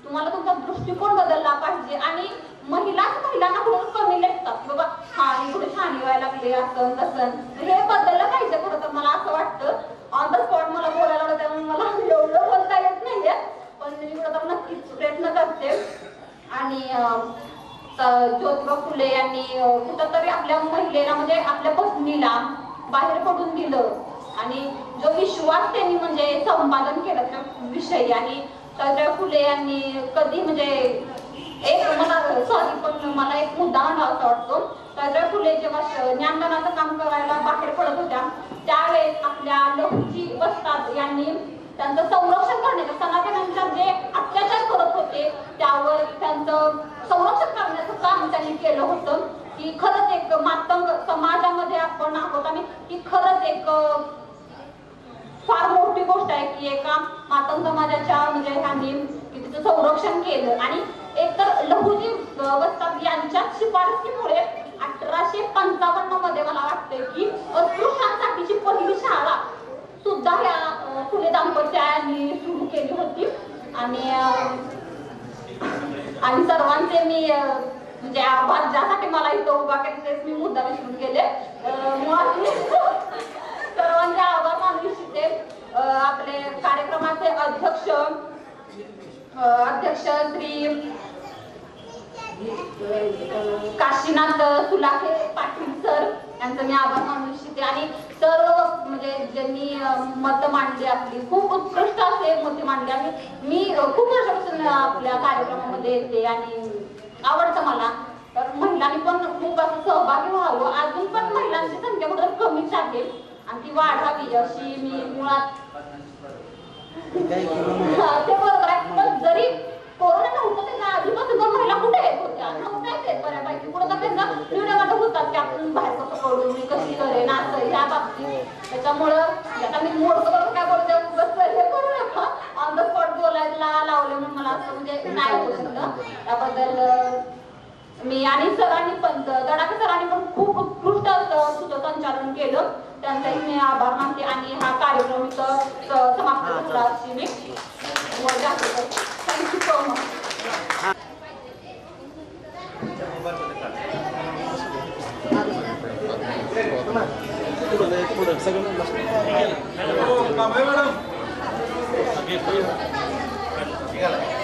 तुम्हाला तुमचा दृष्टिकोन बदलला पाहिजे. आणि महिलांना कुठं कमी लेखतात की बाबा हा ही कुठे छान व्हायला लागले असं तसं, हे बदललं पाहिजे खरं तर मला असं वाटतं. ऑन द स्पॉट मला बोलायला लागलं त्यामुळे मला एवढं बोलता येत नाहीये, पण मी कुठं तर नक्कीच प्रयत्न करते. आणि ज्योतिबा फुले यांनी कुठंतरी आपल्या महिलेला म्हणजे आपल्या पत्नीला बाहेर पडून दिलं आणि जो विश्वास त्यांनी म्हणजे संपादन केलं त्या विषयी. आणि ज्योतिबा फुले यांनी कधी म्हणजे एक मला एक मुद्दा म्हणा असं वाटतो. ज्योतिबा फुले जेव्हा ज्ञानदानाचं काम करायला बाहेर पडत होत्या त्यावेळेस आपल्या लहूजी वस्ताद यांनी त्यांचं संरक्षण करण्याचं, सनातन्यांचा जे अत्याचार करत होते त्यावर त्यांचं संरक्षण करण्याचं काम त्यांनी केलं होतं. की खरंच एक मातंग समाजामध्ये आपण आहोत आणि ही खरंच एक फार मोठी गोष्ट आहे की एका मातंग समाजाच्या म्हणजे ह्यांनी तिचं संरक्षण केलं. आणि एकतर लहूजी वस्ताद यांच्या शिफारसीमुळे 1855 मध्ये मला वाटतं की अस्पृश्यांसाठीची पहिली शाळा सुद्धा ह्या फुले दाम्पत्याने सुरू केली होती. आणि सर्वांचे मी म्हणजे आभार, ज्यासाठी मला इथं उभा केले तेच मी मुद्दा विसरून गेले. सर्वांचे आभार मानू इच्छिते. आपले कार्यक्रमाचे अध्यक्ष श्री काशीनाथ सुलाखे पाटील सर यांचं मी आभार मानू इच्छिते. आणि सर्व म्हणजे ज्यांनी मत मांडली आपली, खूप उत्कृष्ट असे मत मांडले. आणि मी खूप वर्षापासून आपल्या कार्यक्रमामध्ये येते आणि आवडतं मला. तर महिलांनी पण खूप असं सहभागी व्हावं. अजून पण महिलांची संख्या कुठं कमीच आहे आणि ती वाढावी अशी मी मुळात ते बरोबर आहे. पण जरी कोरोना नव्हतं त्याच्या आधीपासून पण महिला कुठे येत होत्या, नव्हत्याच येत बऱ्यापैकी. कुठं तर त्यांचा न्यूनगंड होतात की आपण बाहेर कसं पडू, मी कशी करेन असं ह्या बाबतीत. त्याच्यामुळं आता मी मोडकं काय बोलते हे करू नका, ऑन द स्पॉट बोलायला लावले म्हणून मला असं म्हणजे नाही होऊ शकलं. त्याबद्दल मी आणि सरांनी पण तडाखे सरांनी पण खूप उत्कृष्ट सूत्रसंचालन केलं, त्यांचाही मी आभार मानते. आणि हा कार्यक्रम इथं समाप्त झाला अशी मी थँक्यू सो मच. पुढे सगळं मॅडम